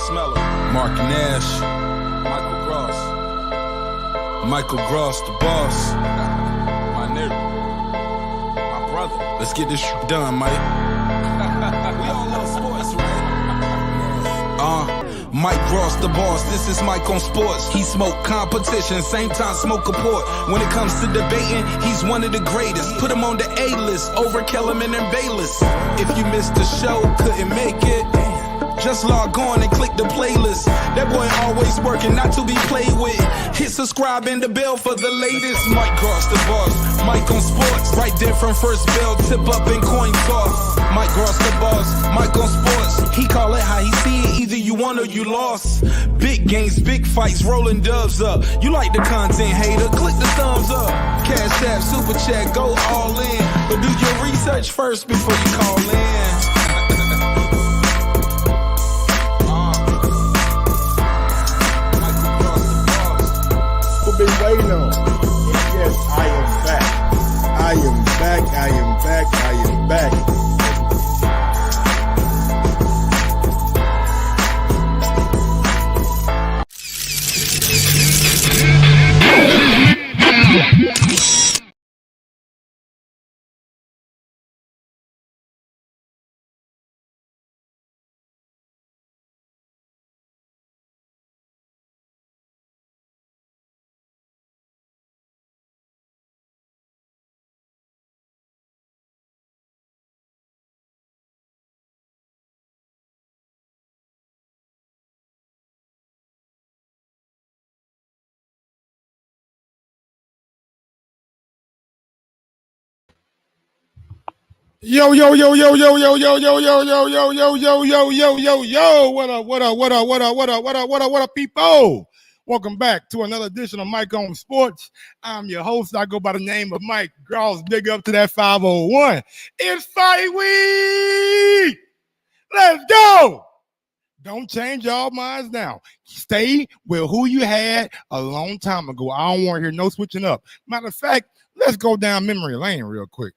Smeller, Mark Nash, Michael Gross, the boss. my nigga, my brother. Let's get this done, Mike. We all love sports, right? Mike Gross, the boss. This is Mike on sports. He smoke competition, same time smoke a port. When it comes to debating, he's one of the greatest. Put him on the A-list over Kellerman and Bayless. If you missed the show, couldn't make it, just log on and click the playlist. That boy always working, not to be played with. Hit subscribe and the bell for the latest. Mike Gross, the boss. Mike on sports. Right there from first bell, tip up and coin toss. Mike Gross, the boss. Mike on sports. He call it how he see it. Either you won or you lost. Big games, big fights, rolling dubs up. You like the content, hater? Click the thumbs up. Cash app, super chat, go all in. But do your research first before you call in. Been waiting on. Yes, I am back. I am back. I am back. I am back. Yo, yo, yo, yo, yo, yo, yo, yo, yo, yo, yo, yo, yo, yo, yo, yo, yo. What up, what up, what up, what up, what up, what up, what up, what up, people? Welcome back to another edition of Mike on Sports. I'm your host. I go by the name of Mike Gross. Big up to that 501. It's fight week. Let's go. Don't change y'all minds now. Stay with who you had a long time ago. I don't want to hear no switching up. Matter of fact, let's go down memory lane real quick.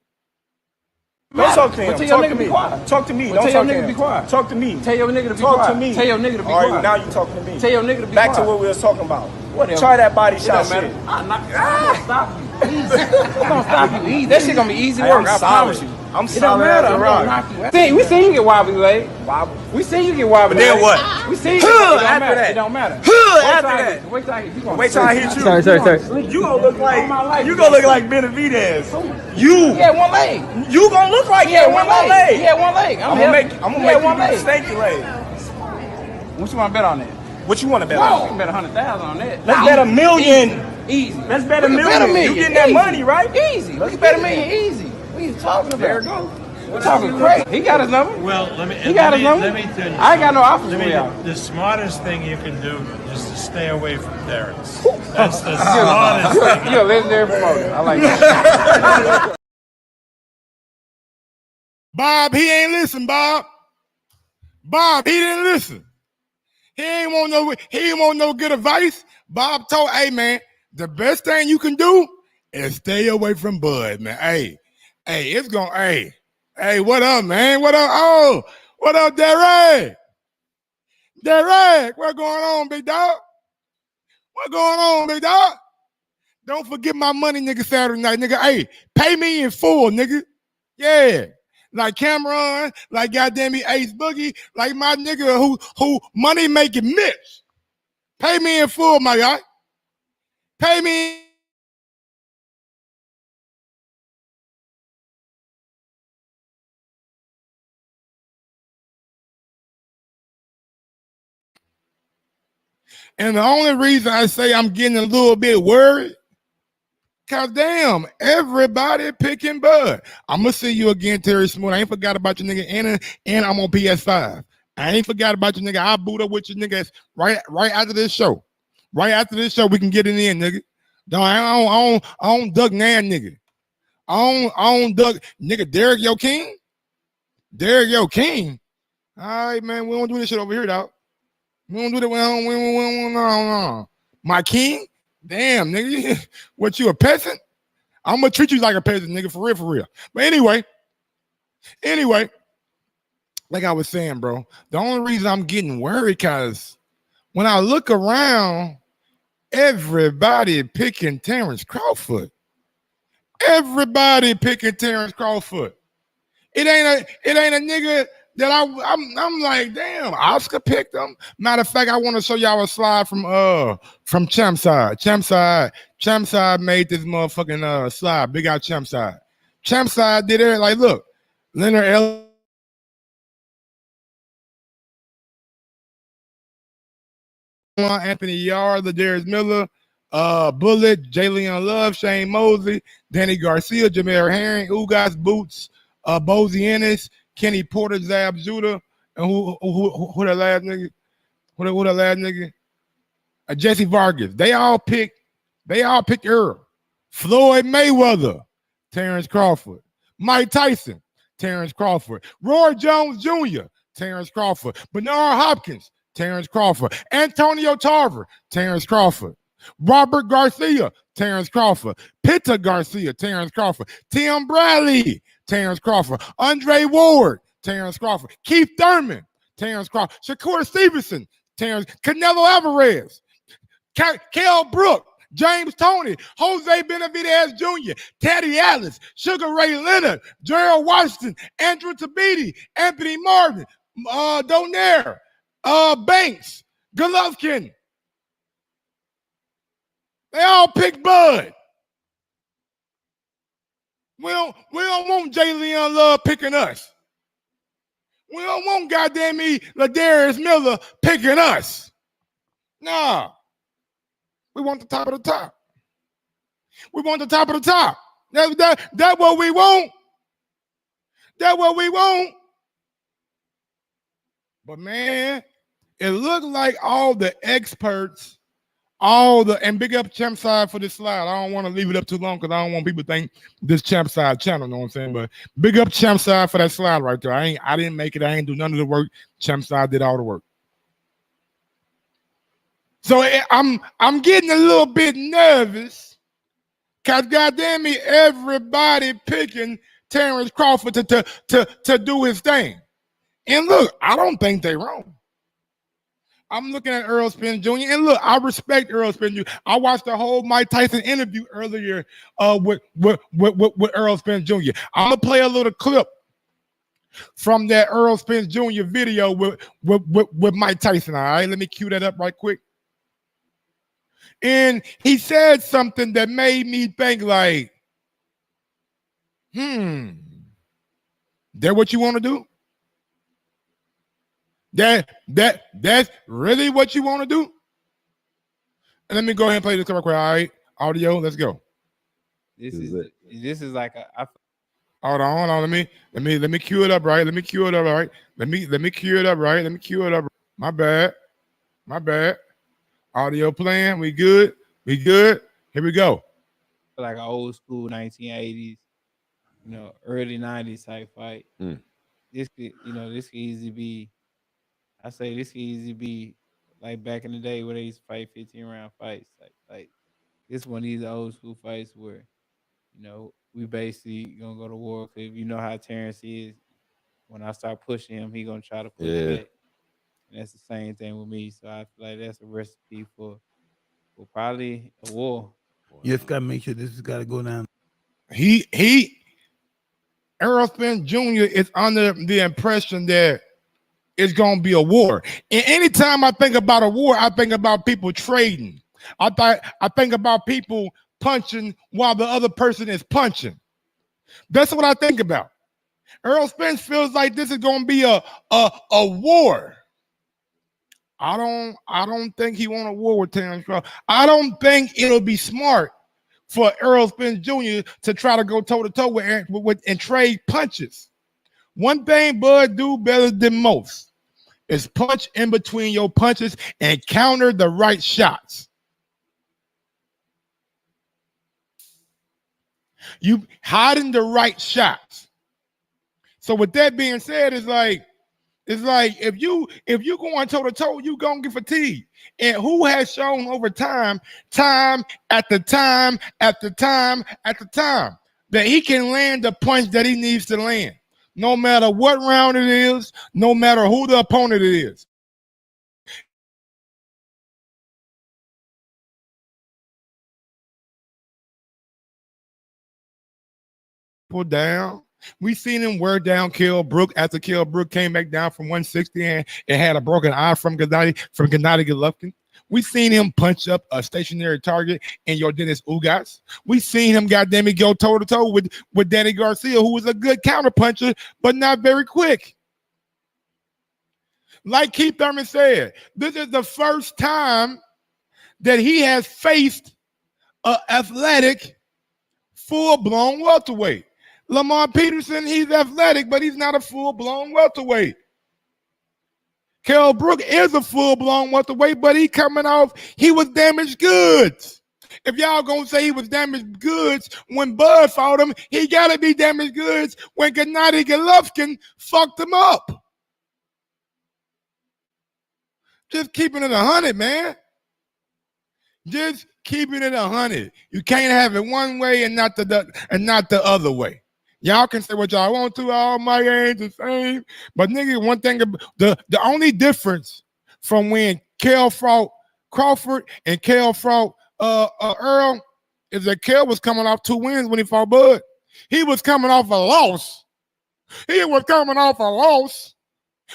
Don't talk to him. Tell Talk your to nigga me. be quiet. Talk to me. Well, Don't tell talk your to nigga him. be quiet. Talk to me. Tell your nigga to be Talk quiet. to me. Tell your nigga to be All right, quiet. now you talking to me. Tell your nigga to be Back quiet. to what we was talking about. Whatever. Try that body It shot don't shit. matter. I'm not gonna stop you. Easy. I'm gonna stop you easy. That shit gonna be easy Hey, work. I'm I promise solid. you. I'm It don't solid matter. as a I'm rock. gonna knock you. We seen you get wobbly leg. Wobble. We seen you get wobbly. But then leg. what? We seen you. Huh, It don't after matter. that. It don't matter. After that. Wait till I hit you. Wait till I hit you. Sorry. You gonna look All my life like you you gonna look gonna like Benavidez. You. He had one leg. You gonna look like He had that one with one leg. leg. He had one leg. I'm gonna make He you had do one the leg. stanky leg. What you want to bet on that? What you want to bet We on? can bet 100,000 on that. Let's bet $1 million. Easy. Let's bet $1 We can bet million. You getting that Easy. money, right? Easy. Let's bet $1 million. Easy. What are you talking about? There it goes. We're talking crazy. He got his number. Well, He got his number. let me tell you. I ain't got no offers for something. y'all. The smartest thing you can do is to stay away from Terrence. That's the smartest thing. You're a legendary promoter. I like that. Bob, he ain't listen, Bob. Bob, he didn't listen. He ain't want no good advice. Bob told, hey man, the best thing you can do is stay away from Bud, man. Hey, it's gonna, hey, what up, man? What up? Oh, what up, Derek? Derek, what's going on, big dog? What's going on, big dog? Don't forget my money, nigga, Saturday night, nigga. Hey, pay me in full, nigga. Yeah. Like Cameron, like goddamn me Ace Boogie, like my nigga who money making Mitch. Pay me in full, my guy. Pay me. And the only reason I say I'm getting a little bit worried, cause damn, everybody picking Bud. I'm gonna see you again, Terry Smooth. I ain't forgot about your nigga, and I'm on PS5. I ain't forgot about your nigga. I'll boot up with your niggas right after this show. Right after this show, we can get it in, nigga. I don't duck nan, nigga. I don't duck, nigga. Derek, your king. Derek, your king. All right, man. We don't do this shit over here, dog. We don't do that. No. My king? Damn, nigga. What, you a peasant? I'm gonna treat you like a peasant, nigga, for real. But anyway, like I was saying, bro, the only reason I'm getting worried because when I look around, everybody picking Terrence Crawford. Everybody picking Terrence Crawford. It ain't a nigga that I'm like, damn, Oscar picked him. Matter of fact, I want to show y'all a slide from Champside. Champside made this motherfucking slide. Big out Champside. Champside did it like, look, Leonard L. Anthony Yard, Ladarius Miller, Bullet, Jalen Love, Shane Mosley, Danny Garcia, Jameer Herring, Ugas Boots, Bozy Ennis, Kenny Porter, Zab Judah, and who that last nigga? Who that last nigga? Jesse Vargas. They all picked Earl. Floyd Mayweather, Terrence Crawford. Mike Tyson, Terrence Crawford. Roy Jones Jr., Terrence Crawford. Bernard Hopkins, Terrence Crawford. Antonio Tarver, Terrence Crawford. Robert Garcia, Terrence Crawford. Pitta Garcia, Terrence Crawford. Tim Bradley, Terrence Crawford. Andre Ward, Terrence Crawford. Keith Thurman, Terrence Crawford. Shakur Stevenson, Terrence. Canelo Alvarez. Kel Brook, James Toney, Jose Benavidez Jr., Teddy Atlas, Sugar Ray Leonard, Gerald Washington, Andrew Tabiti, Anthony Martin, Donaire, Banks, Golovkin. They all pick Bud. We don't want Jalen Love picking us. We don't want goddamn me Ladarius Miller picking us. Nah. We want the top of the top. We want the top of the top. That's what we want. That's what we want. But man, it looked like all the experts, and big up Champside for this slide. I don't want to leave it up too long because I don't want people to think this Champside channel, you know what I'm saying? But big up Champside for that slide right there. I didn't make it. I ain't do none of the work. Champside did all the work. So I'm getting a little bit nervous because goddamn me, everybody picking Terrence Crawford to do his thing. And look, I don't think they're wrong. I'm looking at Earl Spence Jr. And look, I respect Earl Spence Jr. I watched the whole Mike Tyson interview earlier with Earl Spence Jr. I'm gonna play a little clip from that Earl Spence Jr. video with Mike Tyson. All right, let me cue that up right quick. And he said something that made me think like, that what you want to do? That's really what you want to do? And let me go ahead and play this real quick. All right, audio, let's go. This is like a. Hold on. Let me cue it up right. Let me cue it up right. Let me cue it up right. Let me cue it up. My bad. Audio playing. We good. Here we go. Like an old school 1980s, early 90s type fight. This could easily be. I say this could easily be like back in the day where they used to fight 15 round fights. Like this one of these old school fights where, we basically gonna go to war. Cause you know how Terrence is. When I start pushing him, he gonna try to push back. And that's the same thing with me. So I feel like that's a recipe for probably a war. You just gotta make sure this has gotta go down. Earl Spence Jr. is under the impression that it's gonna be a war. And anytime I think about a war, I think about people trading. I think about people punching while the other person is punching. That's what I think about. Earl Spence feels like this is gonna be a war. I don't think he want a war with Terrence Crawford. I don't think it'll be smart for Earl Spence Jr. to try to go toe-to-toe with and trade punches. One thing Bud do better than most is punch in between your punches and counter the right shots. You hiding the right shots. So with that being said, it's like if you going toe-to-toe, you gonna get fatigued. And who has shown over time after time, that he can land the punch that he needs to land. no matter what round it is, no matter who the opponent it is. Pull down. We seen him wear down Kell Brook after Kell Brook came back down from 160 and it had a broken eye from Gennady Golovkin. We seen him punch up a stationary target in Yordenis Ugas. We seen him, goddamn it, go toe to toe with Danny Garcia, who was a good counter puncher, but not very quick. Like Keith Thurman said, this is the first time that he has faced an athletic, full-blown welterweight. Lamar Peterson, he's athletic, but he's not a full-blown welterweight. Kell Brook is a full-blown welterweight, but he was damaged goods. If y'all gonna say he was damaged goods when Bud fought him, he gotta be damaged goods when Gennady Golovkin fucked him up. Just keeping it 100, man. Just keeping it 100. You can't have it one way and not the other way. Y'all can say what y'all want to. All my ain't the same. But nigga, one thing, the only difference from when Kell fought Crawford and Kell fought Earl is that Kell was coming off 2 wins when he fought Bud. He was coming off a loss. He was coming off a loss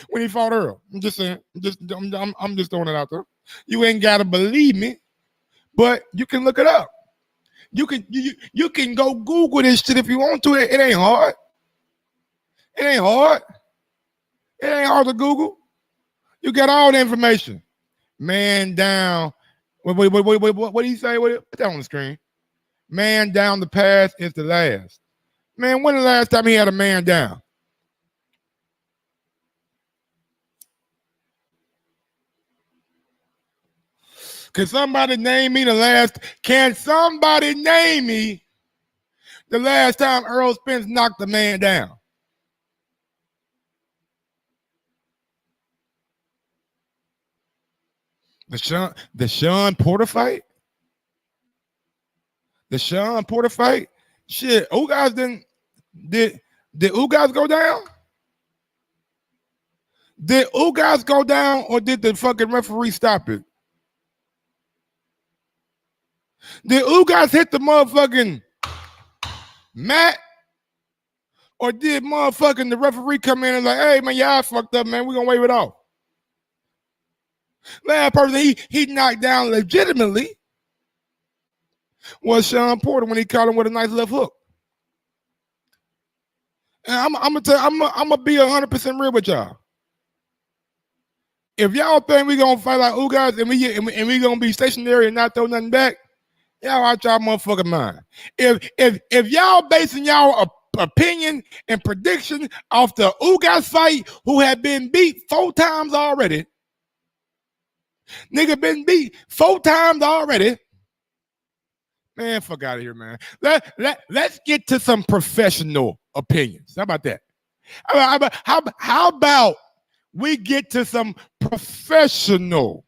when he fought Earl. I'm just saying. I'm just throwing it out there. You ain't gotta believe me, but you can look it up. You can go Google this shit if you want to. It ain't hard. It ain't hard. It ain't hard to Google. You got all the information. Man down. What do you say? Put that on the screen. Man down, the past is the last. Man, when the last time he had a man down? Can somebody name me the last time Earl Spence knocked a man down? The Sean Porter fight? The Sean Porter fight? Shit, Ugas did Ugas go down? Did Ugas go down or did the fucking referee stop it? Did Ugas hit the motherfucking mat? Or did motherfucking the referee come in and like, hey man, y'all fucked up, man. We're gonna wave it off. Last person he knocked down legitimately was Sean Porter when he caught him with a nice left hook. And I'm gonna be 100% real with y'all. If y'all think we gonna fight like Ugas and we gonna be stationary and not throw nothing back, y'all out y'all motherfucking mind. If y'all basing y'all opinion and prediction off the Ugas fight, who had been beat 4 times already, nigga been beat 4 times already. Man, fuck out of here, man. Let's get to some professional opinions. How about that? How about we get to some professional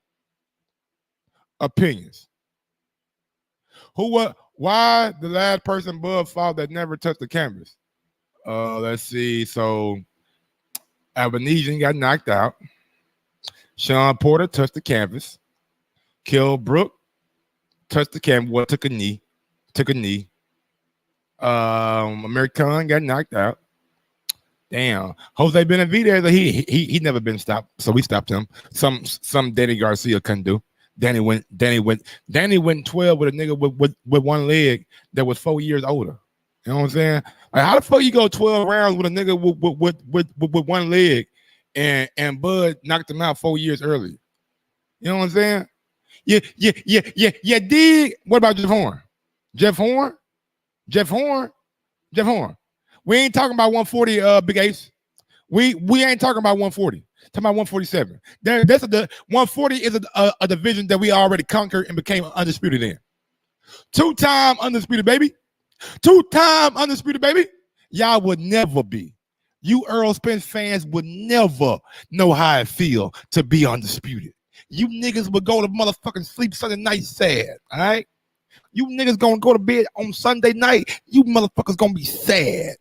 opinions? Why the last person Bud fought that never touched the canvas? Let's see. So Albanesian got knocked out. Sean Porter touched the canvas. Kell Brook touched the canvas. Well, took a knee. American got knocked out. Damn. Jose Benavidez, he never been stopped, so we stopped him. Some Danny Garcia couldn't do. Danny went 12 with a nigga with one leg that was 4 years older. You know what I'm saying? Like, how the fuck you go 12 rounds with a nigga with one leg and Bud knocked him out 4 years earlier? You know what I'm saying? Yeah. Dig. What about Jeff Horn? Jeff Horn. We ain't talking about 140, Big Ace. We ain't talking about 140. Talking about 147. That's the 140 is a division that we already conquered and became undisputed in. 2-time undisputed, baby. 2-time undisputed, baby. Y'all would never be. You Earl Spence fans would never know how it feel to be undisputed. You niggas would go to motherfucking sleep Sunday night sad, all right? You niggas gonna go to bed on Sunday night. You motherfuckers gonna be sad.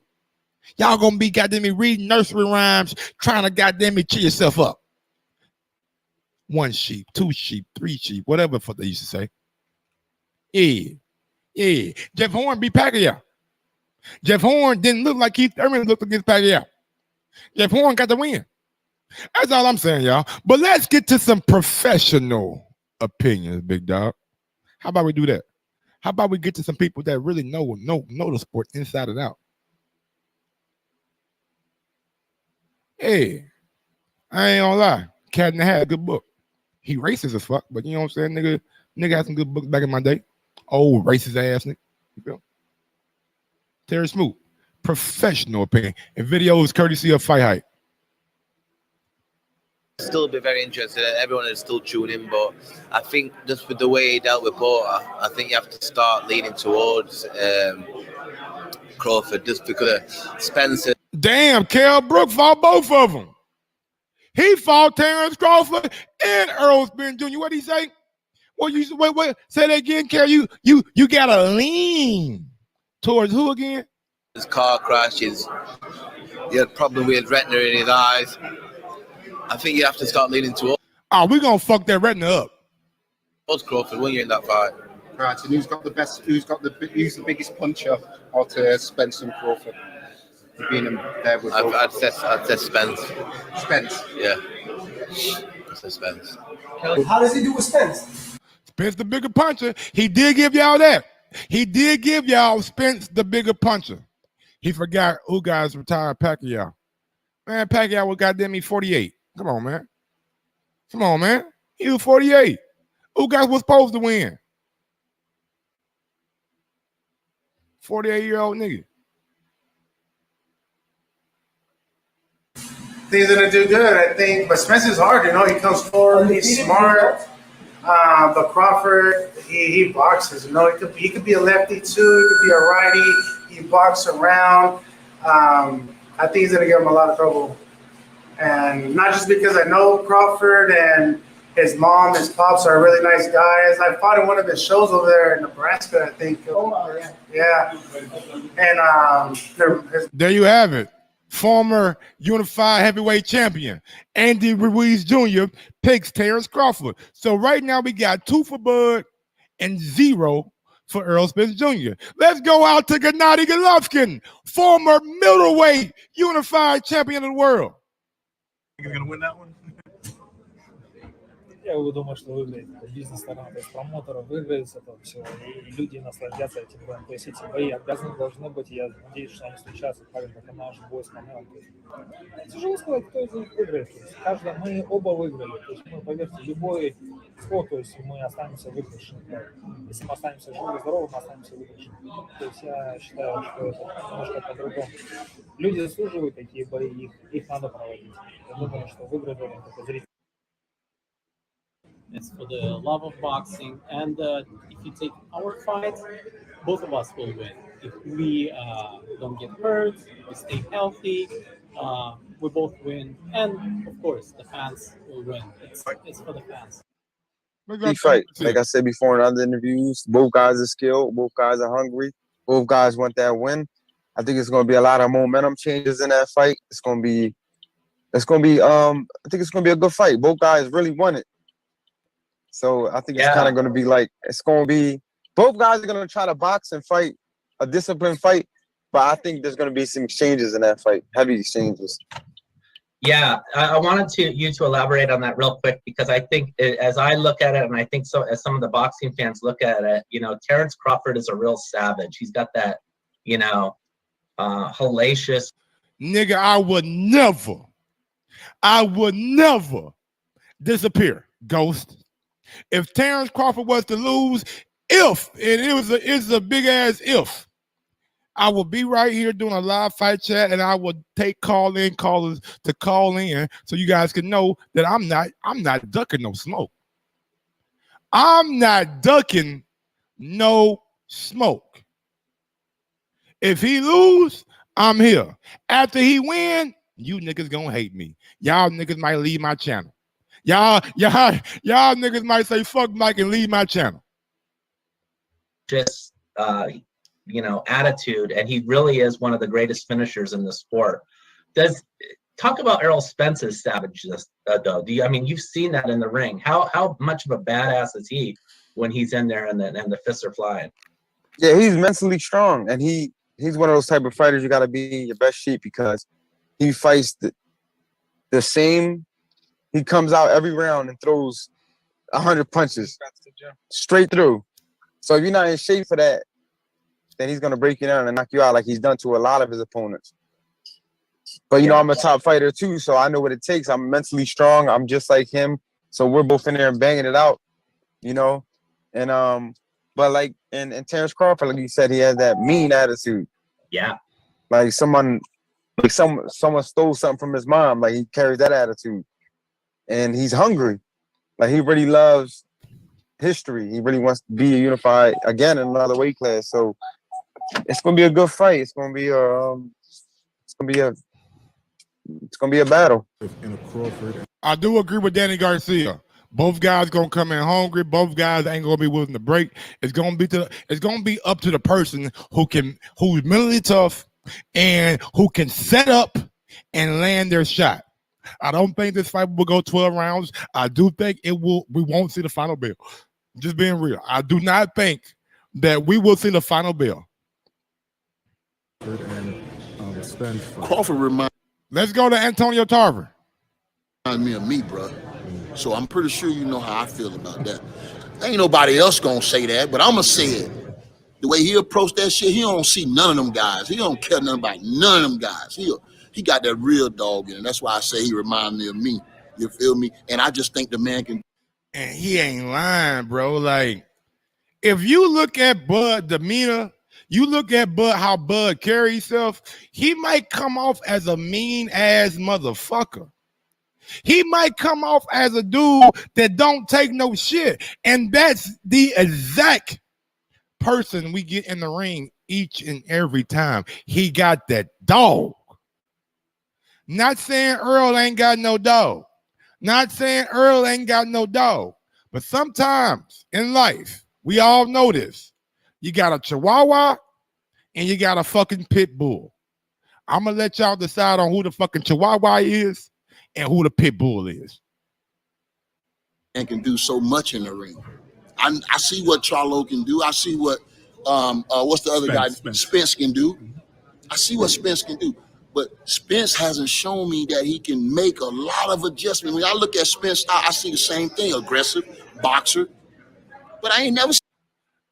Y'all gonna be goddamn me reading nursery rhymes, trying to goddamn me cheer yourself up. 1 sheep, 2 sheep, 3 sheep, whatever the fuck they used to say. Yeah. Jeff Horn beat Pacquiao. Jeff Horn didn't look like Keith Thurman looked against Pacquiao. Jeff Horn got the win. That's all I'm saying, y'all. But let's get to some professional opinions, big dog. How about we do that? How about we get to some people that really know the sport inside and out? Hey, I ain't gonna lie. Cat in the Hat, good book. He racist as fuck, but you know what I'm saying? Nigga had some good books back in my day. Old racist ass nigga. You feel? Terry Smoot, professional opinion. And videos courtesy of Fight Hype. Still be very interested. Everyone is still tuning in, but I think just with the way he dealt with Porter, I think you have to start leaning towards Crawford just because of Spencer. Damn, Kell Brook fought both of them. He fought Terrence Crawford and Earl Spence Jr. What'd he say? Well, wait, say that again, Kell. You gotta lean towards who again? His car crashes. He had a problem with his retina in his eyes. I think you have to start leaning towards. Oh, we gonna fuck that retina up. Towards Crawford when you're in that fight. Right, and who's the biggest puncher out of Spence and Crawford? Being there with I'd say Spence. Spence. Yeah. I'd say Spence. How does he do with Spence? Spence the bigger puncher. He did give y'all that. He did give y'all Spence the bigger puncher. He forgot who guys retired Pacquiao. Man, Pacquiao was goddamn me 48. Come on, man. He was 48. Who guys was supposed to win? 48-year-old nigga. He's gonna do good, I think. But Spence is hard, he comes forward, he's smart. But Crawford, he boxes, he could be a lefty too, he could be a righty, he boxes around. I think he's gonna give him a lot of trouble. And not just because I know Crawford and his mom, his pops are really nice guys. I fought in one of his shows over there in Nebraska, I think. Yeah. And there you have it. Former unified heavyweight champion Andy Ruiz Jr. picks Terrence Crawford. So right now we got 2 for Bud and 0 for Earl Spence Jr. Let's go out to Gennady Golovkin, former middleweight unified champion of the world. You're gonna win that one? Я думаю, что выиграет бизнес-сторона, то есть промоутер выиграет с этого всего, и люди насладятся этим боем. То есть эти бои обязаны должны быть, и я надеюсь, что они случатся, как наш бой с Манелом. Тяжело сказать, кто из них выиграет. То есть мы оба выиграли. То есть мы, поверьте, любой спорт, то есть мы останемся выигрышем. Если мы останемся живы и здоровы, мы останемся выигрышем. То есть я считаю, что это немножко по-другому. Люди заслуживают такие бои, их надо проводить. Я думаю, что выиграть только зрители. It's for the love of boxing, and if you take our fight, both of us will win. If we don't get hurt, we stay healthy, we both win, and of course the fans will win. It's for the fans. Key fight, like I said before in other interviews, both guys are skilled, both guys are hungry, both guys want that win. I think it's going to be a lot of momentum changes in that fight. I think it's going to be a good fight. Both guys really want it. So I think it's kind of going to be both guys are going to try to box and fight a disciplined fight, but I think there's going to be some exchanges in that fight, heavy exchanges. Yeah, I wanted you to elaborate on that real quick, because I think as I look at it, and I think so as some of the boxing fans look at it, Terrence Crawford is a real savage. He's got that, hellacious. Nigga, I would never disappear, ghost. If Terrence Crawford was to lose, it's a big ass if, I will be right here doing a live fight chat, and I will take callers to call in so you guys can know that I'm not ducking no smoke. I'm not ducking no smoke. If he lose, I'm here. After he win, you niggas gonna hate me. Y'all niggas might leave my channel. Y'all niggas might say fuck Mike and leave my channel. Just attitude, and he really is one of the greatest finishers in the sport. Talk about Errol Spence's savageness, though. You've seen that in the ring. How much of a badass is he when he's in there and the fists are flying? Yeah, he's mentally strong, and he's one of those type of fighters you got to be your best shape, because he fights the same. He comes out every round and throws 100 punches straight through. So if you're not in shape for that, then he's gonna break you down and knock you out like he's done to a lot of his opponents. But I'm a top fighter too, so I know what it takes. I'm mentally strong. I'm just like him. So we're both in there and banging it out, And but like in Terrence Crawford, like you said, he has that mean attitude. Yeah. Like someone stole something from his mom. Like he carries that attitude. And he's hungry. Like he really loves history. He really wants to be unified again in another weight class. So it's gonna be a good fight. It's gonna be a battle. I do agree with Danny Garcia. Both guys gonna come in hungry. Both guys ain't gonna be willing to break. It's gonna be up to the person who's mentally tough and who can set up and land their shot. I don't think this fight will go 12 rounds. I do think we won't see the final bell. Just being real. I do not think that we will see the final bell. Crawford Let's go to Antonio Tarver. Remind me of me, bro. So I'm pretty sure you know how I feel about that. Ain't nobody else gonna say that, but I'm gonna say it. The way he approached that shit, he don't see none of them guys. He don't care nothing about none of them guys. He got that real dog in it. That's why I say he remind me of me. You feel me? And I just think the man can. And he ain't lying, bro. Like, if you look at Bud demeanor, you look at Bud, how Bud carries himself, he might come off as a mean-ass motherfucker. He might come off as a dude that don't take no shit. And that's the exact person we get in the ring each and every time. He got that dog. Not saying Earl ain't got no dog. Not saying Earl ain't got no dog. But sometimes in life, we all know this. You got a Chihuahua and you got a fucking pit bull. I'm going to let y'all decide on who the fucking Chihuahua is and who the pit bull is. And can do so much in the ring. I see what Charlo can do. I see what what's the other guy? Spence can do. I see what Spence can do. But Spence hasn't shown me that he can make a lot of adjustments. When I look at Spence, I see the same thing: aggressive boxer. But I ain't never.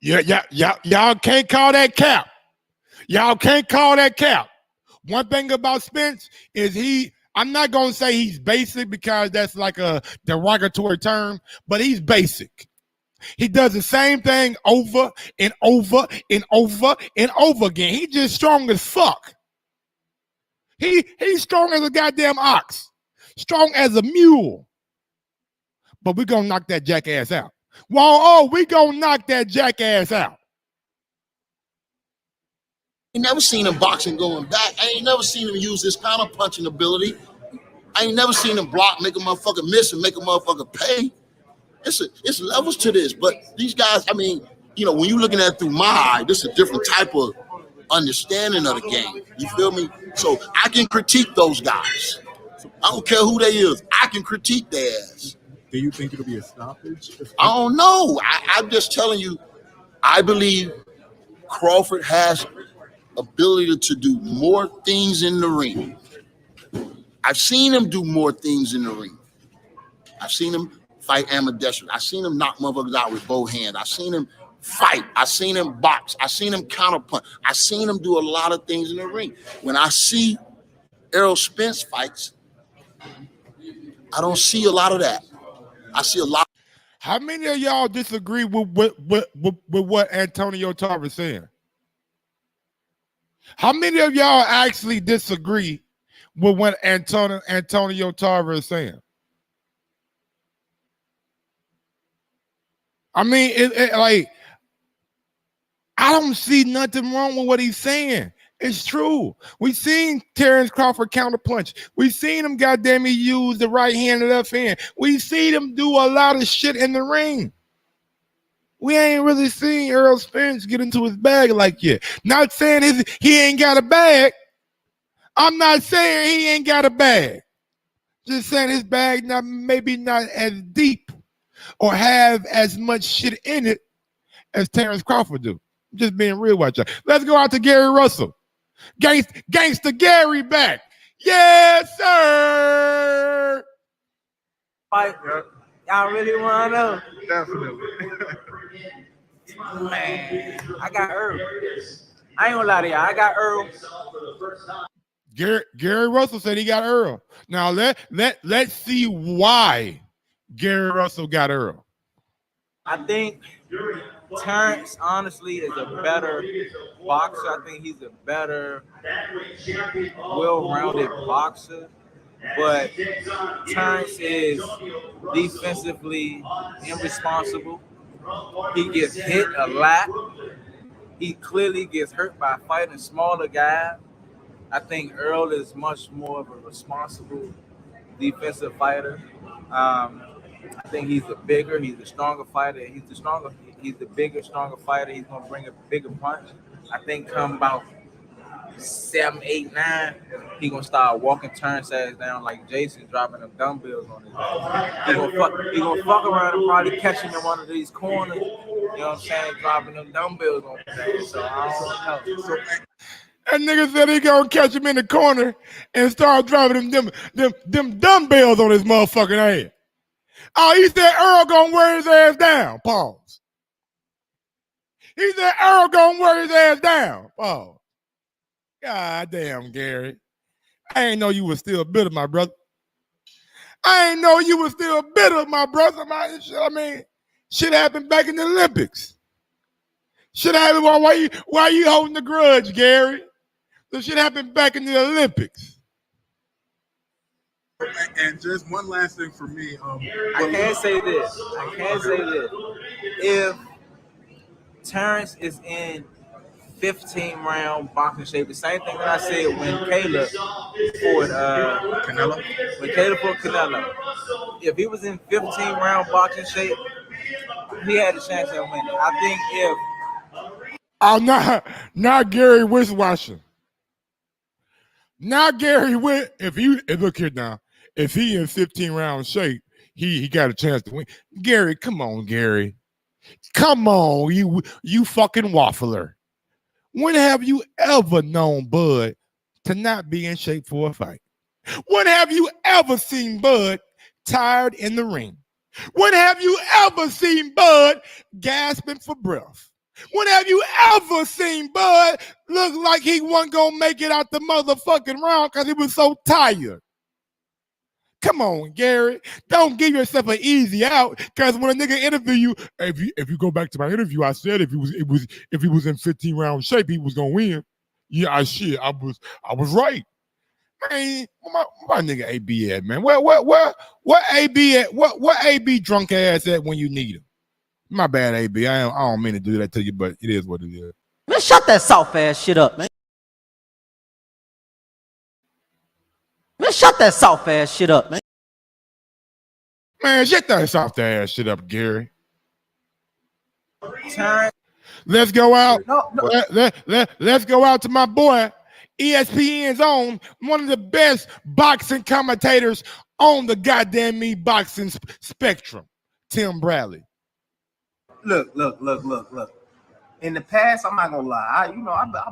Y'all can't call that cap. Y'all can't call that cap. One thing about Spence is I'm not going to say he's basic because that's like a derogatory term, but he's basic. He does the same thing over and over and over and over again. He's just strong as fuck. He's strong as a goddamn ox. Strong as a mule. But we're going to knock that jackass out. We going to knock that jackass out. I ain't never seen him boxing going back. I ain't never seen him use this kind of punching ability. I ain't never seen him block, make a motherfucker miss, and make a motherfucker pay. It's levels to this. But these guys, when you're looking at it through my eye, this is a different type of understanding of the game. You feel me? So I can critique those guys. I don't care who they is. I can critique their ass. Do you think it'll be a stoppage? I don't know. I'm just telling you, I believe Crawford has ability to do more things in the ring. I've seen him do more things in the ring. I've seen him fight ambidextrous. I've seen him knock motherfuckers out with both hands. I've seen him fight. I've seen him box. I've seen him counterpunch. I've seen him do a lot of things in the ring. When I see Errol Spence fights, I don't see a lot of that. I see a lot. How many of y'all disagree with what Antonio Tarver is saying? How many of y'all actually disagree with what Antonio Tarver is saying? I don't see nothing wrong with what he's saying. It's true. We've seen Terrence Crawford counterpunch. We've seen him goddamn use the right hand and left hand. We've seen him do a lot of shit in the ring. We ain't really seen Errol Spence get into his bag like yet. Not saying he ain't got a bag. I'm not saying he ain't got a bag. Just saying his bag maybe not as deep or have as much shit in it as Terrence Crawford do. Just being real with you. Let's go out to Gary Russell. Gangster Gary back. Yes, sir. Y'all really want to know? Definitely. Man, I got Earl. I ain't gonna lie to y'all. I got Earl. Gary Russell said he got Earl. Now let's see why Gary Russell got Earl. I think Terrence honestly is a better boxer. I think he's a better, well-rounded boxer. But Terrence is defensively irresponsible. He gets hit a lot. He clearly gets hurt by fighting smaller guys. I think Earl is much more of a responsible defensive fighter. I think he's the stronger fighter. He's the bigger, stronger fighter. He's gonna bring a bigger punch. I think come about 7, 8, 9, he gonna start walking Terrence ass down like Jason, dropping them dumbbells on his ass. He gonna fuck around and probably catch him in one of these corners. You know what I'm saying? Dropping them dumbbells on his ass. So I don't know. So, that nigga said he gonna catch him in the corner and start driving them dumbbells on his motherfucking ass. Oh, he said Earl gonna wear his ass down. Pause. He said Earl gonna wear his ass down. Pause. God damn, Gary. I ain't know you was still bitter, my brother. I ain't know you was still bitter, my brother. I mean, shit happened back in the Olympics. Shit happened. Why you holding the grudge, Gary? The shit happened back in the Olympics. And just one last thing for me. I can say this. If Terrence is in 15-round boxing shape, the same thing that I said when Caleb fought Canelo. When Caleb fought Canelo, if he was in 15-round boxing shape, he had a chance at winning. I think not Gary Wiswasher. Not Gary look here now. If he in 15-round shape, he got a chance to win. Gary, come on, Gary. Come on, you fucking waffler. When have you ever known Bud to not be in shape for a fight? When have you ever seen Bud tired in the ring? When have you ever seen Bud gasping for breath? When have you ever seen Bud look like he wasn't gonna make it out the motherfucking round because he was so tired? Come on, Gary. Don't give yourself an easy out. Because when a nigga interview you, if you go back to my interview, I said if he was in 15-round shape, he was gonna win. Yeah, I was right. Man, my nigga AB at, man. What AB at? What AB drunk ass at when you need him? My bad, AB. I don't mean to do that to you, but it is what it is. Man, shut that soft ass shit up, man. Man, shut that soft ass shit up, man. Man, shut that soft ass shit up, Gary. Let's go out. Let's go out to my boy, ESPN's own, one of the best boxing commentators on the goddamn boxing spectrum, Tim Bradley. Look. In the past, I'm not gonna lie. I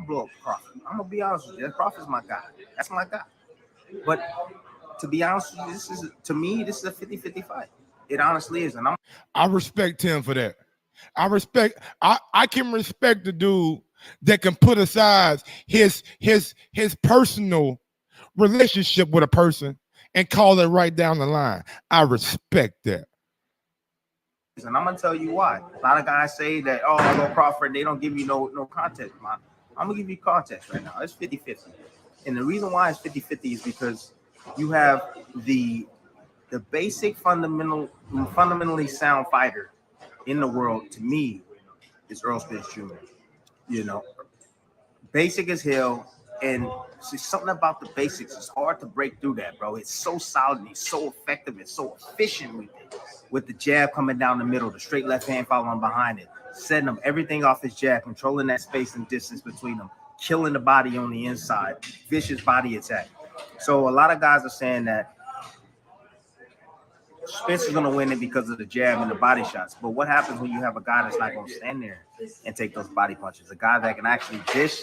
blow up Crawford. I'm gonna be honest with you. Crawford's my guy. That's my guy. But to be honest with you, this is a 50-50 fight. It honestly is, and I respect him for that. I can respect the dude that can put aside his personal relationship with a person and call it right down the line. I respect that. And I'm gonna tell you why. A lot of guys say that, oh, I go Crawford, they don't give you no context, man. I'm gonna give you context right now. It's 50-50. And the reason why it's 50-50 is because you have the basic fundamentally sound fighter in the world, to me, is Earl Spence Jr. Basic as hell, and something about the basics. It's hard to break through that, bro. It's so solid, and he's so effective and so efficient with the jab coming down the middle, the straight left hand following behind it, setting up everything off his jab, controlling that space and distance between them, killing the body on the inside, vicious body attack. So a lot of guys are saying that Spence is going to win it because of the jab and the body shots. But what happens when you have a guy that's not going to stand there and take those body punches? A guy that can actually dish,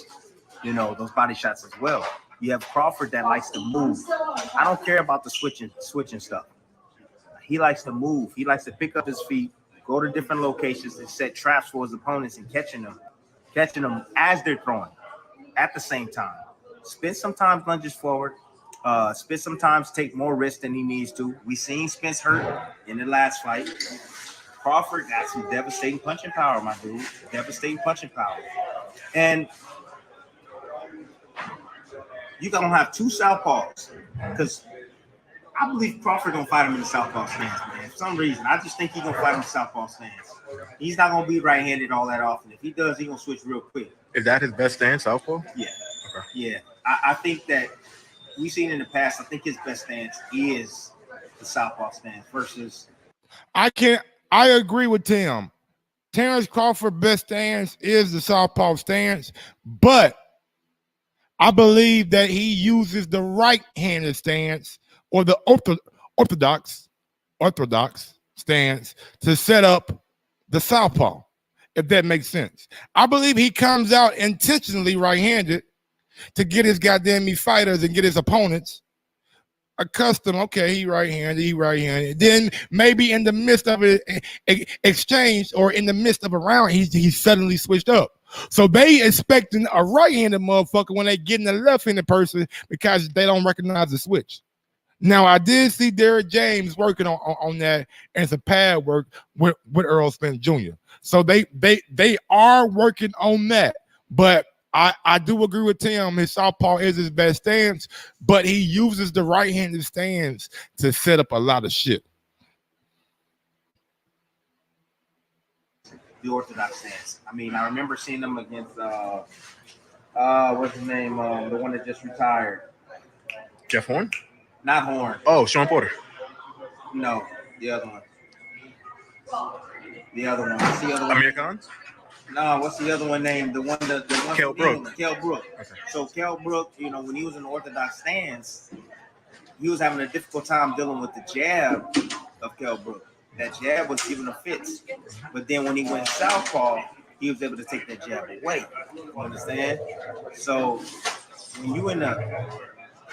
those body shots as well. You have Crawford that likes to move. I don't care about the switching stuff. He likes to move. He likes to pick up his feet, go to different locations and set traps for his opponents and catching them as they're throwing at the same time. Spence sometimes lunges forward. Spence sometimes take more risk than he needs to. We seen Spence hurt in the last fight. Crawford got some devastating punching power, my dude. Devastating punching power. And you're going to have two southpaws because I believe Crawford going to fight him in the southpaw stance, man. For some reason, I just think he's going to fight him in the southpaw stance. He's not going to be right-handed all that often. If he does, he's going to switch real quick. Is that his best stance, southpaw? Yeah. Okay. Yeah. I think that we've seen in the past, I think his best stance is the southpaw stance versus. I agree with Tim. Terrence Crawford's best stance is the southpaw stance, but I believe that he uses the right-handed stance or the orthodox stance to set up the southpaw, if that makes sense. I believe he comes out intentionally right-handed to get his goddamn fighters and get his opponents accustomed. Okay, he right-handed. Then maybe in the midst of an exchange or in the midst of a round, he's suddenly switched up. So they expecting a right-handed motherfucker when they get in a left-handed person because they don't recognize the switch. Now, I did see Derrick James working on that and some pad work with Earl Spence Jr. So they are working on that. But I do agree with Tim. His southpaw is his best stance, but he uses the right-handed stance to set up a lot of shit. The orthodox stance. I mean, I remember seeing them against what's his name? The one that just retired. Jeff Horn? Not Horn. Oh, Sean Porter. No, the other one. What's the other one? Amir Khan? No, what's the other one named? The one Kell Brook. Kell Brook. Okay. So Kell Brook, when he was in the orthodox stance, he was having a difficult time dealing with the jab of Kell Brook. That jab was giving him fits. But then when he went southpaw, he was able to take that jab away. You understand? So when you in the,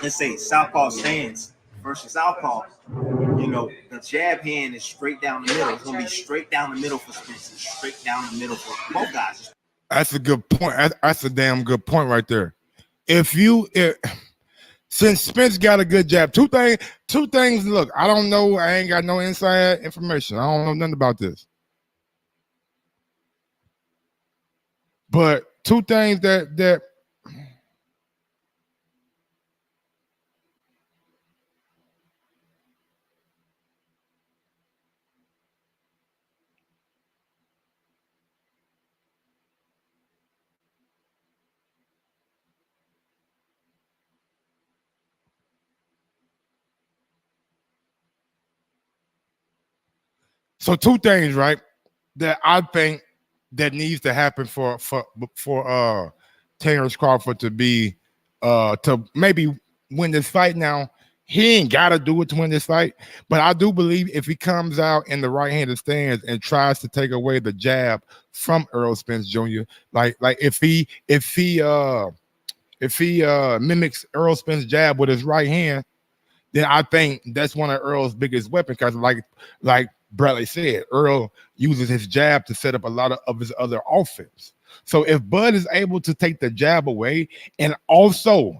let's say, southpaw stance versus southpaw, the jab hand is straight down the middle. It's going to be straight down the middle for Spence, straight down the middle for both guys. That's a good point. That's a damn good point right there. Since Spence got a good jab, two things. Look, I don't know. I ain't got no inside information. I don't know nothing about this. But two things that So two things, right, that I think that needs to happen for Terrence Crawford to be to maybe win this fight. Now, he ain't gotta do it to win this fight, but I do believe if he comes out in the right-handed stance and tries to take away the jab from Earl Spence Jr., like if he mimics Earl Spence jab with his right hand, then I think that's one of Earl's biggest weapons. Because like Bradley said, Earl uses his jab to set up a lot of his other offense. So if Bud is able to take the jab away, and also,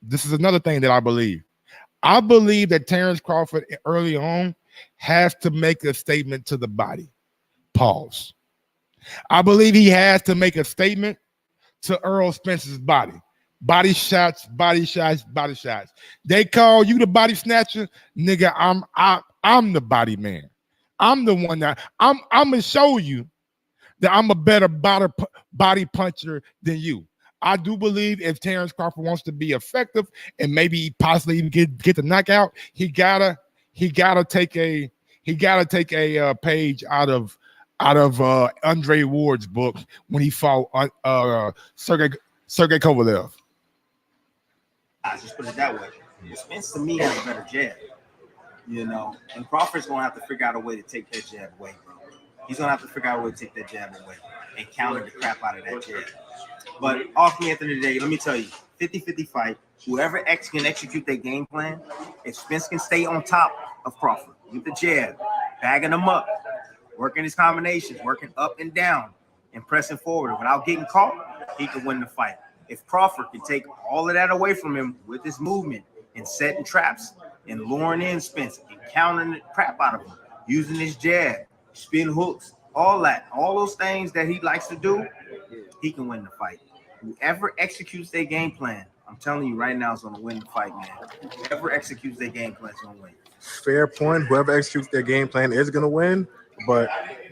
this is another thing that I believe that Terrence Crawford early on has to make a statement to the body. Pause. I believe he has to make a statement to Earl Spence's body. Body shots. They call you the body snatcher, nigga. I'm the body man. I'm the one that I'm gonna show you that I'm a better body puncher than you. I do believe if Terrence Crawford wants to be effective and maybe possibly even get the knockout, he gotta take a page out of out of Andre Ward's book when he fought Sergey Kovalev. I just put it that way. Spence to me has a better jab, and Crawford's gonna have to figure out a way to take that jab away, bro. He's gonna have to figure out a way to take that jab away and counter the crap out of that jab. But ultimately, at the end of the day, let me tell you, 50-50 fight. Whoever can execute their game plan, if Spence can stay on top of Crawford with the jab, bagging him up, working his combinations, working up and down, and pressing forward without getting caught, he can win the fight. If Crawford can take all of that away from him with his movement and setting traps and luring in Spence and countering the crap out of him, using his jab, spin hooks, all those things that he likes to do, he can win the fight. Whoever executes their game plan, I'm telling you right now, is going to win the fight, man. Whoever executes their game plan is going to win. Fair point. Whoever executes their game plan is going to win. But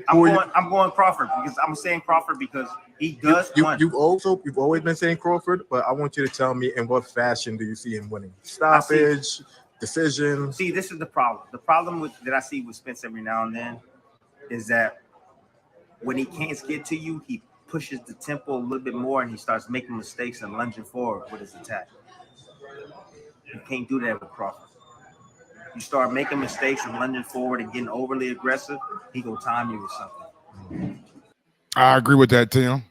I'm going Crawford because I'm saying Crawford because he does win. You've always been saying Crawford, but I want you to tell me in what fashion do you see him winning? Stoppage, decision. See, this is the problem. The problem that I see with Spence every now and then is that when he can't get to you, he pushes the tempo a little bit more and he starts making mistakes and lunging forward with his attack. You can't do that with Crawford. You start making mistakes and lunging forward and getting overly aggressive, he gonna time you with something. I agree with that, Tim.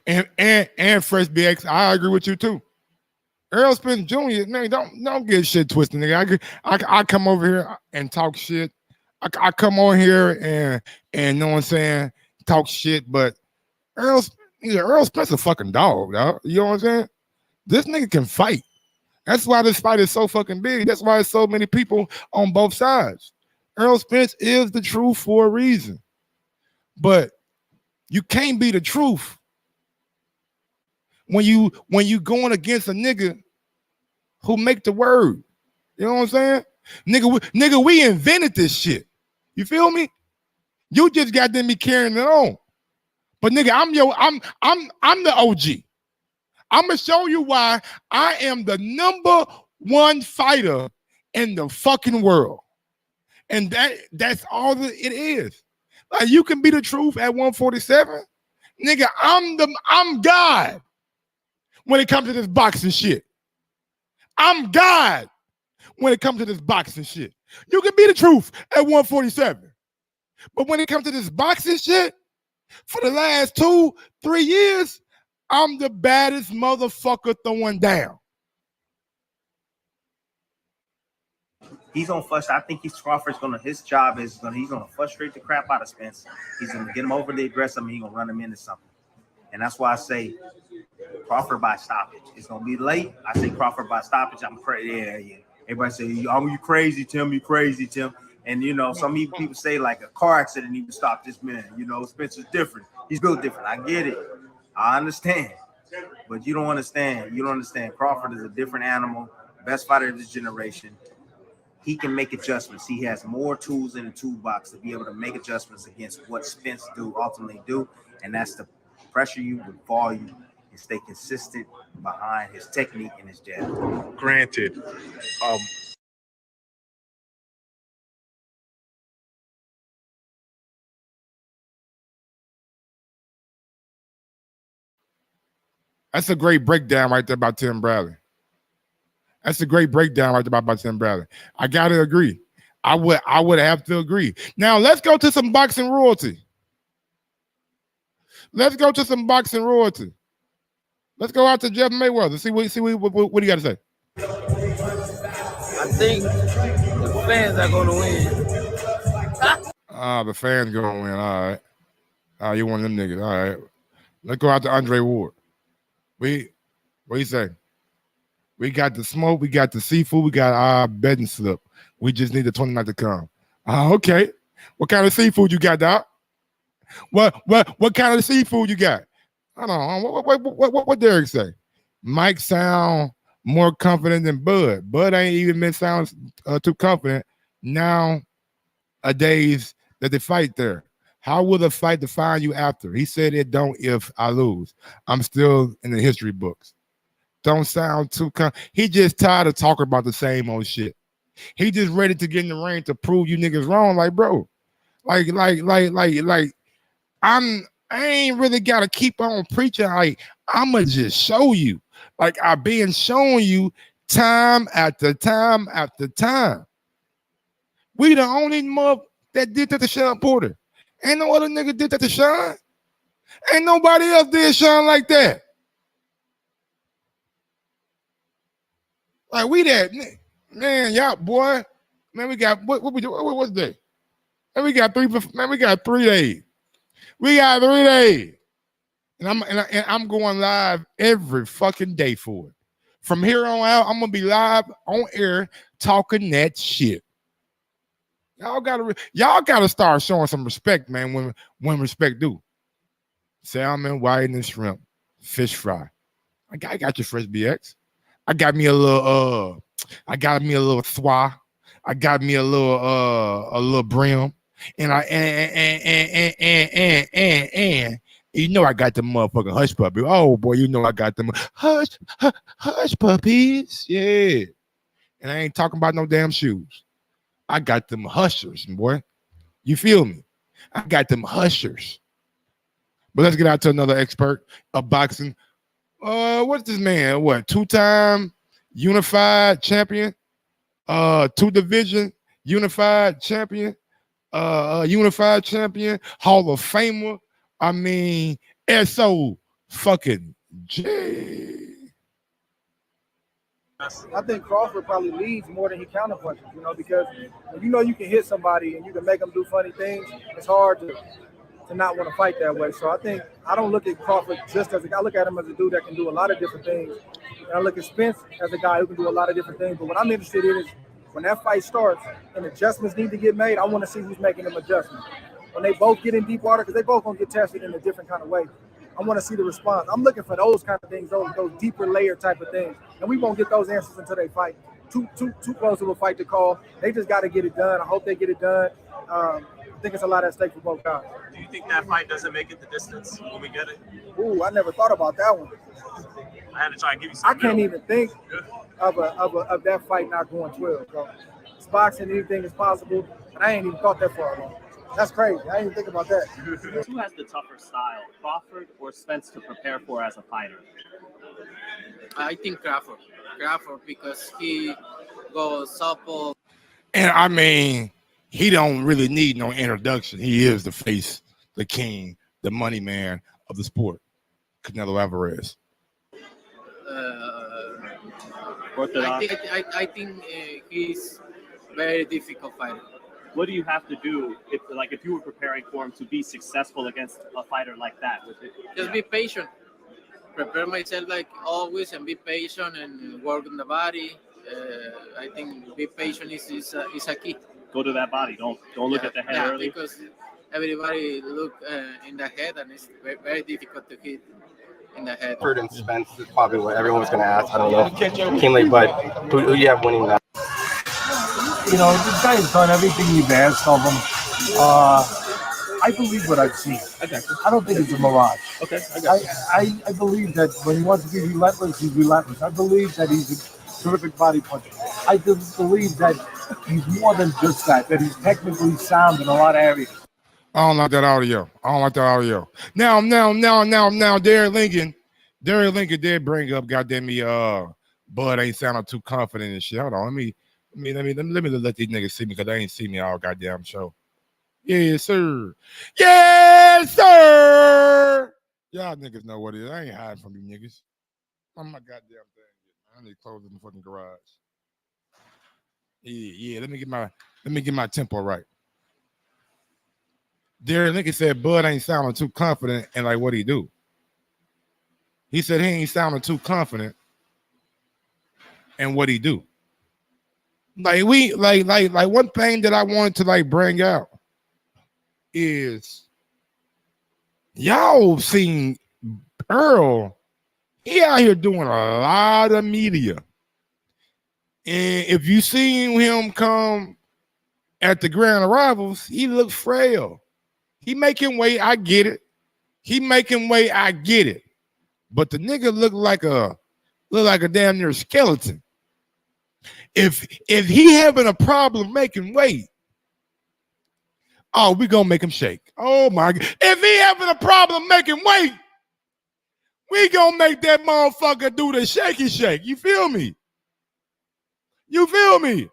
And Fresh BX, I agree with you too. Errol Spence Jr., man, don't get shit twisted, nigga. I come over here and talk shit. I come on here and know what I'm saying, talk shit, but Errol Spence a fucking dog, dog. You know what I'm saying? This nigga can fight. That's why this fight is so fucking big. That's why there's so many people on both sides. Errol Spence is the truth for a reason. But you can't be the truth when you going against a nigga who make the word. You know what I'm saying? Nigga, we invented this shit. You feel me? You just got them be carrying it on. But nigga, I'm the OG. I'm gonna show you why I am the #1 fighter in the fucking world. And that's all that it is. Like, you can be the truth at 147. Nigga, I'm God when it comes to this boxing shit. I'm God when it comes to this boxing shit. You can be the truth at 147. But when it comes to this boxing shit, for the last 2-3 years, I'm the baddest motherfucker throwing down. He's gonna frustrate. I think his job is he's gonna frustrate the crap out of Spence. He's gonna get him overly aggressive and he's gonna run him into something. And that's why I say Crawford by stoppage. It's gonna be late. I say Crawford by stoppage. I'm crazy. Yeah. Everybody say, "Oh, you crazy, Tim? You crazy, Tim?" And some people say like a car accident even stop this man. Spencer's different. He's built different. I get it. I understand. But you don't understand. You don't understand. Crawford is a different animal. Best fighter of this generation. He can make adjustments. He has more tools in the toolbox to be able to make adjustments against what Spence ultimately do, and that's to pressure you with volume and stay consistent behind his technique and his jab. Granted, That's a great breakdown right there about Tim Bradley. That's a great breakdown right there about Tim Bradley. I gotta agree. I would have to agree. Now let's go to some boxing royalty. Let's go to some boxing royalty. Let's go out to Jeff Mayweather. See what do you got to say? I think the fans are going to win. The fans going to win. All right. You one of them niggas. All right. Let's go out to Andre Ward. What do you say? We got the smoke. We got the seafood. We got our betting slip. We just need the 29th to come. Okay. What kind of seafood you got, Doc? What kind of seafood you got? I don't know. What Derek say? Mike sound more confident than Bud. Bud ain't even been sound too confident nowadays that they fight there. How will the fight define you after? He said it don't if I lose. I'm still in the history books. Don't sound too he just tired of talking about the same old shit. He just ready to get in the ring to prove you niggas wrong. Like, bro, like I ain't really gotta keep on preaching. Like, I'ma just show you. Like, I've been showing you time after time after time. We the only mob that did that to Sean Porter. Ain't no other nigga did that to Sean. Ain't nobody else did Sean like that. Like, we that, man, y'all, boy. Man, we got, what we do? What's day? Man, we got 3 days. We got 3 days. And I'm going live every fucking day for it. From here on out, I'm gonna be live on air talking that shit. Y'all gotta start showing some respect, man. When respect due. Salmon, whiting, and shrimp, fish fry. I got your fresh BX. I got me a little thwa. I got me a little brim, and you know I got the motherfucking hush puppy. Oh boy, you know I got them hush puppies. Yeah, and I ain't talking about no damn shoes. I got them hushers, boy. You feel me? I got them hushers. But let's get out to another expert of boxing. What's this man? What, 2-time unified champion? 2-division unified champion? Unified champion, Hall of Famer. I mean, S.O. fucking J. I think Crawford probably leads more than he counterpunches, because when you can hit somebody and you can make them do funny things, it's hard to not want to fight that way. So I don't look at Crawford just as I look at him as a dude that can do a lot of different things. And I look at Spence as a guy who can do a lot of different things. But what I'm interested in is when that fight starts and adjustments need to get made, I want to see who's making them adjustments. When they both get in deep water, because they both going to get tested in a different kind of way, I want to see the response. I'm looking for those kind of things, those deeper layer type of things. And we won't get those answers until they fight. Too close of a fight to call. They just got to get it done. I hope they get it done. I think it's a lot at stake for both guys. Do you think that fight doesn't make it the distance when we get it? Ooh, I never thought about that one. I had to try and give you some. I can't even think of that fight not going 12. So it's boxing, anything is possible, and I ain't even thought that far along. That's crazy. I didn't even think about that. Who has the tougher style, Crawford or Spence, to prepare for as a fighter? I think Crawford. Crawford, because he goes supple. And I mean, he don't really need no introduction. He is the face, the king, the money man of the sport, Canelo Alvarez. I think he's very difficult fighter. What do you have to do if you were preparing for him to be successful against a fighter like that? Just be patient. Prepare myself like always and be patient and work on the body. I think be patient is a key. Go to that body. Don't look at the head early. Because everybody look in the head and it's very, very difficult to hit in the head. Crawford and Spence is probably what everyone's going to ask. I don't know, Kinley, but who do you have winning now? This guy has done everything you've asked of him. I believe what I've seen. I don't think it's a mirage. Okay. I believe that when he wants to be relentless, he's relentless. I believe that he's a terrific body puncher. I just believe that he's more than just that he's technically sound in a lot of areas. I don't like that audio. Now, Derek Lincoln did bring up, goddamn me, Bud ain't sounding too confident and shit. Hold on, let me let these niggas see me because they ain't see me all goddamn show. Yes, sir. Yes, sir. Y'all niggas know what it is. I ain't hiding from you niggas. I'm my goddamn thing. I need to close in the fucking garage. Yeah. Let me get my tempo right. Derek Lincoln said Bud ain't sounding too confident and like what he do. He said he ain't sounding too confident and what he do. Like one thing that I wanted to bring out is y'all seen Earl. He out here doing a lot of media. And if you seen him come at the grand arrivals, he looked frail. He making weight, I get it. But the nigga look like a damn near skeleton. If he having a problem making weight, Oh, we gonna make him shake. Oh my God. If he having a problem making weight, we gonna make that motherfucker do the shaky shake. You feel me? You feel me?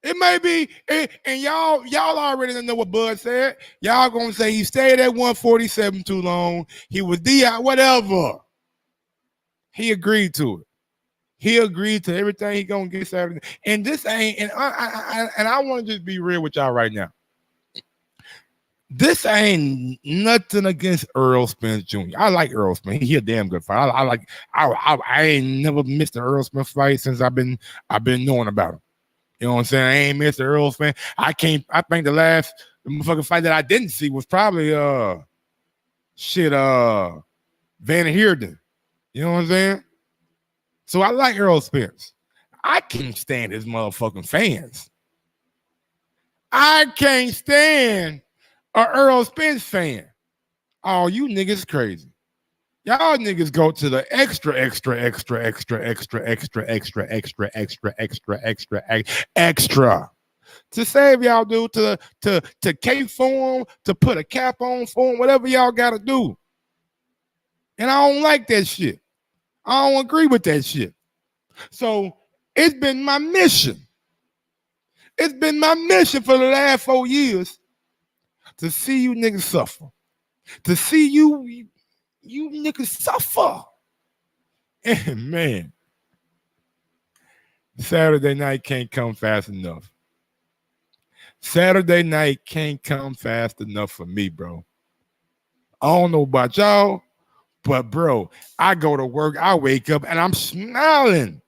It may be, and y'all already know what Bud said. Y'all gonna say he stayed at 147 too long. He was DI, whatever. He agreed to it. He agreed to everything he gonna get Saturday. And this ain't, and I want to just be real with y'all right now. This ain't nothing against Earl Spence Jr. I like Earl Spence. He a damn good fighter. I ain't never missed an Earl Spence fight since I've been knowing about him. You know what I'm saying? I ain't missed an Earl Spence. I think the last motherfucking fight that I didn't see was probably Van Heerden. You know what I'm saying? So I like Earl Spence. I can't stand his motherfucking fans. I can't stand a Earl Spence fan. Oh, you niggas crazy. Y'all niggas go to the extra to save y'all do to cape for him, to put a cap on for him, whatever y'all gotta do. And I don't like that shit. I don't agree with that shit. So it's been my mission. It's been my mission for the last 4 years to see you niggas suffer. To see you niggas suffer. And man, Saturday night can't come fast enough. Saturday night can't come fast enough for me, bro. I don't know about y'all, but bro, I go to work, I wake up, and I'm smiling.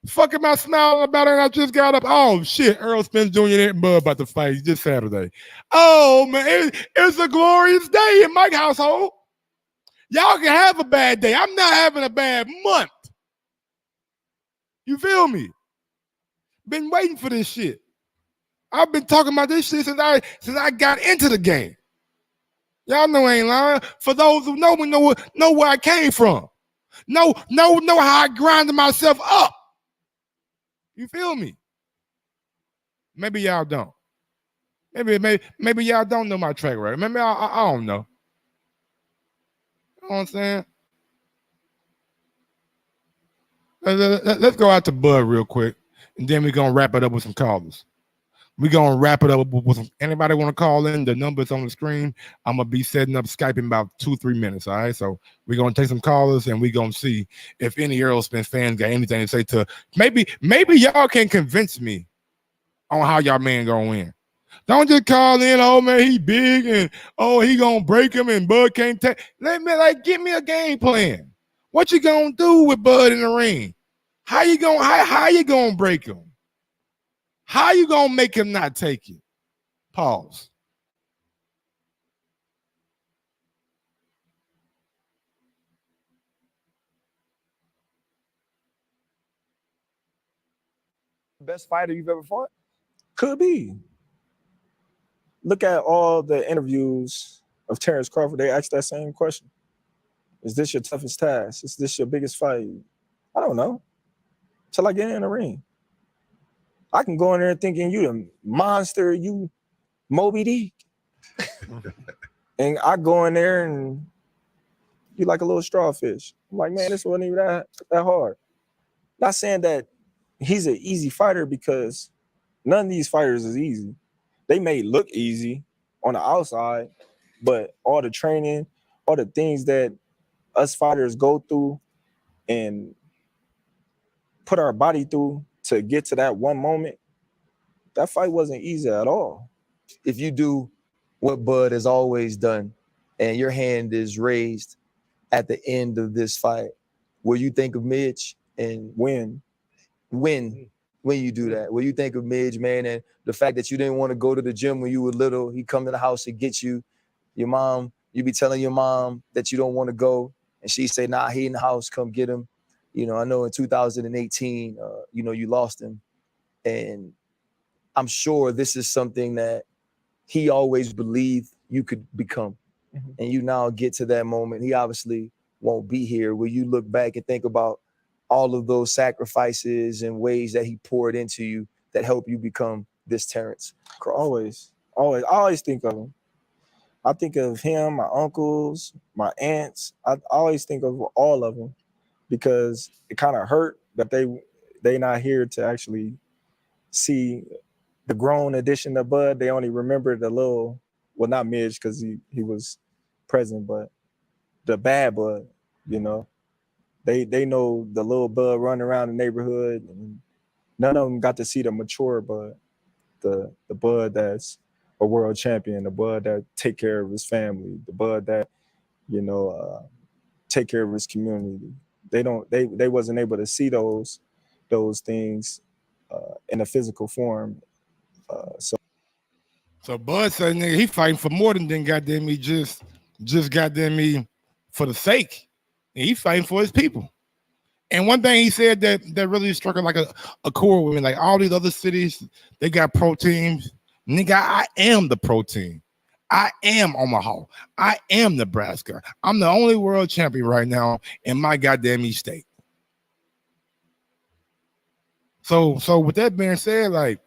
Fuck am I smiling about it? And I just got up. Oh shit, Earl Spence Jr. and Bud about to fight. It's just Saturday. Oh man, it's a glorious day in my household. Y'all can have a bad day. I'm not having a bad month. You feel me? Been waiting for this shit. I've been talking about this shit since I got into the game. Y'all know I ain't lying. For those who know me, know where I came from. Know how I grinded myself up. You feel me? Maybe y'all don't. Maybe y'all don't know my track record. Maybe I don't know. You know what I'm saying? Let's go out to Bud real quick, and then we're going to wrap it up with some callers. We're going to wrap it up with some. Anybody want to call in? The number's on the screen. I'm going to be setting up Skype in about 2-3 minutes, all right? So we're going to take some callers, and we're going to see if any Earl Spence fans got anything to say to. Maybe y'all can convince me on how y'all man going to win. Don't just call in, oh, man, he big, and, oh, he going to break him, and Bud can't take. Give me a game plan. What you going to do with Bud in the ring? How you going to break him? How you going to make him not take it? Pause. Best fighter you've ever fought? Could be. Look at all the interviews of Terrence Crawford. They asked that same question. Is this your toughest task? Is this your biggest fight? I don't know. Till I get in the ring. I can go in there thinking you the monster, you Moby Dick. And I go in there and you like a little straw fish. I'm like, man, this wasn't even that hard. Not saying that he's an easy fighter, because none of these fighters is easy. They may look easy on the outside, but all the training, all the things that us fighters go through and put our body through to get to that one moment, that fight wasn't easy at all. If you do what Bud has always done and your hand is raised at the end of this fight, will you think of Midge? And when you do that, will you think of Midge, man, and the fact that you didn't want to go to the gym when you were little, he come to the house and get you, your mom, you be telling your mom that you don't want to go, and she say, nah, he in the house, come get him. You know, I know in 2018, you lost him, and I'm sure this is something that he always believed you could become. Mm-hmm. And you now get to that moment. He obviously won't be here. Will you look back and think about all of those sacrifices and ways that he poured into you that help you become this Terrence Crawford? Always. I always think of him. I think of him, my uncles, my aunts. I always think of all of them because it kind of hurt that they not here to actually see the grown edition of Bud. They only remember the little, well, not Midge because he was present, but the bad Bud, you know. They know the little Bud running around the neighborhood, and none of them got to see the mature Bud, the Bud that's a world champion, the Bud that take care of his family, the Bud that, you know, take care of his community. They wasn't able to see those things in a physical form. So Bud said, nigga, he fighting for more than goddamn me just goddamn me for the sake. And he fighting for his people. And one thing he said that really struck like a core with me, like all these other cities, they got pro teams. Nigga, I am the pro team. I am Omaha. I am Nebraska. I'm the only world champion right now in my goddamn East state. So with that being said, like,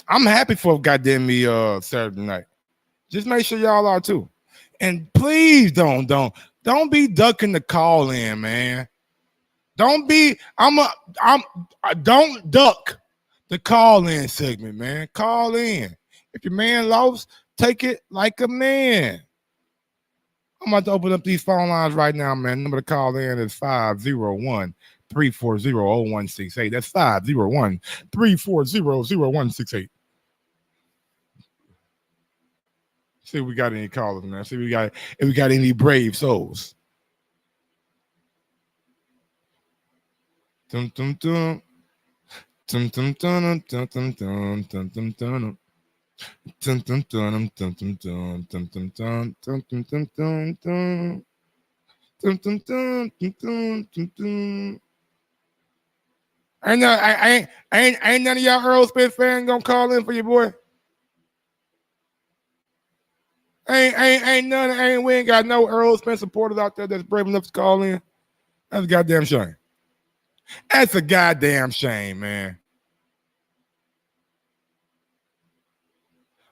I'm happy for goddamn me Saturday night. Just make sure y'all are too. And please don't be ducking the call in, man. Don't duck the call in segment, man. Call in. If your man lost, take it like a man. I'm about to open up these phone lines right now, man. Number to call in is 501-340-0168. That's 501-340-0168. See if we got any callers, man. See if we got any brave souls. Dum dum dum. Dum dum dum dum dum dum dum dum dum. Dun dun dun dun dun dun dun dun dun dun dun dun dun dun. Dun dun dun dun dun dun dun. Ain't none of y'all Earl Spence fans gonna call in for your boy. We ain't got no Earl Spence supporters out there that's brave enough to call in. That's a goddamn shame. That's a goddamn shame, man.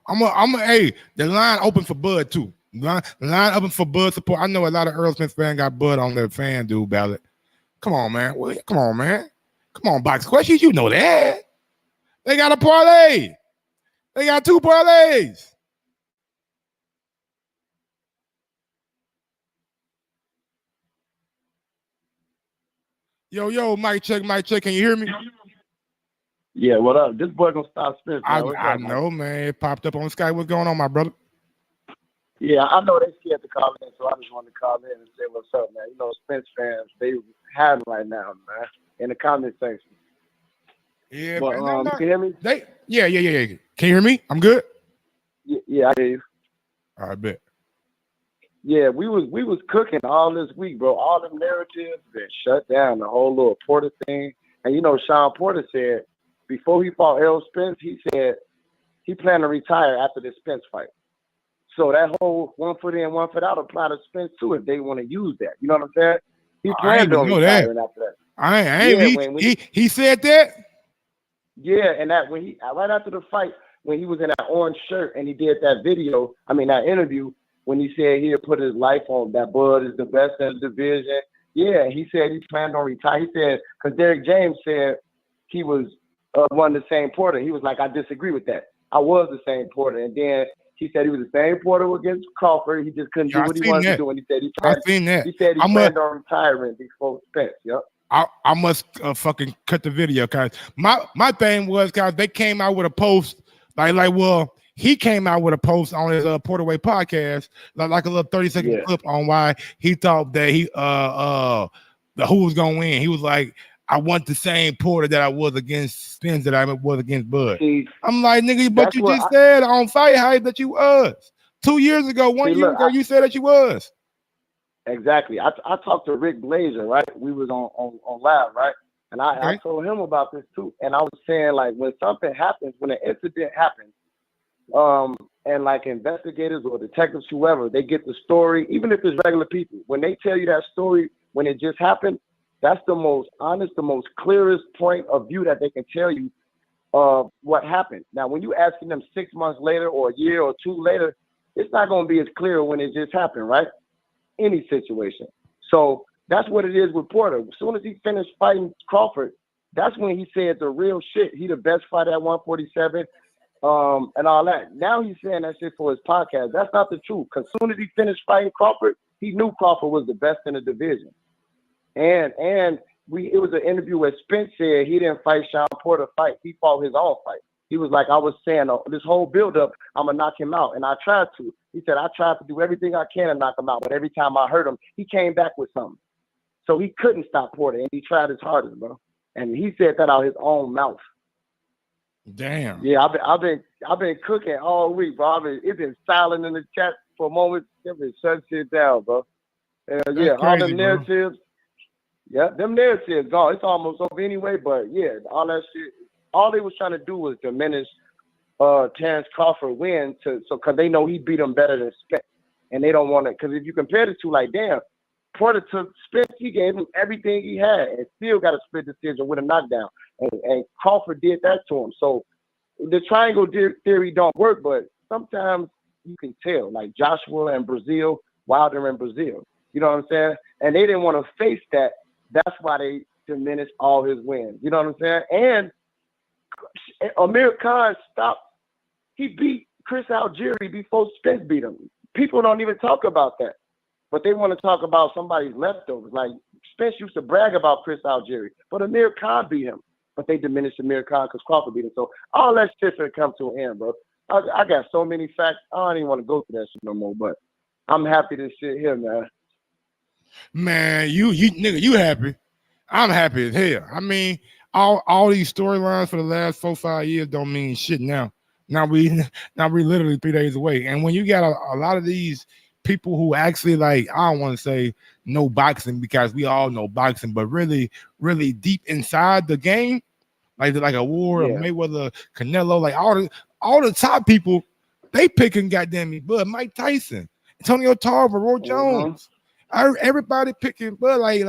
Hey, the line open for Bud too. The line open for Bud support. I know a lot of Earl Smith fans got Bud on their fan dude ballot. Come on, man. Come on, Box Questions. You know that. They got a parlay. They got 2 parlays. Yo, mic check. Can you hear me? Yeah, what up? This boy gonna stop Spence. I know, man. It popped up on Skype. What's going on, my brother? Yeah, I know they scared to call in, so I just wanted to call in and say what's up, man. You know, Spence fans, they hiding right now, man, in the comment section. Yeah, but, man, can you hear me? Yeah. Can you hear me? I'm good. Yeah, I hear you. I bet. Yeah, we was cooking all this week, bro. All the narratives been shut down. The whole little Porter thing, and you know, Sean Porter said before he fought Errol Spence, he said he planned to retire after the Spence fight. So that whole 1 foot in, 1 foot out apply to Spence too if they want to use that. You know what I'm saying? He planned on retiring after that. He said that? Yeah, and that when he right after the fight, when he was in that orange shirt and he did that video, that interview, when he said he'd put his life on that Bud is the best in the division. Yeah, he said he planned on retiring. He said, because Derek James said he was one of the same Porter. He was like, I disagree with that. I was the same Porter. And then he said he was the same Porter against Crawford. He just couldn't do what he wanted to do. And he said he planned on retiring before Spence. Yep. I must fucking cut the video, cause my thing was, cause they came out with a post he came out with a post on his Porterway podcast, like a little 30-second clip on why he thought that who was gonna win. He was like, I want the same Porter that I was against Spence that I was against Bud. I'm like, nigga, but you just said on Fight Hype that you was 2 years ago, 1 year ago, you said that you was. Exactly. I talked to Rick Blazer, right? We was on live, right? And I told him about this too. And I was saying, like, when something happens, when an incident happens, and like investigators or detectives, whoever, they get the story, even if it's regular people, when they tell you that story, when it just happened, that's the most honest, the most clearest point of view that they can tell you what happened. Now, when you asking them 6 months later or a year or two later, it's not going to be as clear when it just happened, right? Any situation. So that's what it is with Porter. As soon as he finished fighting Crawford, that's when he said the real shit. He the best fighter at 147, and all that. Now he's saying that shit for his podcast. That's not the truth. Because as soon as he finished fighting Crawford, he knew Crawford was the best in the division. And it was an interview where Spence said he didn't fight Sean Porter fight. He fought his own fight. He was like, I was saying, this whole buildup, I'm going to knock him out. And I tried to. He said, I tried to do everything I can to knock him out. But every time I hurt him, he came back with something. So he couldn't stop Porter. And he tried his hardest, bro. And he said that out of his own mouth. Damn. Yeah, I've been cooking all week, bro. It's been silent in the chat for a moment. They've been shutting shit down, bro. Yeah, all them narratives. Yeah, them narratives gone. It's almost over anyway, but yeah, all that shit. All they was trying to do was diminish Terrence Crawford win because they know he beat him better than Spence, and they don't want to. Because if you compare the two, like damn, Porter took Spence, he gave him everything he had, and still got a split decision with a knockdown, and Crawford did that to him. So the triangle theory don't work, but sometimes you can tell, like Joshua and Brazil, Wilder and Brazil. You know what I'm saying? And they didn't want to face that. That's why they diminished all his wins. You know what I'm saying? And Amir Khan stopped. He beat Chris Algieri before Spence beat him. People don't even talk about that. But they want to talk about somebody's leftovers. Like Spence used to brag about Chris Algieri, but Amir Khan beat him. But they diminished Amir Khan because Crawford beat him. So all that shit's gonna come to an end, bro. I got so many facts. I don't even want to go through that shit no more. But I'm happy to sit here, man. Man, you nigga, you happy? I'm happy as hell. I mean, all these storylines for the last 4-5 years don't mean shit now. Now we literally 3 days away. And when you got a lot of these people who actually, like, I don't want to say know boxing because we all know boxing, but really, really deep inside the game, like a War, a Mayweather, Canelo, like all the top people, they picking goddamn me, Bud, Mike Tyson, Antonio Tarver, Roy Jones. Everybody picking, but like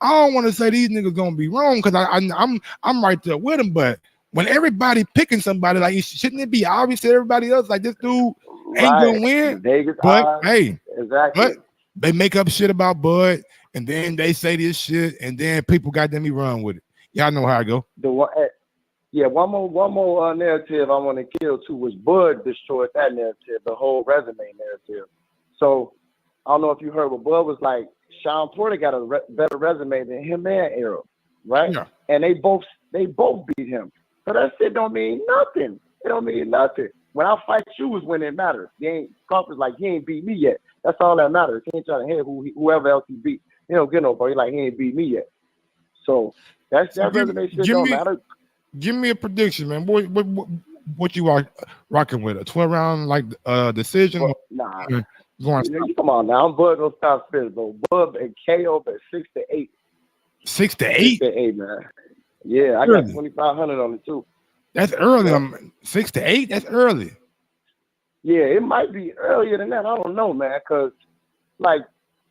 I don't want to say these niggas gonna be wrong because I'm right there with them. But when everybody picking somebody, like, shouldn't it be obvious to everybody else like this dude ain't gonna win? Vegas but odds. Hey, exactly. But they make up shit about Bud, and then they say this shit, and then people got them run with it. Y'all know how I go. One more narrative I want to kill too was Bud destroyed that narrative, the whole resume narrative. So I don't know if you heard, but Bud was like, Sean Porter got a better resume than him and Errol, right? Yeah. And they both beat him. So that shit don't mean nothing. It don't mean nothing. When I fight you is when it matters. Crawford's like, he ain't beat me yet. That's all that matters. He ain't trying to hit whoever else he beat. He don't get nobody. Like, he ain't beat me yet. So that resume shit don't matter. Give me a prediction, man. What you are rocking with? A 12-round like decision? Well, nah. Come on now. I'm Bud gonna stop Spence, bro. Bud and KO at 6-8. 6-8? 6-8, man. Yeah, I got 2,500 on it too. That's early. 6-8. That's early. Yeah, it might be earlier than that. I don't know, man. Cause like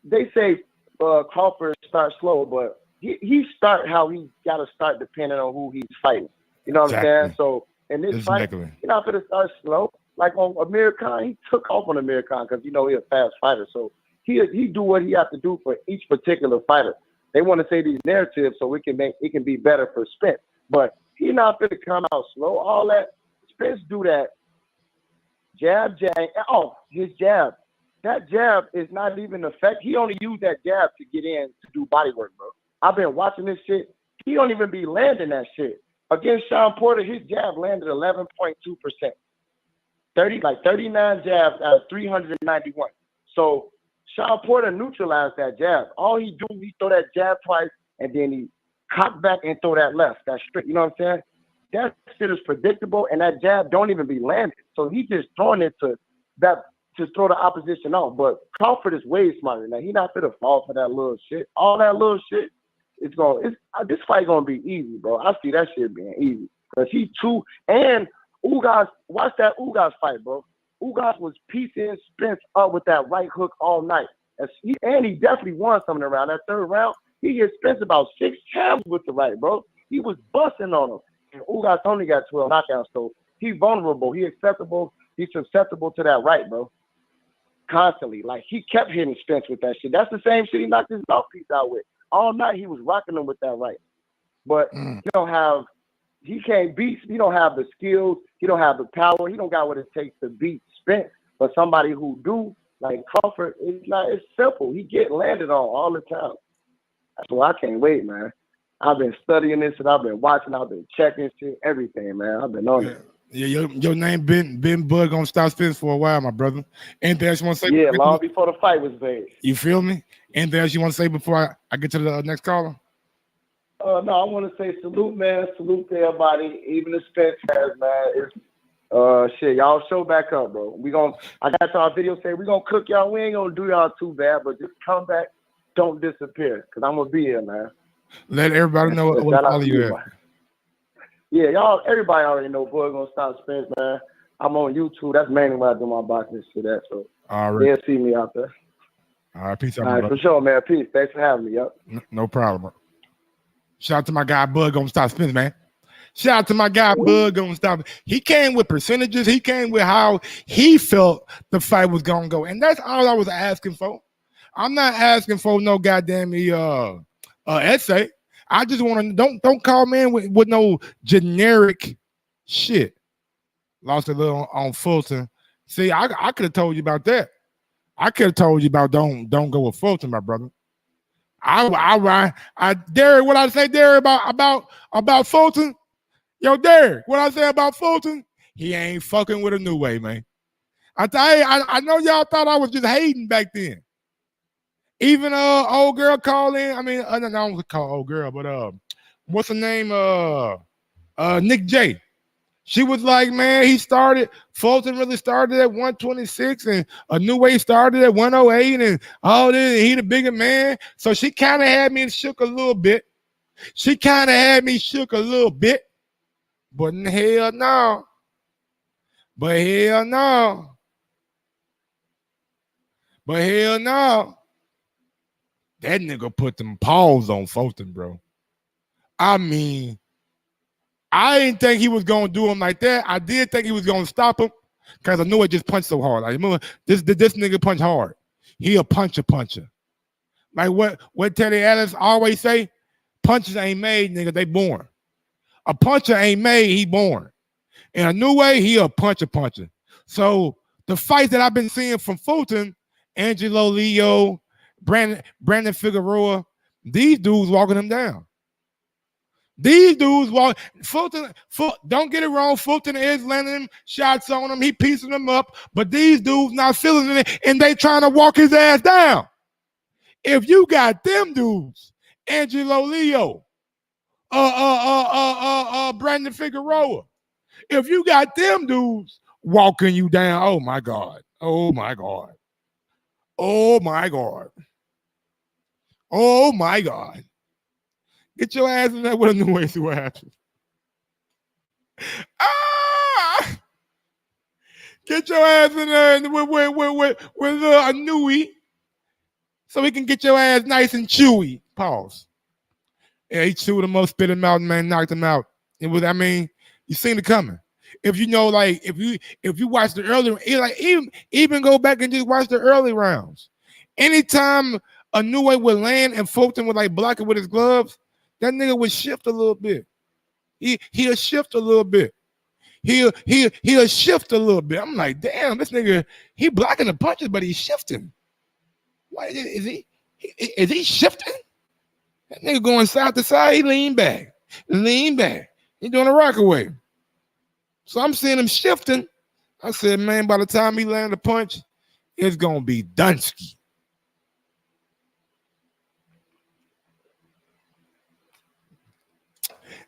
they say, Crawford starts slow, but he start how he got to start depending on who he's fighting. You know what I'm saying? So in this fight, you're not gonna start slow. Like on Amir Khan, he took off on Amir Khan because he's a fast fighter. So he do what he has to do for each particular fighter. They want to say these narratives so it can be better for Spence. But he's not going to come out slow. All that Spence do that jab. Oh, his jab. That jab is not even effective. He only used that jab to get in to do body work, bro. I've been watching this shit. He don't even be landing that shit. Against Sean Porter, his jab landed 11.2%. 39 jabs out of 391. So Sean Porter neutralized that jab. All he do, he throw that jab twice, and then he cock back and throw that left. That's straight. You know what I'm saying? That shit is predictable, and that jab don't even be landed. So he just throwing it to throw the opposition off. But Crawford is way smarter. Now he not gonna fall for that little shit. All that little shit, this fight gonna be easy, bro. I see that shit being easy because he too. And Ugas, watch that Ugas fight, bro. Ugas was piecing Spence up with that right hook all night. And he definitely won something around that third round. He hit Spence about 6 times with the right, bro. He was busting on him. Ugas only got 12 knockouts, so he's vulnerable. He's susceptible to that right, bro. Constantly. Like, he kept hitting Spence with that shit. That's the same shit he knocked his mouthpiece out with. All night he was rocking him with that right. But he can't beat, he don't have the skills, he don't have the power, he don't got what it takes to beat Spence. But somebody who do, like Crawford, it's simple. He get landed on all the time. That's why I can't wait, man. I've been studying this and I've been watching, I've been checking shit, everything, man. I've been on it. Yeah, your name been Bud gonna stop Spence for a while, my brother. Anything else you want to say? Yeah, long before the fight was made. You feel me? Anything else you want to say before I get to the next caller? No, I want to say salute, man. Salute to everybody, even the Spence guys, man. Shit, y'all show back up, bro. I got y'all video saying we gonna cook y'all. We ain't gonna do y'all too bad, but just come back, don't disappear, cause I'm gonna be here, man. Let everybody know what follow you at. Yeah, y'all, everybody already know Bud gonna stop Spence, man. I'm on YouTube. That's mainly where I do my boxing shit at. So they'll see me out there. All right, peace out. All right, for sure, man. Peace. Thanks for having me. Yep. No problem, bro. Shout out to my guy Bud gonna stop Spence, man. Shout out to my guy Bud gonna stop. He came with percentages. He came with how he felt the fight was gonna go, and that's all I was asking for. I'm not asking for no goddamn essay. I just want to don't call me in with no generic shit. Lost a little on Fulton. See, I could have told you about that. I could have told you about don't go with Fulton, my brother. Derek, what I say, Derek, about Fulton? Yo, Derek, what I say about Fulton? He ain't fucking with a new way, man. I know y'all thought I was just hating back then. Even old girl called in. I mean, I don't call old girl, but what's her name? Nick J. She was like, man, Fulton really started at 126, and a new way started at 108, and all this, and he the bigger man. So she kind of had me shook a little bit. But hell no. But hell no. That nigga put them paws on Fulton, bro. I mean, I didn't think he was going to do him like that. I did think he was going to stop him because I knew it just punched so hard. Like, this nigga punch hard. He a puncher. Like what Teddy Atlas always say, punches ain't made, nigga, they born. A puncher ain't made, he born. In a new way, he a puncher. So the fights that I've been seeing from Fulton, Angelo Leo, Brandon Figueroa, these dudes walking him down. Fulton, don't get it wrong, Fulton is landing him shots on him, he piecing them up, but these dudes not feeling it, and they trying to walk his ass down. If you got them dudes, Angelo Leo, Brandon Figueroa, if you got them dudes walking you down, oh my God. Get your ass in there with a new way, see what happens. Get your ass in there with a newie so we can get your ass nice and chewy. Pause. Yeah, he chewed him up, spit him out, man, knocked him out. It was, I mean, you seen it coming. If you know, like, if you watch the early, like even go back and just watch the early rounds. Anytime a new way would land and Fulton would like block it with his gloves, that nigga would shift a little bit. He'll shift a little bit. He'll shift a little bit. I'm like, damn, this nigga, he blocking the punches, but he's shifting. Why is he shifting? That nigga going side to side, he lean back. He doing a rockaway. So I'm seeing him shifting. I said, man, by the time he land a punch, it's gonna be Dunsky.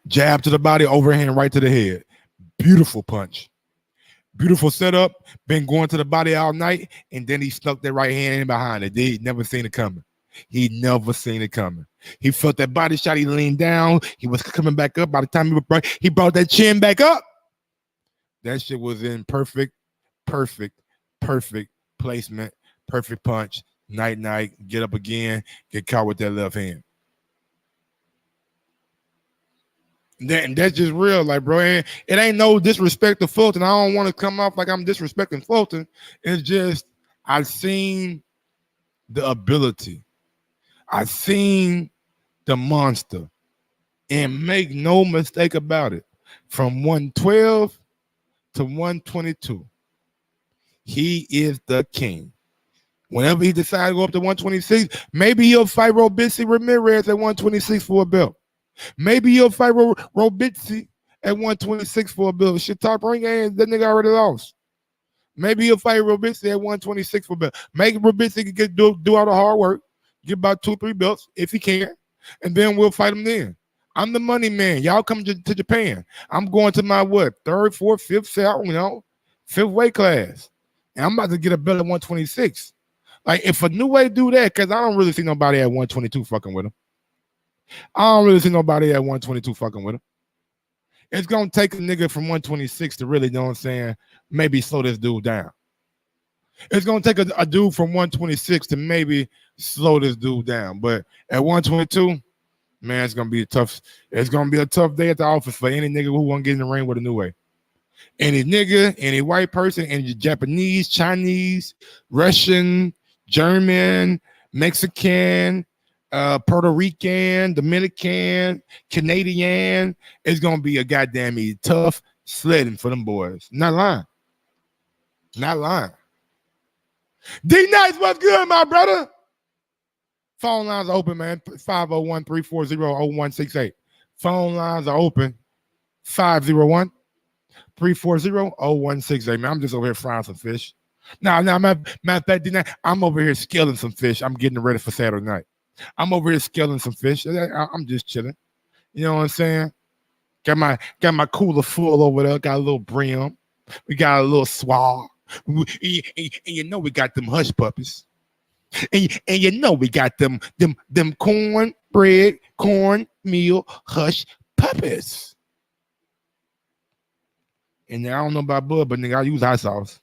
Jab to the body, overhand right to the head. Beautiful punch. Beautiful setup. Been going to the body all night, and then he snuck that right hand in behind it. He never seen it coming. He felt that body shot. He leaned down. He was coming back up. By the time he brought that chin back up, that shit was in perfect placement, perfect punch. Night, get up again, get caught with that left hand. And that's just real, like, bro. And it ain't no disrespect to Fulton. I don't want to come off like I'm disrespecting Fulton. It's just I've seen the ability. I've seen the monster. And make no mistake about it. From 112 to 122, he is the king. Whenever he decides to go up to 126, maybe he'll fight Robinson Ramirez at 126 for a belt. Maybe he'll fight Robinson at 126 for a belt. Shit, top ring game, that nigga already lost. Maybe he'll fight Robinson at 126 for a belt. Maybe Robinson can do all the hard work, get about 2-3 belts if he can, and then we'll fight him then. I'm the money man. Y'all come to Japan. I'm going to my third, fourth, fifth, fifth weight class. And I'm about to get a belt at 126. Like, if a new way do that, because I don't really see nobody at 122 fucking with him. I don't really see nobody at 122 fucking with him. It's going to take a nigga from 126 to really, you know what I'm saying, maybe slow this dude down. It's going to take a dude from 126 to maybe slow this dude down. But at 122, man, it's going to be a tough day at the office for any nigga who want to get in the ring with a new way. Any nigga, any white person, any Japanese, Chinese, Russian, German, Mexican, Puerto Rican, Dominican, Canadian. It's gonna be a goddamn tough sledding for them boys. Not lying. Not lying. D Nice, what's good, my brother? Phone lines are open, man. 501-340-0168. Phone lines are open. 501-340-0168. Man, I'm just over here frying some fish. Now, matter of fact, I'm over here skilling some fish. I'm getting ready for Saturday night. I'm over here skilling some fish. I'm just chilling. You know what I'm saying? Got my cooler full over there. Got a little brim. We got a little swab. And you know we got them hush puppies. And you know we got them cornbread, cornmeal hush puppies. And I don't know about Bud, but nigga, I use hot sauce.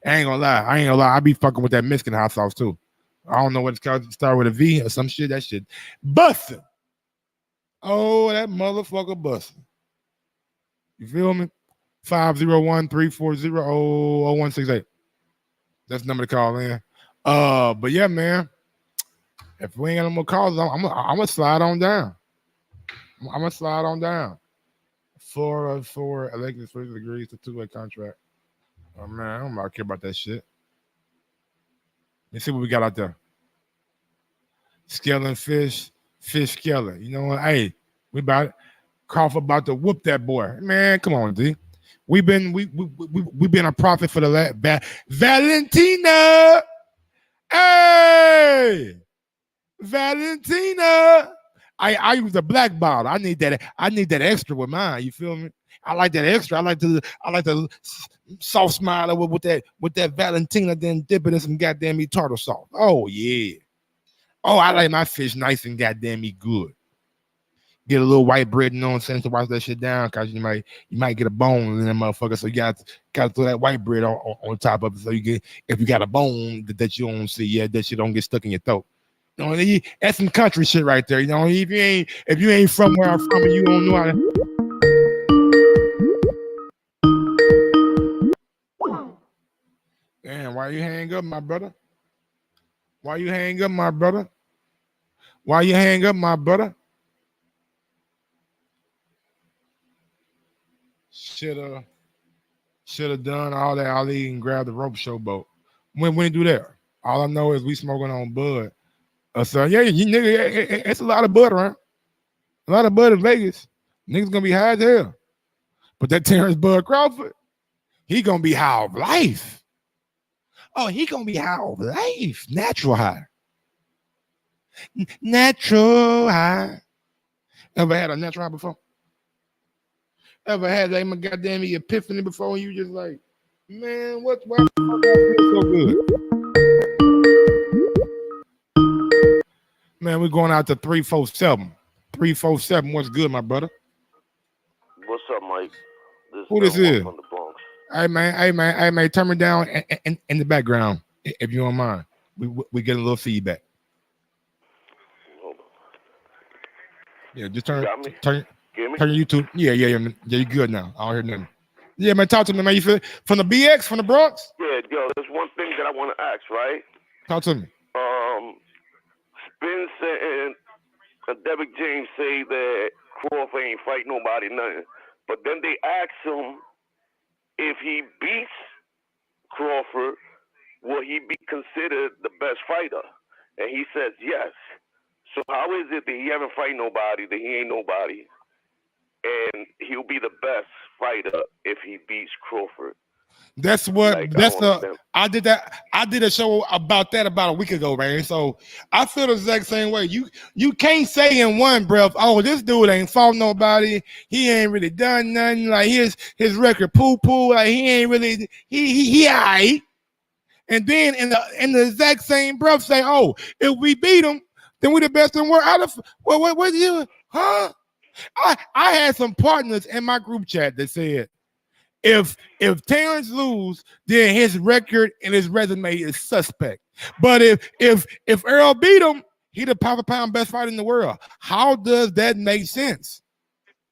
I ain't gonna lie. I be fucking with that Mexican hot sauce too. I don't know what it's called. Start with a V or some shit. That shit busting. Oh, that motherfucker busting. You feel me? 501-340-0168. That's the number to call in. But yeah, man. If we ain't got no more calls, I'm gonna slide on down. I'm gonna slide on down. 4 elected officials agrees to 2-way contract. Oh man, I don't care about that shit. Let's see what we got out there. Scaling fish scaling. You know what? Hey, we about it. Crawford about to whoop that boy. Man, come on, D. We've been a prophet for the Valentina. Hey, Valentina. I use a black bottle. I need that extra with mine. You feel me? I like that extra. I like the soft smile with that Valentina, then dip it in some goddamn tartar sauce. Oh yeah. Oh, I like my fish nice and goddamn good. Get a little white bread, you know what I'm saying, to wash that shit down, cause you might get a bone in that motherfucker. So you got to throw that white bread on top of it. So you get, if you got a bone that you don't see, yeah, that shit don't get stuck in your throat. You know, that's some country shit right there. You know, if you ain't from where I'm from and you don't know how to. Damn, why you hang up, my brother? Why you hang up, my brother? Why you hang up, my brother? Should have done all that Ali and grabbed the rope showboat. When you do that, all I know is we smoking on bud. So yeah, you nigga, it's a lot of bud around. A lot of bud in Vegas. Niggas gonna be high as hell. But that Terrence Bud Crawford, he gonna be high of life. Oh, he gonna be high of life. Natural high. Natural high. Ever had a natural high before? Ever had like my goddamn epiphany before and you just like, man, why the fuck I feel so good? Man, we're going out to 347. 347, what's good, my brother? What's up, Mike? Who this is? From the Bronx. Hey man, turn me down in the background, if you don't mind. We get a little feedback. Hold on. Yeah, just Hear me? Turn your YouTube. Yeah, you good now. I don't hear nothing. Yeah, man, talk to me, man. You feel from the BX, from the Bronx? Yeah, yo, there's one thing that I want to ask, right? Talk to me. Spence and Derrick James say that Crawford ain't fight nobody, nothing. But then they ask him if he beats Crawford, will he be considered the best fighter? And he says yes. So how is it that he haven't fight nobody, that he ain't nobody, and he'll be the best fighter if he beats Crawford? That's what Like, I did a show about that about a week ago, man. So I feel the exact same way. You can't say in one breath, oh, this dude ain't fought nobody, he ain't really done nothing, like his record poo-poo, like he ain't really he all right. And then in the exact same breath say, oh, if we beat him, then we the best in the world. What you, huh? I had some partners in my group chat that said, if Terrence lose, then his record and his resume is suspect. But if Earl beat him, he the pound best fighter in the world. How does that make sense?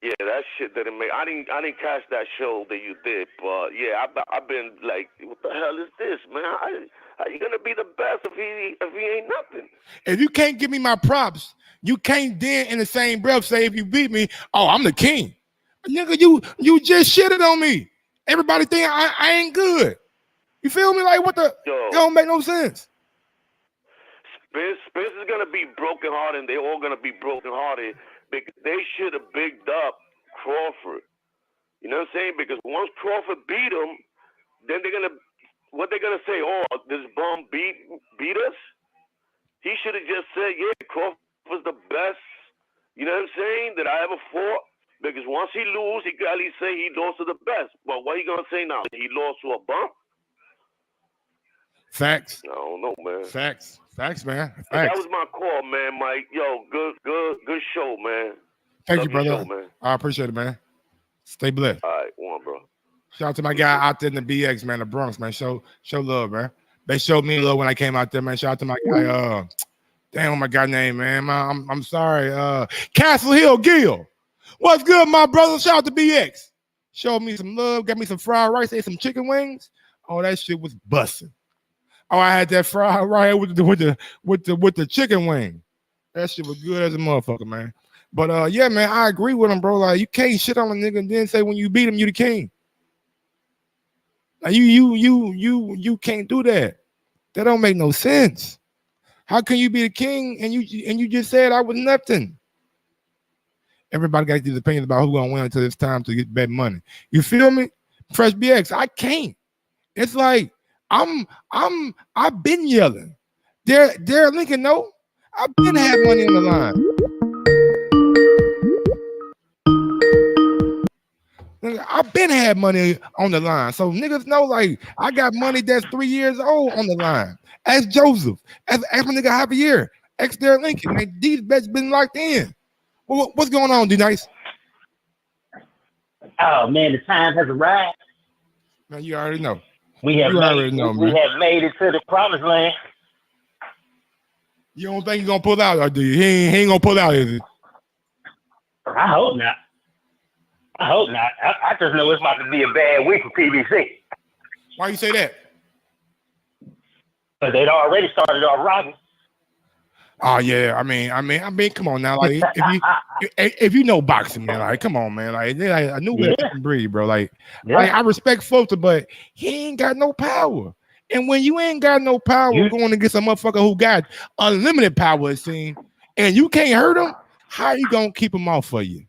Yeah, that shit didn't make. I didn't catch that show that you did, but yeah, I've been like, what the hell is this, man? How you gonna be the best if he ain't nothing? If you can't give me my props, you can't then in the same breath say if you beat me, oh, I'm the king. Nigga, you just shitted on me. Everybody think I ain't good. You feel me? Like what the? It don't make no sense. Spence is gonna be brokenhearted, and they're all gonna be brokenhearted because they should have bigged up Crawford. You know what I'm saying? Because once Crawford beat him, then they're gonna say, oh, this bum beat us. He should have just said, yeah, Crawford's the best. You know what I'm saying? That I ever fought. Because once he lose, he can at least say he lost to the best. But what he gonna say now? He lost to a bump? Facts. I don't know, man. Facts, man. Facts. That was my call, man, Mike. Yo, good show, man. Thank Love you, brother. your show, man. I appreciate it, man. Stay blessed. All right, one, bro. Shout out to my guy out there in the BX, man, the Bronx, man. Show love, man. They showed me love when I came out there, man. Shout out to my guy. Damn, what my guy name, man. I'm sorry. Castle Hill Gill. What's good, my brother? Shout out to BX. Showed me some love, got me some fried rice, ate some chicken wings. Oh, that shit was busting. Oh, I had that fried rice with the chicken wing. That shit was good as a motherfucker, man. But yeah, man, I agree with him, bro. Like you can't shit on a nigga and then say when you beat him, you the king. Like you can't do that. That don't make no sense. How can you be the king and you just said I was nothing? Everybody got these opinions about who's gonna win until it's time to get bet money. You feel me? Fresh BX, I can't. It's like I've been yelling. They're Lincoln, no. I've been had money on the line. I've been had money on the line. So niggas know like I got money that's 3 years old on the line. Ask Joseph. Ask my nigga Javier. Ask Derek Lincoln. Like, these bets been locked in. What's going on, D-Nice? Oh man, the time has arrived. Man, you already know. We have made it to the promised land. You don't think he's gonna pull out, or do you? He ain't gonna pull out, is he? I hope not. I just know it's about to be a bad week for PBC. Why you say that? Because they'd already started off robbing. Oh yeah, I mean, come on now, like if you know boxing, man, like come on, man, like I knew we can breathe, bro. Like I respect Floater, but he ain't got no power. And when you ain't got no power, going against a motherfucker who got unlimited power, it seems, and you can't hurt him, how you gonna keep him off for you?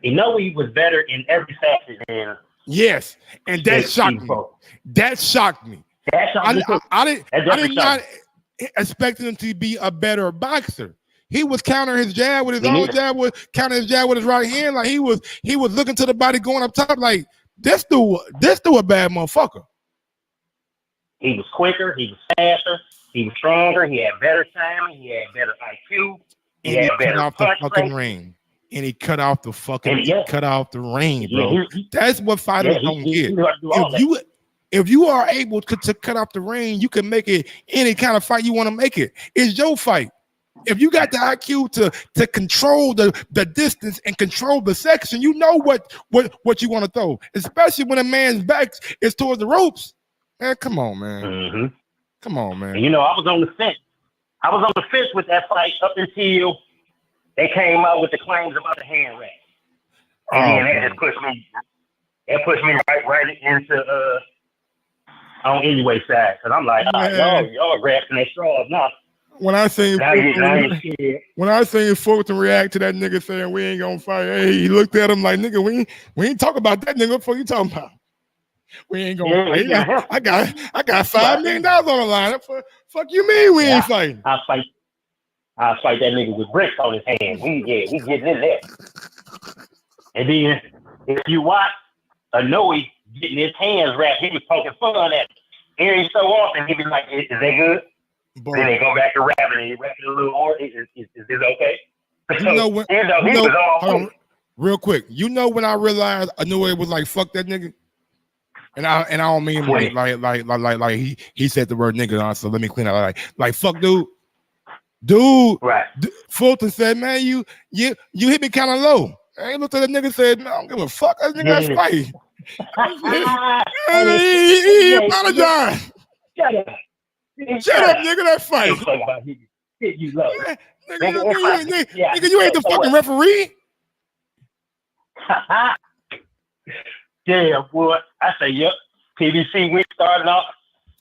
You know he was better in every facet than yes, and that shocked me. That shocked me. I did not expect him to be a better boxer. He was countering his jab with his own jab, countering his jab with his right hand. Like he was looking to the body going up top. Like this dude a bad motherfucker. He was quicker. He was faster. He was stronger. He had better timing. He had better IQ. He cut off the fucking ring. And he cut off the fucking cut off the ring, bro. That's what fighters don't get. If you are able to cut off the ring, you can make it any kind of fight you want to make it. It's your fight. if you got the IQ to control the distance and control the section, you know what you want to throw, especially when a man's back is towards the ropes. Man, come on, man. Mm-hmm. Come on, man. And, I was on the fence. I was on the fence with that fight up until they came out with the claims about the hand wrap. And then that just pushed me. It pushed me right into on anyway side. Cause I'm like, y'all grasping at straws now. When I seen Fulton react to that nigga saying we ain't gonna fight, hey, he looked at him like, nigga, we ain't talk about that nigga. What the fuck you talking about? We ain't gonna fight. I got $5 million on the line. Fuck you mean we ain't fighting? I'll fight that nigga with bricks on his hand. We getting in there. And then if you watch Anoa'i getting his hands wrapped, he was poking fun at every so often. He'd be like, is that good? Boy. Then they go back to rapping and he rapping a little more. Is this okay? Hold on, real quick. You know when I realized Anoa'i was like, fuck that nigga? And I don't mean like he said the word nigga on, so let me clean up like fuck dude. Right. Fulton said, man, you hit me kind of low. I looked at the nigga and said, no, I don't give a fuck. That nigga that's fighting. He apologized. Shut up, nigga, that fight. Nigga, you ain't the fucking referee. Yeah, boy. I say, yep. PBC week started off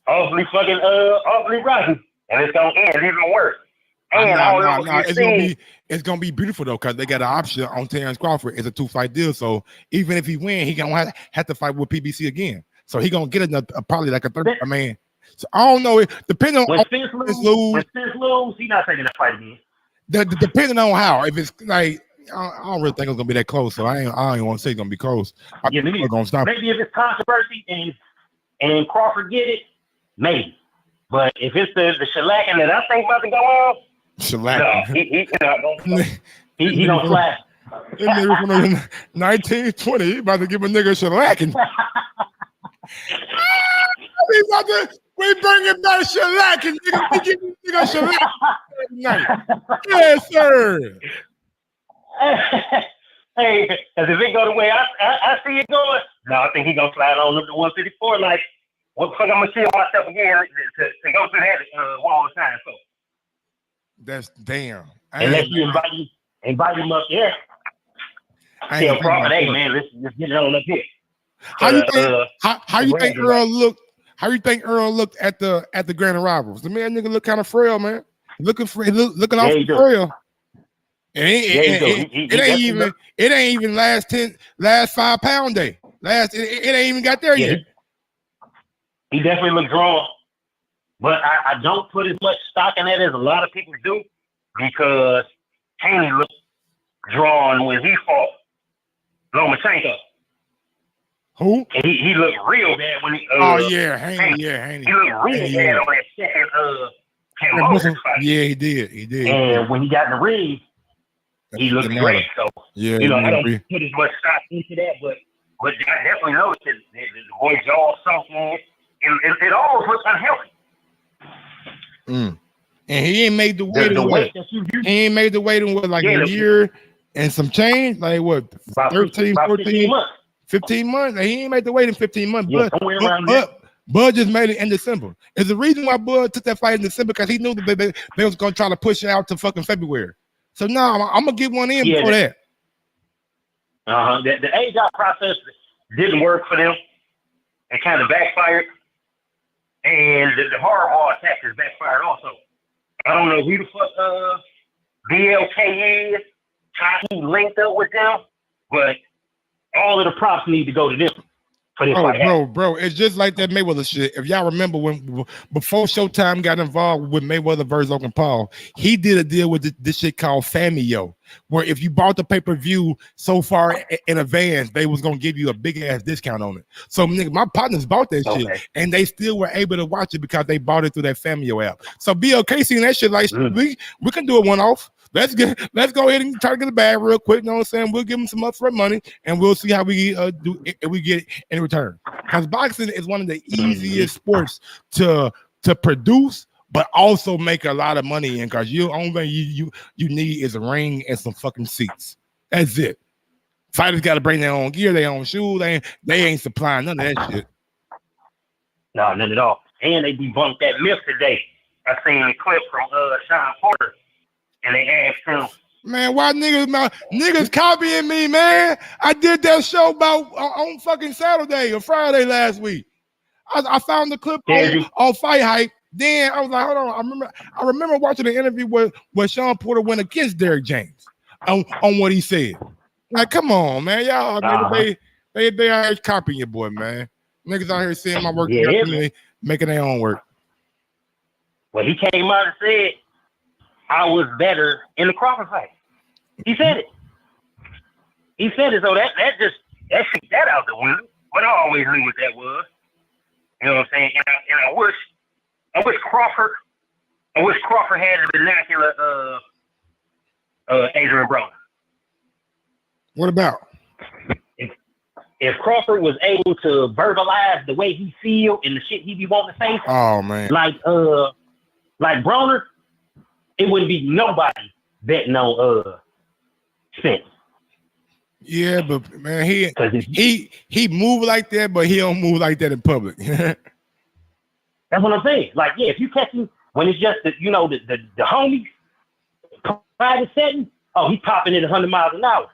awfully rotten. And it's gonna end even worse. And it's gonna be beautiful though, because they got an option on Terrence Crawford. It's a 2-fight deal. So even if he win, he gonna have to fight with PBC again. So he gonna get another probably like a third man. So I don't know. Depending on when Spence lose, he not taking that fight again. Depending on how. If it's like I don't really think it's gonna be that close. So I don't want to say it's gonna be close. Maybe if it's controversy and Crawford get it, maybe. But if it's the shellacking that I think about to go on, he's not gonna. He gonna slap. 1920, he about to give a nigga shellacking. We bringing back shellacking, nigga. We give this nigga shellacking. Yes, sir. Hey, because if it go the way I see it going, no, I think he gonna slide on up to 154. Like, what the fuck? I'm gonna see myself again to go through that wall of time. So that's damn. Unless you invite him up there. Tell Crawford, hey man, let's get it on up here. How you think Earl looked? How you think Earl looked at the Grand Arrivals? The man nigga look kind of frail, man. Looking off frail. It ain't even last 5 pound day. It ain't even got there yet. He definitely looked drawn, but I don't put as much stock in that as a lot of people do, because Haney looked drawn when he fought Lomachenko. Who? And he looked real bad when he. Haney. He looked real bad on that second fight. Yeah, he did. And when he got in the ring, he looked great. So I don't put as much stock into that, but I definitely noticed that the boy jaw sunk in. It almost looked unhealthy. And he ain't made the weight in what? He ain't made the weight in what, like a year and some change? Like what? 13, 14 months. 15 months? He ain't made the weight in 15 months. Bud just made it in December. Is the reason why Bud took that fight in December because he knew that they was gonna try to push it out to fucking February. So now I'm gonna get one in before that. The age-out process didn't work for them. It kind of backfired. And the hardball attackers backfired also. I don't know who the fuck BLK is, how he linked up with them, but all of the props need to go to them for this fight. Bro, it's just like that Mayweather shit. If y'all remember when before Showtime got involved with Mayweather versus Logan Paul, he did a deal with this shit called Famio, where if you bought the pay-per-view so far in advance, they was gonna give you a big ass discount on it. So nigga, my partners bought that shit, and they still were able to watch it because they bought it through that Famio app. So BLK seeing that shit like we can do a one-off. Let's go ahead and try to get the bag real quick. You know what I'm saying? We'll give them some upfront money, and we'll see how we do if we get in return. Because boxing is one of the easiest sports to produce, but also make a lot of money in, because you only thing you need is a ring and some fucking seats. That's it. Fighters got to bring their own gear, their own shoes. They ain't supplying none of that shit. No, none at all. And they debunked that myth today. I seen a clip from Sean Porter, and they asked him, man, why niggas copying me, man? I did that show about on fucking Saturday or Friday last week. I found the clip on Fight Hype. Then I was like, hold on. I remember watching the interview where Sean Porter went against Derrick James on what he said. Like, come on, man. Y'all, nigga, they out here copying your boy, man. Niggas out here seeing my work, making their own work. Well, he came out and said, I was better in the Crawford fight. He said it. He said it, so that shoot that out the window. But I always knew what that was. You know what I'm saying? And I wish Crawford had a vernacular Adrian Broner. What about? If Crawford was able to verbalize the way he feel and the shit he be wanting to say, oh man, like Broner, it wouldn't be nobody betting on Spence. Yeah, but man, he move like that, but he don't move like that in public. That's what I'm saying. Like, yeah, if you catch him when it's just the homies private setting, oh, he's popping it 100 miles an hour.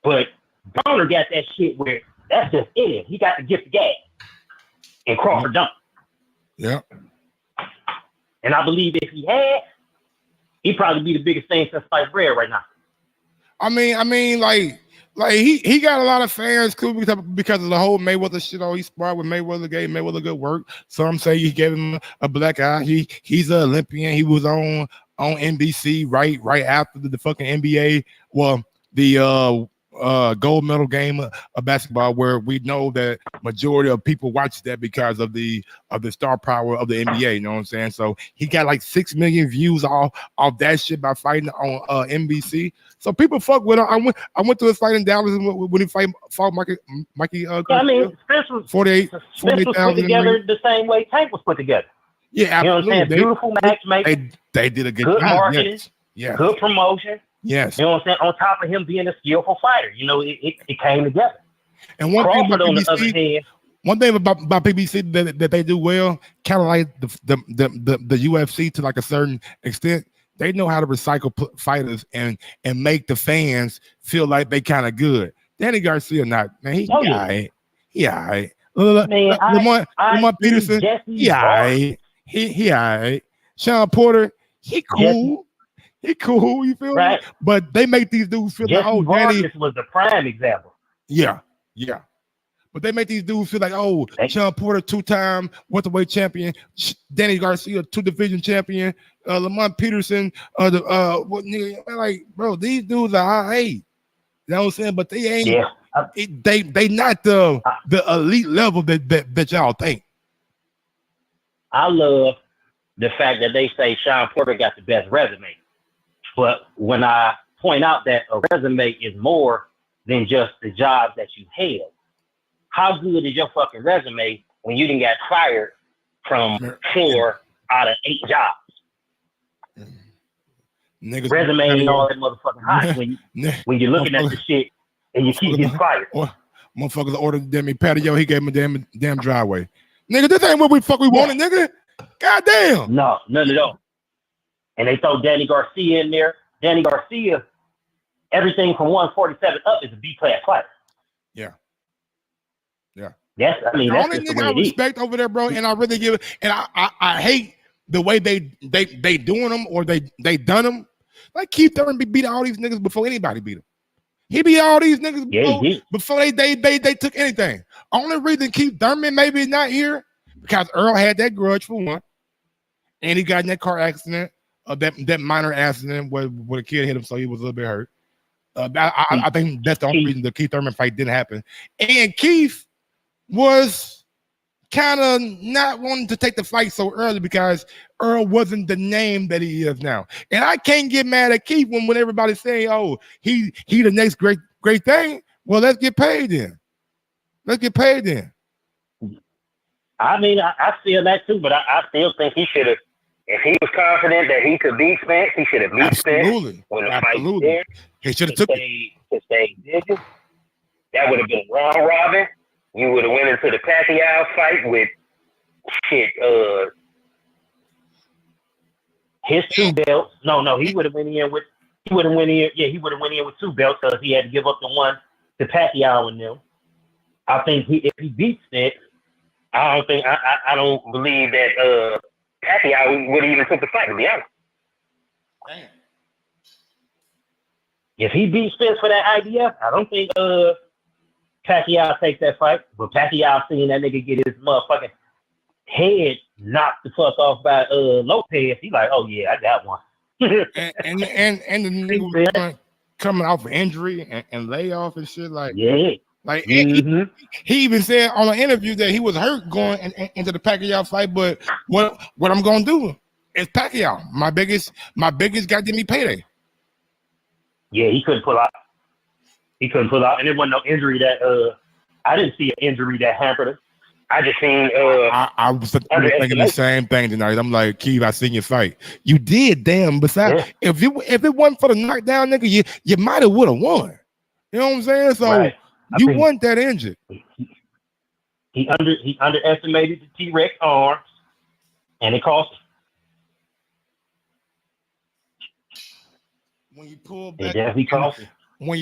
But Broner got that shit where that's just in him. He got the gift of gab. And Crawford don't. Yeah. And I believe if he had, he'd probably be the biggest thing since sliced bread right now. I mean, like he got a lot of fans cool because of the whole Mayweather shit. Oh, he sparred with Mayweather, gave Mayweather good work. Some say he gave him a black eye. He's an Olympian. He was on NBC right after the fucking NBA. Well, the gold medal game of basketball, where we know that majority of people watch that because of the star power of the NBA. You know what I'm saying? So he got like 6 million views off that shit by fighting on NBC. So people fuck with him. I went to his fight in Dallas when he fought Mikey. I mean, Spence was put together the same way Tank was put together. Yeah, absolutely. You know what I'm saying? Beautiful matchmaking. They did a good marketing. Yes. Good promotion. Yes. You know what I'm saying? On top of him being a skillful fighter, you know, it came together. And one Crawford, thing on the other hand, one thing about PBC that they do well, kind of like the UFC to like a certain extent, they know how to recycle fighters and make the fans feel like they kind of good. Danny Garcia, not man, he all right. He all right. Lamont Peterson, he all right. He all right. Sean Porter, he cool. He cool, you feel me? But they make these dudes feel like, oh, Danny was the prime example. Yeah. But they make these dudes feel like, oh, Sean Porter, 2-time welterweight champion, Danny Garcia, 2-division champion, Lamont Peterson, like, bro, these dudes are high. You know what I'm saying? But they ain't. Yeah. They not the elite level that y'all think. I love the fact that they say Sean Porter got the best resume. But when I point out that a resume is more than just the job that you held, how good is your fucking resume when you didn't get fired from 4 out of 8 jobs? Niggas resume ain't all that motherfucking hot when you're looking at the shit and you keep getting fired. Motherfuckers ordered Demi patio, he gave him a damn driveway. Nigga, this ain't what we wanted, nigga. Goddamn. No, none at all. And they throw Danny Garcia in there. Danny Garcia, everything from 147 up is a B-class fighter. Yeah. That's the only nigga I respect over there, bro, and I really give it. And I hate the way they doing them or they done them. Like Keith Thurman beat all these niggas before anybody beat him. He beat all these niggas before they took anything. Only reason Keith Thurman maybe not here because Earl had that grudge for one, and he got in that car accident. That minor accident where a kid hit him, so he was a little bit hurt. I think that's the only reason the Keith Thurman fight didn't happen. And Keith was kind of not wanting to take the fight so early because Earl wasn't the name that he is now. And I can't get mad at Keith when everybody's saying, "Oh, he the next great thing." Well, let's get paid then. I mean, I feel that too, but I still think he should have. If he was confident that he could beat Spence, he should have beat Spence when the fight was there. He should have took it. To stay digit. That would have been round robin. You would have went into the Pacquiao fight with his 2 belts. No, he would have went in with. He would have went in. Yeah, he would have went in with 2 belts because he had to give up the one to Pacquiao and them. I think if he beats Spence, I don't believe that Pacquiao would have even took the fight, to be honest. Damn. If he beats Spence for that IDF, I don't think Pacquiao takes that fight. But Pacquiao seeing that nigga get his motherfucking head knocked the fuck off by Lopez, he like, oh yeah, I got one. and the nigga coming off of injury and layoff and shit, like Like he even said on an interview that he was hurt going into the Pacquiao fight, but what I'm gonna do is Pacquiao, my biggest goddamn payday. Yeah, he couldn't pull out. And there wasn't no injury that I didn't see an injury that hampered him. I just seen I was thinking the same thing tonight. I'm like, Keith, I seen your fight. You did, damn. Besides, if it wasn't for the knockdown, nigga, you might have would have won. You know what I'm saying? So. Right. You weren't that injured. He underestimated the T-Rex arms, and it cost him. When you pull back, when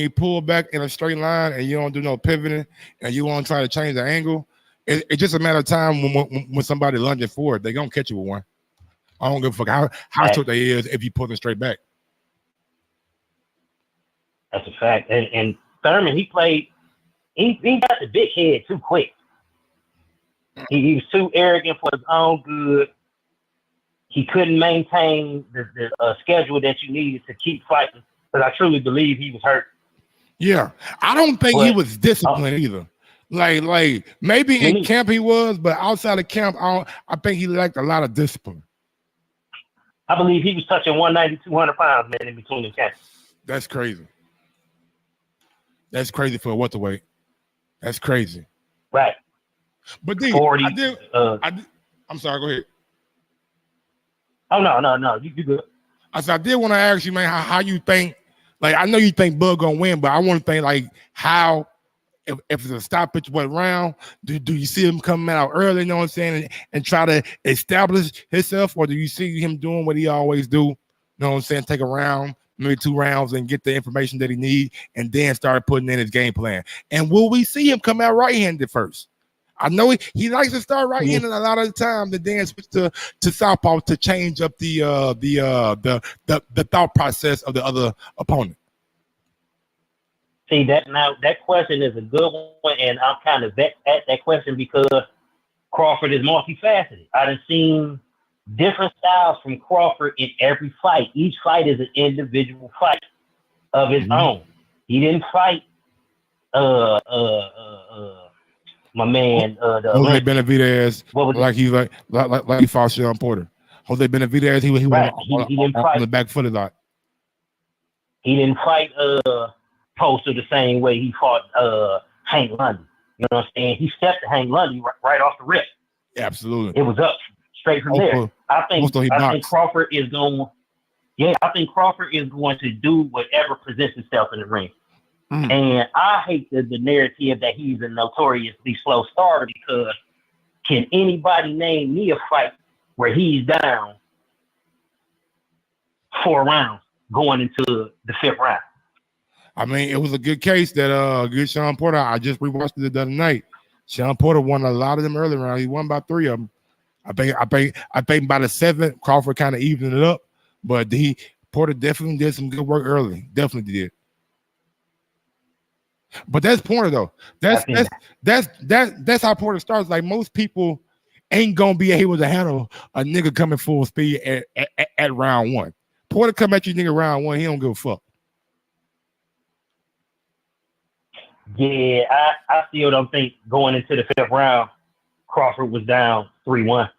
you pull back in a straight line and you don't do no pivoting and you want to try to change the angle, it's just a matter of time when somebody lunging forward, they're gonna catch you with one. I don't give a fuck how short they is if you pull them straight back. That's a fact. And Thurman, he got the big head too quick. He was too arrogant for his own good. He couldn't maintain the schedule that you needed to keep fighting. But I truly believe he was hurt. Yeah, I don't think he was disciplined either. Like maybe in camp he was, but outside of camp, I think he lacked a lot of discipline. I believe he was touching 190, 200 pounds, man, in between the camps. That's crazy. That's crazy for a welterweight. That's crazy. Right. But I'm sorry, go ahead. Oh, no. You good. I did want to ask you, man, how you think, like, I know you think Bud gonna win, but I want to think, like, how, if the stoppage went round, do you see him coming out early, you know what I'm saying, and try to establish himself, or do you see him doing what he always do, you know what I'm saying, take a round, maybe 2 rounds and get the information that he need and then start putting in his game plan? And will we see him come out right-handed first? I know he likes to start right-handed a lot of the time, and then switch to southpaw to change up the thought process of the other opponent. See, that question is a good one, and I'm kind of vexed at that question because Crawford is multifaceted. I done seen different styles from Crawford in every fight. Each fight is an individual fight of his own. He didn't fight my man Jose Benavidez like he fought Sean Porter. Jose Benavidez he went on the back foot a lot. He didn't fight Poster the same way he fought Hank Lundy. You know what I'm saying? He stepped to Hank Lundy right off the rip. Absolutely. It was up straight from there. I think Crawford is going. Yeah, I think Crawford is going to do whatever presents himself in the ring. And I hate the narrative that he's a notoriously slow starter, because can anybody name me a fight where he's down 4 rounds going into the 5th round? I mean, it was a good case that good Sean Porter. I just rewatched it the other night. Sean Porter won a lot of them early rounds. He won by 3 of them. I think by the 7th, Crawford kind of evened it up, but Porter definitely did some good work early. Definitely did. But that's Porter though. That's how Porter starts. Like, most people ain't gonna be able to handle a nigga coming full speed at round 1. Porter come at you nigga round 1, he don't give a fuck. Yeah, I still don't think going into the 5th round, Crawford was down 3-1.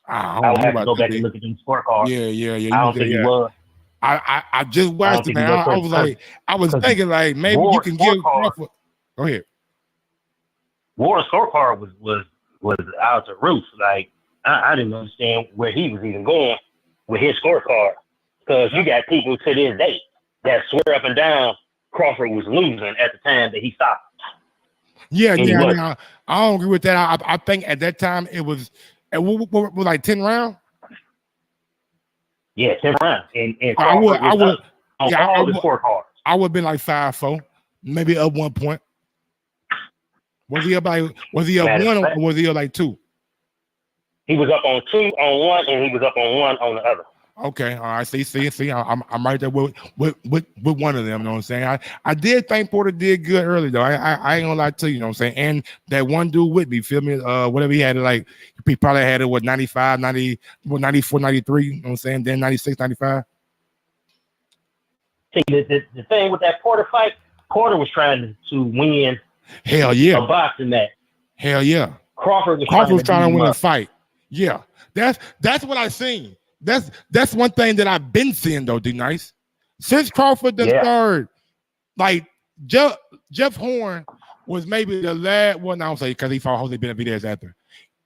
I would have to go back and look at the scorecard. Yeah. I don't think he was. I just watched it, man. I was thinking, like, maybe you can give Crawford. Go ahead. Warren's scorecard was was out the roof. Like I didn't understand where he was even going with his scorecard, because you got people to this day that swear up and down Crawford was losing at the time that he stopped. Yeah, yeah. I don't agree with that. I think at that time it was like 10 rounds. Yeah, 10 rounds. And Crawford was up on all the scorecards. I would have been like 5-4, maybe up 1 point. Was he up one or was he up like 2? He was up on 2 on one, and he was up on 1 on the other. Okay, all right. See. I'm right there with one of them. You know what I'm saying? I did think Porter did good early though. I ain't gonna lie to you. You know what I'm saying? And that one dude with me, feel me? Whatever he had it like, he probably had it 95, 90, 94, 93. You know what I'm saying? Then 96, 95. See, the thing with that Porter fight, Porter was trying to win. Hell yeah, a boxing match. Hell yeah. Crawford was trying to win a fight. Yeah, that's what I seen. That's one thing that I've been seeing though, D-Nice. Since Crawford started, like Jeff Horn was maybe the last one. I don't say because he fought Jose Benavidez after.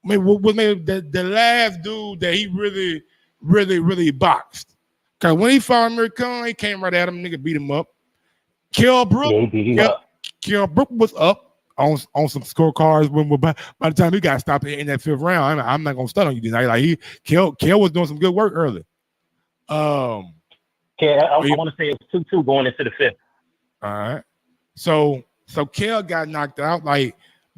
Maybe was maybe the last dude that he really boxed. Cause when he fought American, he came right at him, nigga beat him up. Kell Brook was up on some scorecards by the time he got stopped in that 5th round. I'm not gonna stun on you tonight. Like Kell was doing some good work early. I want to say it was 2-2 going into the 5th. All right. So Kell got knocked out,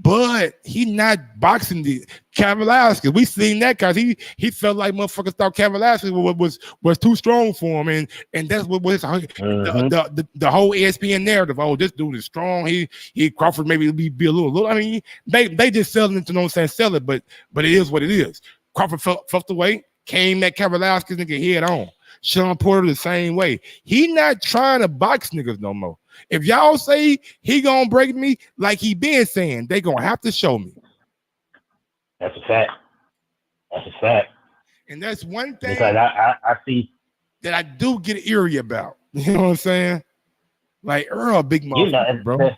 but he not boxing the Kavaliauskas. We seen that because he felt like motherfuckers thought Kavaliauskas was too strong for him, and that's what was the whole ESPN narrative. Oh, this dude is strong. He Crawford maybe be a little. I mean, they just selling it to no sense sell it, but it is what it is. Crawford felt the way, came at Kavaliauskas nigga head on. Sean Porter the same way. He not trying to box niggas no more. If y'all say he gonna break me like he been saying, they gonna have to show me. That's a fact. And that's one thing because I see that I do get eerie about. You know what I'm saying? Like Earl, big motherfucker, bro.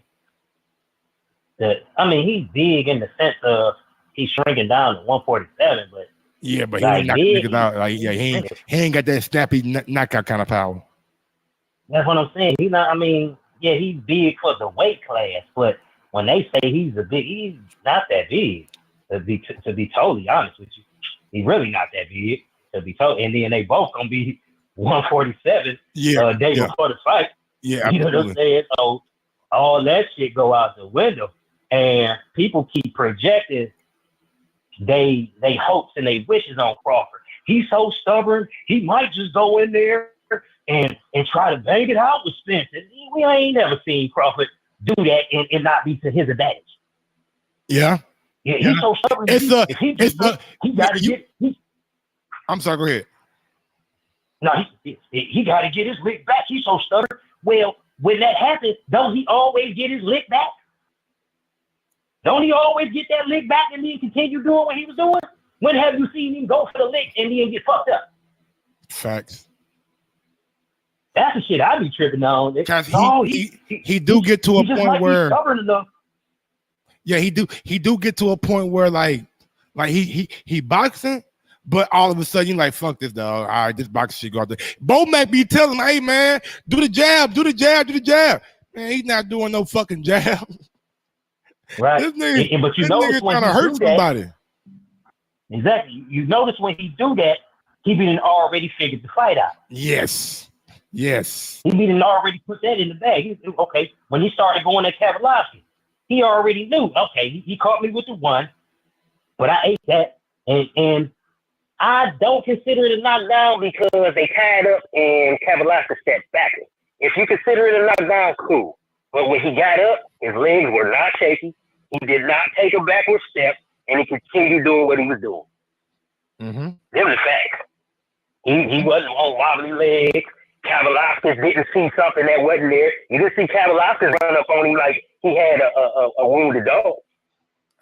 I mean, he's big in the sense of he's shrinking down to 147, but yeah, but he ain't knocking niggas out. Like, yeah, he ain't got that snappy knockout kind of power. That's what I'm saying. He's not. I mean, yeah, he's big for the weight class, but when they say he's not that big. To be totally honest with you, he's really not that big. To be told, and then they both gonna be 147. Day before the fight. Yeah, you know what I'm saying. So all that shit go out the window, and people keep projecting they hopes and they wishes on Crawford. He's so stubborn, he might just go in there and try to bang it out with Spence. And we ain't never seen Crawford do that and not be to his advantage. Yeah. Yeah, he's so stubborn. I'm sorry, go ahead. No, he got to get his lick back. He's so stubborn. Well, when that happens, don't he always get his lick back? Don't he always get that lick back and then continue doing what he was doing? When have you seen him go for the lick and then get fucked up? Facts. That's the shit I be tripping on. Because he do get to a point where stubborn enough. Yeah, he do get to a point where like he boxing, but all of a sudden you like, fuck this dog. All right, this boxing shit go out there. Bo might be telling him, hey man, do the jab. Man, he's not doing no fucking jab. Right. This nigga, but you notice when trying to hurt somebody. Exactly. You notice when he do that, he been already figured the fight out. Yes. He been already put that in the bag. Okay. When he started going at Kavaliauskas, he already knew. Okay, he caught me with the one, but I ate that, and I don't consider it a knockdown because they tied up and Kavaliauskas stepped back. If you consider it a knockdown, cool. But when he got up, his legs were not shaky. He did not take a backward step, and he continued doing what he was doing. Mm-hmm. Them the facts. He wasn't on wobbly legs. Kavaliauskas didn't see something that wasn't there. You didn't see Kavaliauskas run up on him like he had a wounded dog.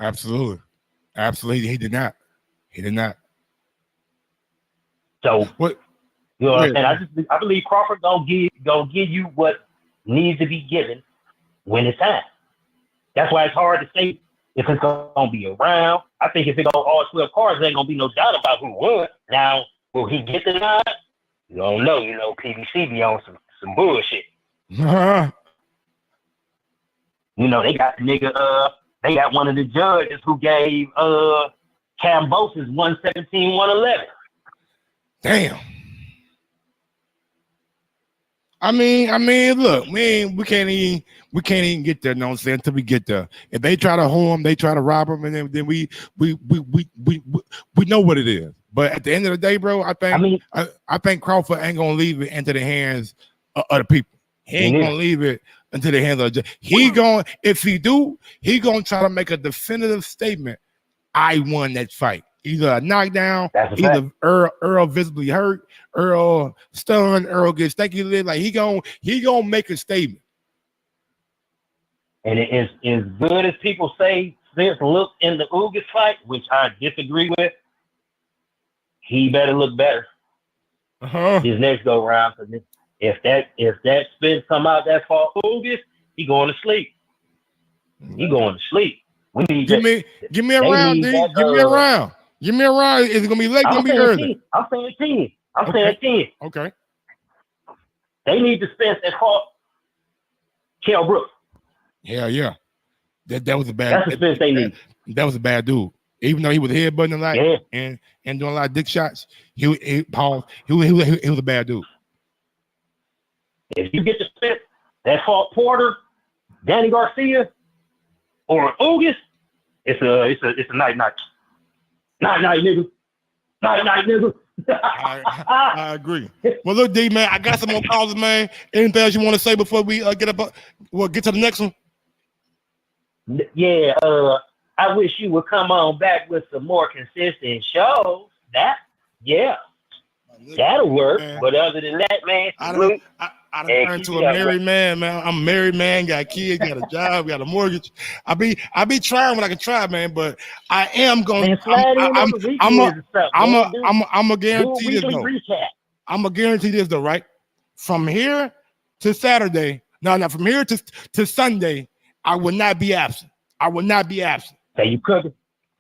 Absolutely. He did not. So what? You know what I'm saying? I believe Crawford gonna give you what needs to be given when it's time. That's why it's hard to say if it's gonna be a round, I think if it go all 12 cards, there ain't gonna be no doubt about who won. Now, will he get the nod? You don't know. You know, PBC be on some bullshit. You know, they got the nigga, they got one of the judges who gave Cambosis 117, 111. Damn. I mean, look, we can't even get there. No, I'm saying, until we get there. If they try to hold him, they try to rob him, and then we know what it is. But at the end of the day, bro, I think Crawford ain't gonna leave it into the hands of the people. He ain't gonna leave it into the hands of the judge. If he do, he gonna try to make a definitive statement. I won that fight. Either a knockdown, either Earl visibly hurt, Earl stunned, Earl gets stanky lit. Like he gonna make a statement. And it is as good as people say Spence looked in the Ugas fight, which I disagree with. He better look better his next go round. Because if that Spence come out that far Ugas, he going to sleep. He going to sleep. We need give me a round, D. Give me a round. Give me a round. Is it gonna be late? Gonna be early? I'm saying 10. I'm saying 10. Okay. They need to Spence and fought Kell Brooks. Yeah. That was a bad. That's the Spence they need. That was a bad dude. Even though he was headbutting a lot and doing a lot of dick shots, he was a bad dude. If you get the Spence that fought Porter, Danny Garcia, or Ugas, it's a night. Night, nigga. Night, nigga. I agree. Well, look, D, man, I got some more calls, man. Anything else you want to say before we get to the next one? Yeah, I wish you would come on back with some more consistent shows. That'll work. Man. But other than that, man, I turned to a married man. I'm a married man, got kids, got a job, got a mortgage. I be trying when I can try, man. But I am going. I'm gonna guarantee this though. I'm gonna guarantee this though, right? From here to Saturday, from here to Sunday, I will not be absent. Hey, you cooking?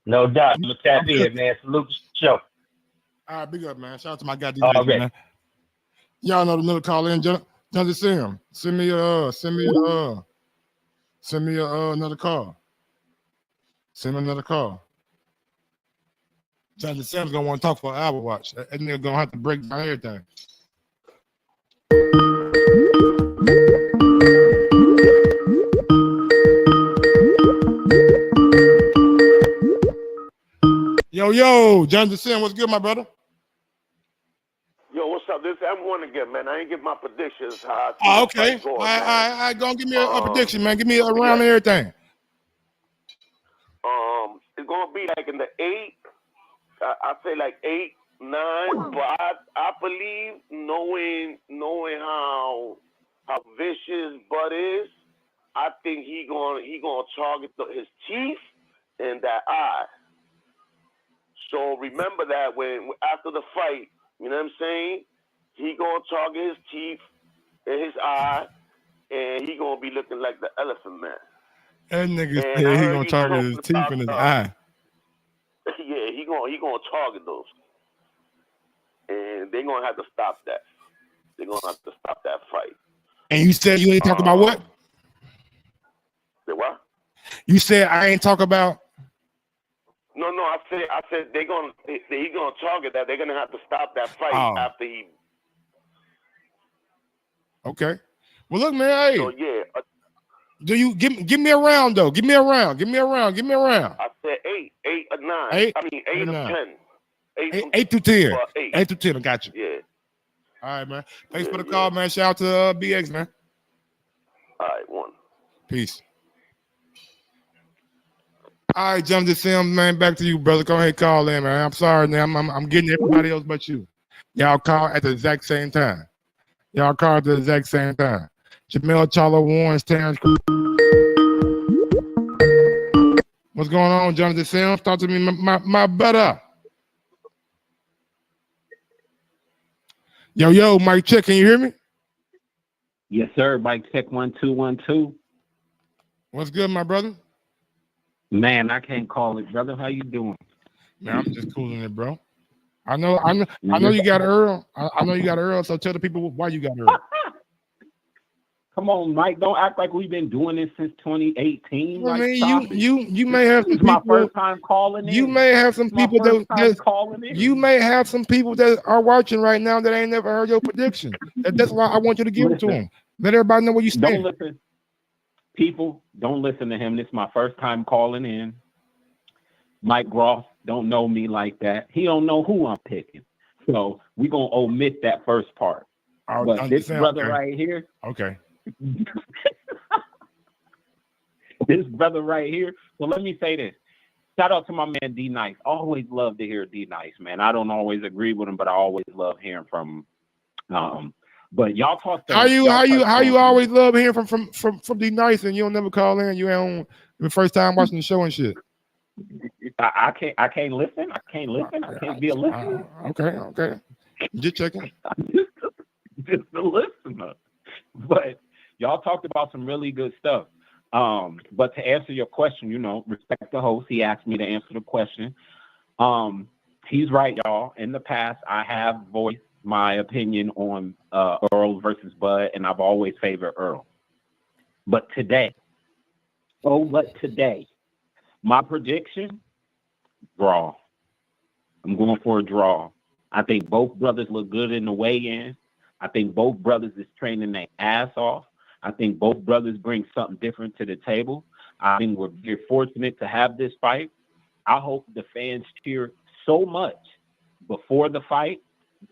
No doubt. I'm gonna tap in, man. Salute the show. All right, big up, man. Shout out to my goddamn man. Y'all know the little call in. Just see him. Send me another call. Send me another call. Jonathan Sam's gonna want to talk for an hour watch. That nigga gonna have to break down everything. Yo, Jonathan Sam, what's good, my brother? Yo, what's up? This is M1 again, man. I ain't get my predictions. Okay. All right. Go and give me a prediction, man. Give me a round of everything. It's gonna be like in the 8. I say like 8, 9. But I believe knowing how vicious Bud is, I think he gonna target his teeth and that eye. So remember that when after the fight. You know what I'm saying? He gonna target his teeth and his eye, and he gonna be looking like the Elephant Man. That nigga said he gonna target his teeth and his eye. Yeah, he gonna target those, and they gonna have to stop that. They're gonna have to stop that fight. And you said you ain't talk about what? Say what? You said I ain't talk about. No, I said he gonna target that. They're gonna have to stop that fight after he. Okay. Well, look, man. Hey. So yeah. Do you give me a round though? Give me a round. I said 8 or 9. 8. I mean 8 or 10. 8 to 10. 8. 8 to 10. I got you. Yeah. All right, man. Thanks for the call, man. Shout out to BX, man. All right, 1. Peace. All right, Jonathan Sims, man, back to you, brother. Go ahead, call in, man. I'm sorry, man. I'm getting everybody else but you. Y'all call at the exact same time. Jamel Charlo Warrens, Terrence. What's going on, Jonathan Sims? Talk to me, my brother. Yo, Mike check. Can you hear me? Yes, sir. Mike check 1 2 1 2. What's good, my brother? Man, I can't call it, brother. How you doing? Man, I'm just cooling it, bro. I know you got Earl. I know you got Earl. So tell the people why you got Earl. Come on, Mike. Don't act like we've been doing this since 2018. I Like, mean, stop it. you may have some This is my people. first time calling in. You may have some It's my people first time that calling in. you may have some people that are watching right now that ain't never heard your prediction. That's why I want you to give it to them. Let everybody know what you Don't stand. listen. People, don't listen to him. This is my first time calling in. Mike Groff don't know me like that. He don't know who I'm picking. So we're going to omit that first part. But this brother right here. Okay. This brother right here. So let me say this. Shout out to my man D Nice. Always love to hear D Nice, man. I don't always agree with him, but I always love hearing from him. But y'all talk to How you always love hearing from D Nice and you don't never call in. You ain't on the first time watching the show and shit. I can't listen. I can't be a listener. Okay. Just checking. Just a listener. But y'all talked about some really good stuff. But to answer your question, respect the host. He asked me to answer the question. He's right, y'all. In the past, I have voiced my opinion on Earl versus Bud, and I've always favored Earl. But today, my prediction, draw. I'm going for a draw. I think both brothers look good in the weigh-in. I think both brothers is training their ass off. I think both brothers bring something different to the table. I think we're very fortunate to have this fight. I hope the fans cheer so much before the fight,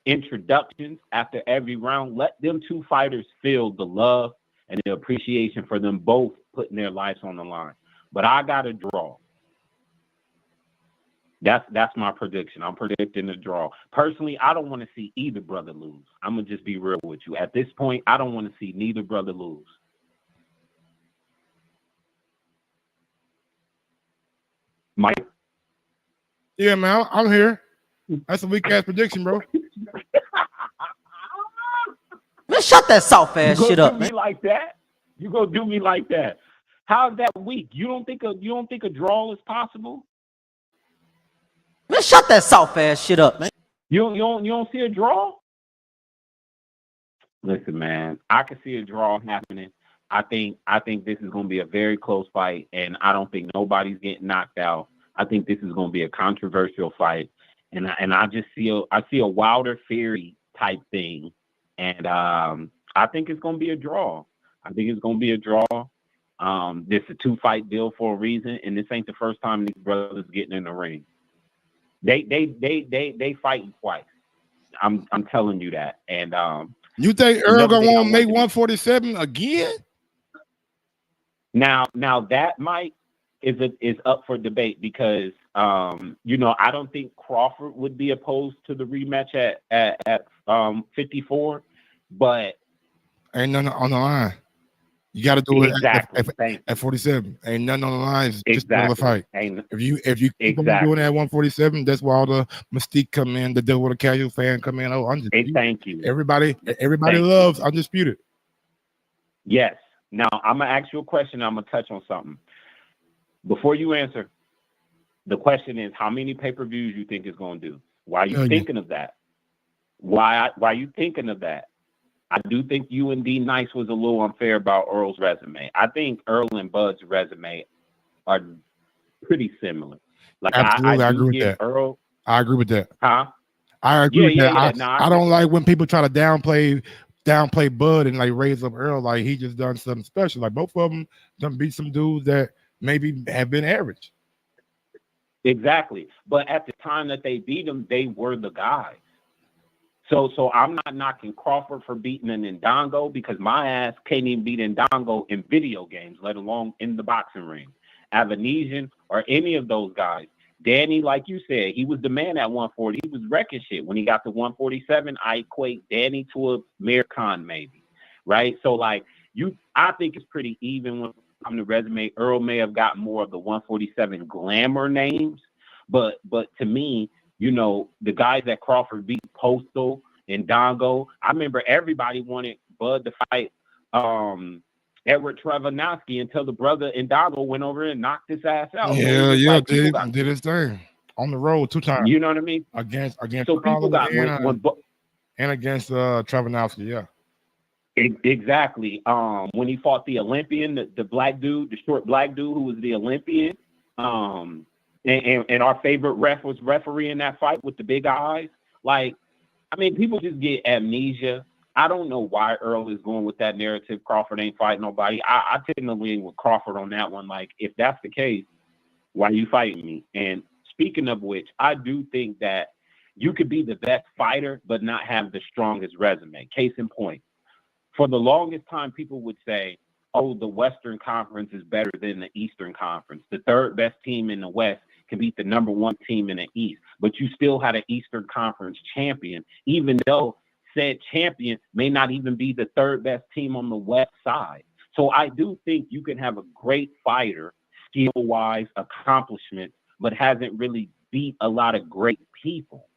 introductions after every round. Let them two fighters feel the love and the appreciation for them both putting their lives on the line. But I got a draw. That's my prediction. I'm predicting a draw. Personally, I don't want to see either brother lose. I'm going to just be real with you. At this point, I don't want to see neither brother lose. Mike? Yeah, man, I'm here. That's a weak-ass prediction, bro. Man, shut that soft ass shit up, man. man. You like that? You gonna do me like that? How's that weak? You don't think a draw is possible? Man, shut that soft ass shit up, man. You don't see a draw? Listen, man, I can see a draw happening. I think this is going to be a very close fight, and I don't think nobody's getting knocked out. I think this is going to be a controversial fight, and I just see a Wilder Fury type thing, and I think it's going to be a draw. I think it's going to be a draw. This is a 2-fight deal for a reason, and this ain't the first time these brothers getting in the ring. They fighting twice. I'm telling you that. And you think Earl gonna want to make 147 again? Now that might is up for debate because I don't think Crawford would be opposed to the rematch at 54, but ain't nothing on the line. You got to do it exactly at 47. Ain't nothing on the line. It's just exactly. another fight. If you keep on doing that at 147, that's where all the mystique come in. The devil with a casual fan come in. Oh, Undisputed. Thank you. Everybody loves Undisputed. Yes. Now I'm gonna ask you a question. I'm gonna touch on something before you answer. The question is, how many pay-per-views you think it's gonna do? Why are you thinking of that? Why are you thinking of that? I do think you and D Nice was a little unfair about Earl's resume. I think Earl and Bud's resume are pretty similar. Like absolutely, I agree with that. Earl, I agree with that. Huh? I agree with that. No, I don't like when people try to downplay Bud and like raise up Earl like he just done something special. Like both of them done beat some dudes that maybe have been average. Exactly. But at the time that they beat him, they were the guys. So I'm not knocking Crawford for beating an Ndongo because my ass can't even beat Ndongo in video games, let alone in the boxing ring. Avanesian or any of those guys. Danny, like you said, he was the man at 140. He was wrecking shit. When he got to 147, I equate Danny to a Mir Khan maybe, right? So I think it's pretty even when it comes to resume. Earl may have got more of the 147 glamour names, but to me, the guys that Crawford beat, Postal and Ndongo. I remember everybody wanted Bud to fight Edward Travanowski until the brother Ndongo went over and knocked his ass out. Yeah, did his thing on the road 2 times. You know what I mean? Against so people got and against Travanowski, yeah. Exactly. When he fought the Olympian, the black dude, the short black dude who was the Olympian, and our favorite ref was referee in that fight with the big eyes. Like, I mean, people just get amnesia. I don't know why Earl is going with that narrative. Crawford ain't fighting nobody. I tend to lean with Crawford on that one. Like, if that's the case, why are you fighting me? And speaking of which, I do think that you could be the best fighter, but not have the strongest resume. Case in point, for the longest time, people would say, oh, the Western Conference is better than the Eastern Conference. The third best team in the West can beat the number 1 team in the East, but you still had an Eastern Conference champion, even though said champion may not even be the third best team on the West side. So I do think you can have a great fighter, skill-wise, accomplishments, but hasn't really beat a lot of great people.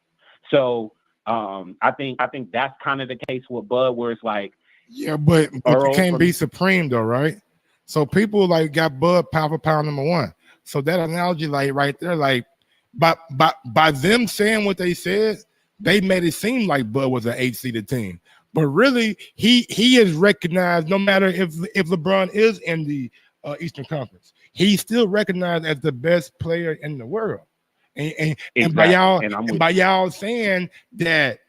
So I think that's kind of the case with Bud, where it's like, yeah, but you can't be supreme though, right? So people like got Bud pound for pound number 1. So that analogy, like right there, like by them saying what they said, they made it seem like Bud was an 8-seeded team. But really, he is recognized, no matter if LeBron is in the Eastern Conference, he's still recognized as the best player in the world. And by y'all saying that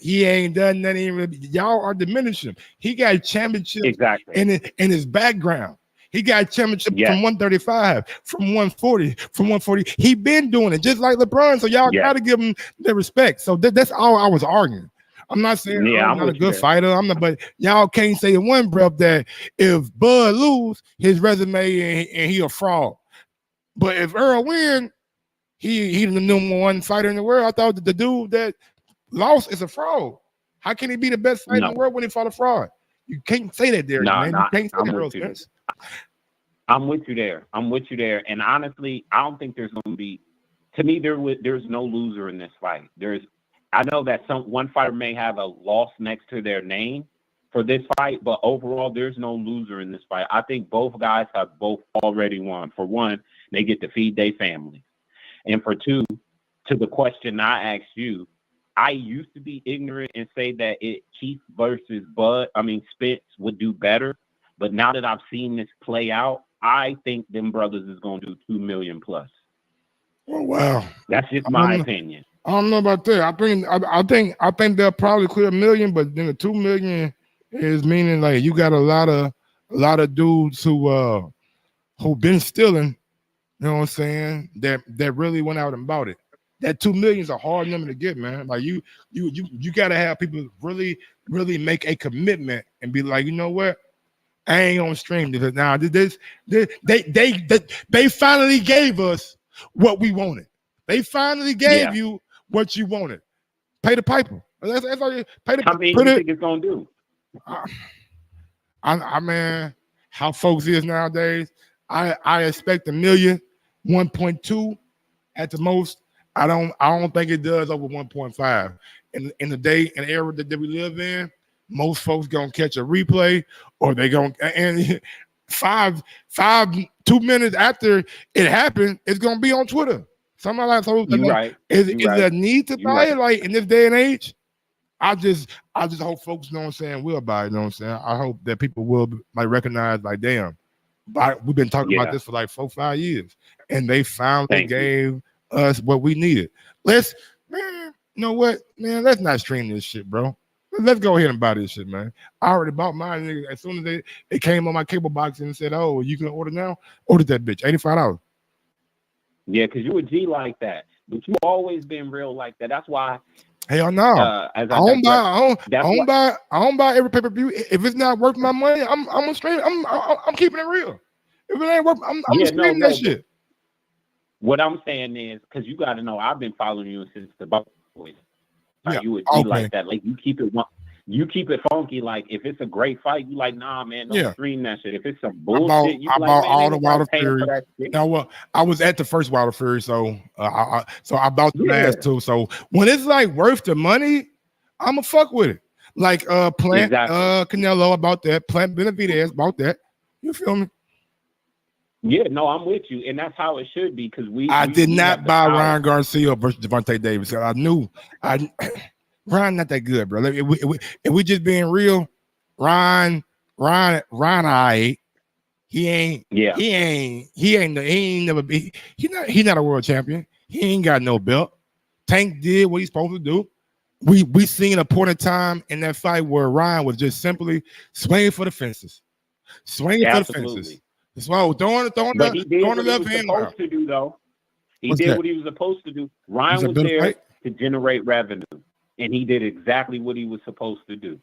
he ain't done nothing, y'all are diminishing him. He got championships in his background. He got championship from 135, from 140, from 140. He been doing it just like LeBron. So y'all got to give him the respect. So that's all I was arguing. I'm not saying I'm not a good fighter. I'm not, but y'all can't say in one breath that if Bud lose, his resume and he a fraud. But if Earl win, he's the number 1 fighter in the world. I thought that the dude that lost is a fraud. How can he be the best fighter in the world when he fought a fraud? You can't say that there, man. You can't say that, Earl Spence. I'm with you there. And honestly, I don't think there's going to be, to me, there's no loser in this fight. I know that one fighter may have a loss next to their name for this fight, but overall, there's no loser in this fight. I think both guys have both already won. For one, they get to feed their families. And for two, to the question I asked you, I used to be ignorant and say that Keith versus Spence would do better. But now that I've seen this play out, I think them brothers is going to do 2 million plus. Oh, wow. That's just my opinion. I don't know about that. I think they'll probably clear 1 million, but then the 2 million is meaning like you got a lot of dudes who been stealing, you know what I'm saying, that really went out and bought it. That 2 million is a hard number to get, man. Like you gotta have people really, really make a commitment and be like, you know what? I ain't gonna stream this. Now they finally gave us what we wanted. They finally gave you what you wanted. Pay the piper. That's all you pay the piper. How many do you think it's gonna do? I mean, how folks is nowadays. I expect 1 million, 1.2 at the most. I don't think it does over 1.5. In the day and era that we live in, most folks gonna catch a replay, or they gonna and 2 minutes after it happened, it's gonna be on Twitter. Somebody like so is there a need to buy it like in this day and age? I just hope folks know what I'm saying will buy it, you know what I'm saying? I hope that people will like recognize like damn, we've been talking about this for like 4-5 years, and they finally gave us what we needed. You know what, man? Let's not stream this shit, bro. Let's go ahead and buy this shit, man. I already bought mine. As soon as it came on my cable box and said, "Oh, you can order now," ordered that bitch, $85. Yeah, because you a G like that, but you always been real like that. That's why. Hell no, I don't buy every pay-per-view. If it's not worth my money, I'm gonna stream. I'm keeping it real. If it ain't worth, I'm streaming that shit. What I'm saying is, because you got to know, I've been following you since the Boys. You would be like that. Like you keep it funky. Like if it's a great fight, you like, nah, man, don't stream that shit. If it's some bullshit, I bought all the Wilder Fury. Now, well, I was at the first Wilder Fury, so I bought the last two. So when it's like worth the money, I'ma fuck with it. Like Plant Exactly. Canelo about that, Plant Benavidez about that. You feel me? Yeah, no, I'm with you, and that's how it should be because I did we not have the buy power. Ryan Garcia versus Devontae Davis. I knew Ryan not that good, bro. If we just being real, Ryan, I he ain't never be. He not a world champion. He ain't got no belt. Tank did what he's supposed to do. We seen a point in time in that fight where Ryan was just simply swinging for the fences, swinging for the fences. That's why I was throwing But he did the what he left was hand supposed out. to do, though. He What's did that? what he was supposed to do. Ryan a was better there fight? to generate revenue, and he did exactly what he was supposed to do.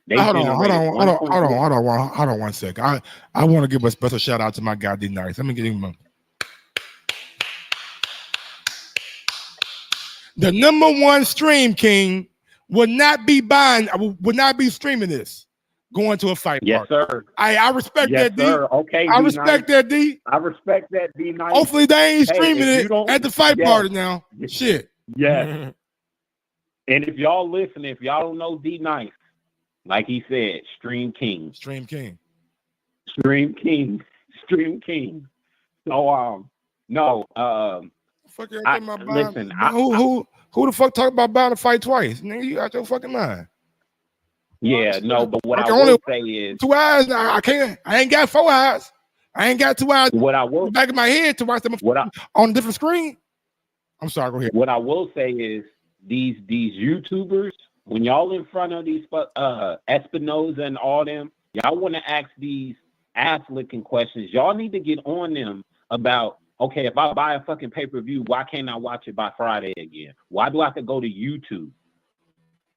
They Hold generated on 1 second. I want to give a special shout out to my guy D Nice. Let me get him. The number one stream king would not be streaming this. Going to a fight. Yes, sir. I respect that, D. Sir. Okay, I D respect Nice. that, D. I respect that, D Nice. Hopefully they ain't Hey, streaming if you it don't- at the fight Yes. party now. Shit. Yes. And if y'all listen, if y'all don't know D Nice, like he said, Stream King. Stream King. Stream King. Stream King. So no, Fuck you I, talking about listen, who the fuck talk about buying a fight twice? Nigga, you out your fucking mind. yeah, no, but what I I can will only say is 2 eyes. I can't. I ain't got 4 eyes. I ain't got 2 eyes. what I in will the back of my head to watch them on a different screen. I'm sorry. Go ahead. What I will say is these YouTubers, when y'all in front of these Espinoza and all them, y'all want to ask these ass licking questions. Y'all need to get on them about, okay, if I buy a fucking pay-per-view, why can't I watch it by Friday again? Why do I have to go to YouTube?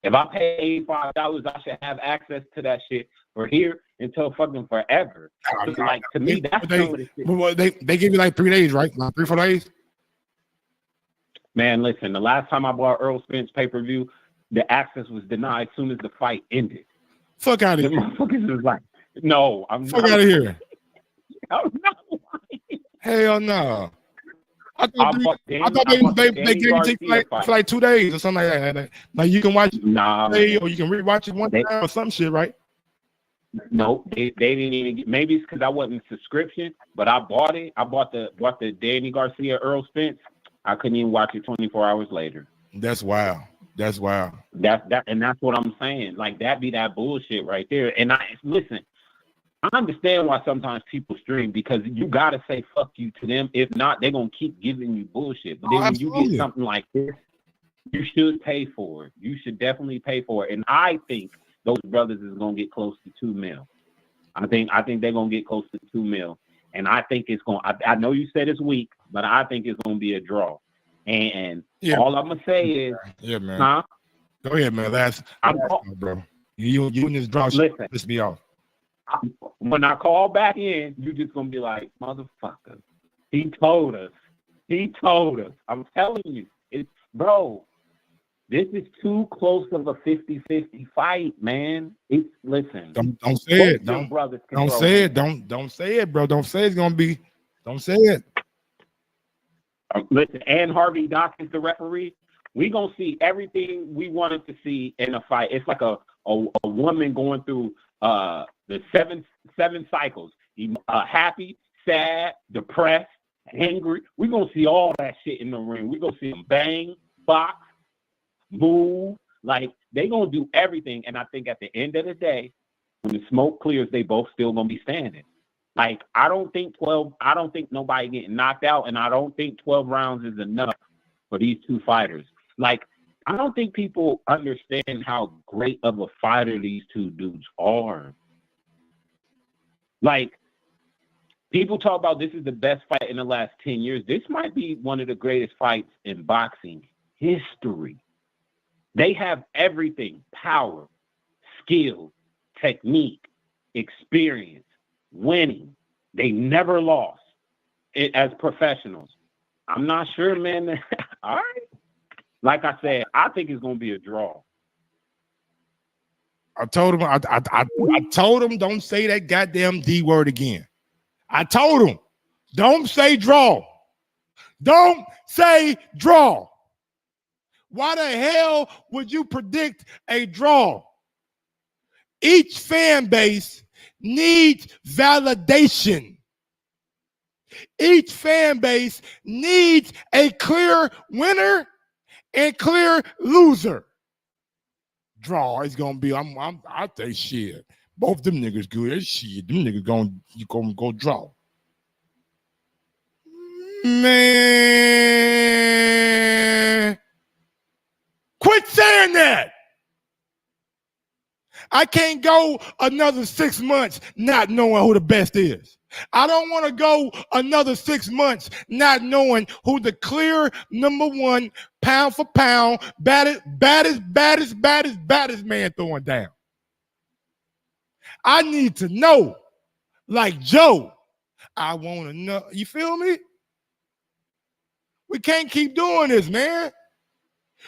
If I pay $85, I should have access to that shit for here until fucking forever. So, like, to me, that's some of the shit. They give you like 3 days, right? Like 3-4 days. Man, listen, the last time I bought Earl Spence pay-per-view, the access was denied as soon as the fight ended. Fuck out of The here. motherfuckers was like, no, I'm Fuck not. out of here. I'm not lying. Hell no. I I thought bought they the gave Danny you tickets Garcia for like 2 days or something like that. Like you can watch it Nah, today, man. or you can rewatch it one time or some shit, right? No, they didn't even get, maybe it's because I wasn't a subscription, but I bought it. I bought the Danny Garcia Earl Spence. I couldn't even watch it 24 hours later. That's wild. That's wild. And that's what I'm saying. Like that be that bullshit right there. And listen, I understand why sometimes people stream because you gotta say fuck you to them. If not, they're gonna keep giving you bullshit. But then when you get something like this, you should pay for it. You should definitely pay for it. And I think those brothers is gonna get close to $2 million. I think they're gonna get close to $2 million. And I think it's going. I know you said it's weak, but I think it's going to be a draw. And all I'm gonna say is, yeah, man. Huh? Go ahead, man. Bro. You in this draw shit piss me off. When I call back in, you just gonna be like, motherfucker. He told us. I'm telling you, bro. This is too close of a 50-50 fight, man. Listen. Don't say it. Don't say it. Don't say it, bro. Don't say it's gonna be. Don't say it. Listen, and Harvey Dock is the referee. We gonna see everything we wanted to see in a fight. It's like a woman going through the seven cycles. Happy, sad, depressed, angry. We gonna see all that shit in the ring. We gonna see them bang, box, move, like they gonna do everything. And I think at the end of the day, when the smoke clears, they both still gonna be standing. Like I don't think nobody getting knocked out, and I don't think 12 rounds is enough for these two fighters. Like I don't think people understand how great of a fighter these two dudes are. Like people talk about this is the best fight in the last 10 years. This might be one of the greatest fights in boxing history. They have everything: power, skill, technique, experience, winning. They never lost it as professionals. I'm not sure, man. All right. Like I said, I think it's going to be a draw. I told him, I told him, don't say that goddamn D word again. I told him, don't say draw. Don't say draw. Why the hell would you predict a draw? Each fan base needs validation. Each fan base needs a clear winner and clear loser. Draw is gonna be. I think shit. Both them niggas good. Shit, them niggas gonna go draw. Man, quit saying that. I can't go another 6 months not knowing who the best is. I don't want to go another 6 months not knowing who the clear number one, pound for pound, baddest man throwing down. I need to know, like Joe. I want to know. You feel me? We can't keep doing this, man.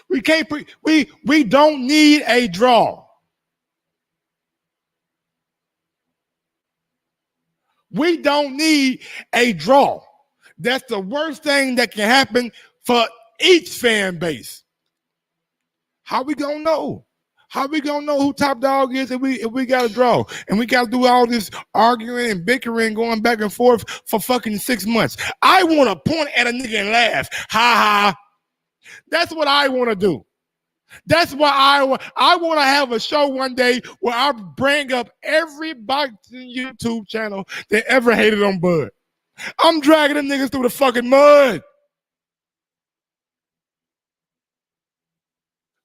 We can't. We don't need a draw. We don't need a draw. That's the worst thing that can happen for each fan base. How we gonna know? How we gonna know who top dog is if we got a draw? And we gotta do all this arguing and bickering, going back and forth for fucking 6 months. I wanna point at a nigga and laugh. Ha ha. That's what I wanna do. That's why I want to have a show one day where I bring up every boxing YouTube channel that ever hated on Bud. I'm dragging them niggas through the fucking mud.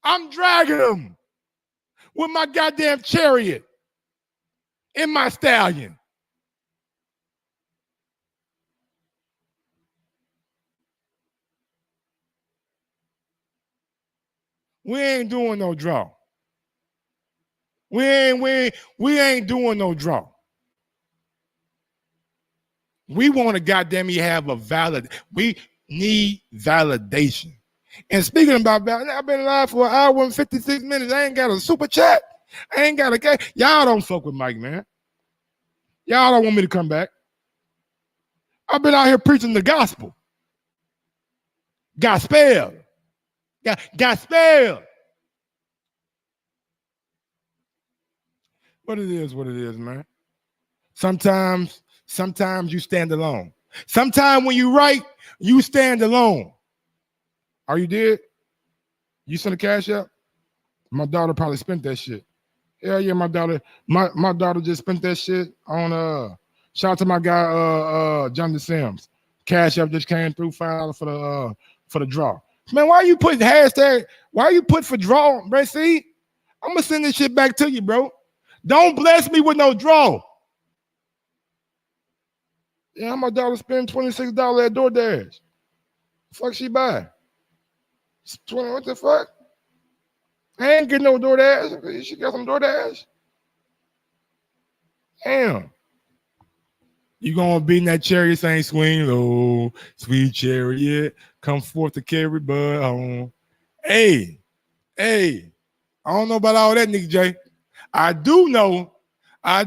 I'm dragging them with my goddamn chariot and my stallion. We ain't doing no draw. We ain't doing no draw. We want to goddamn have a valid. We need validation. And speaking about validation, I've been live for 1 hour and 56 minutes. I ain't got a super chat. I ain't got a. Y'all don't fuck with Mike, man. Y'all don't want me to come back. I've been out here preaching the gospel. Gospel. Gospel. What it is, man. Sometimes you stand alone. Sometimes when you write, you stand alone. Are you dead? You sent a cash out? My daughter probably spent that shit. Hell yeah, my daughter just spent that shit on shout out to my guy Jonathan Sims. Cash app just came through, $5 for the draw. Man, why you put hashtag? Why you put for draw, bro? See, I'm gonna send this shit back to you, bro. Don't bless me with no draw. Yeah, my daughter spend $26 at DoorDash. Fuck she buy? 20, what the fuck? I ain't getting no DoorDash. She got some DoorDash. Damn. You gonna be in that chariot saying, swing low, sweet chariot, come forth to carry Bud home. Hey, I don't know about all that, Nick J. I do know I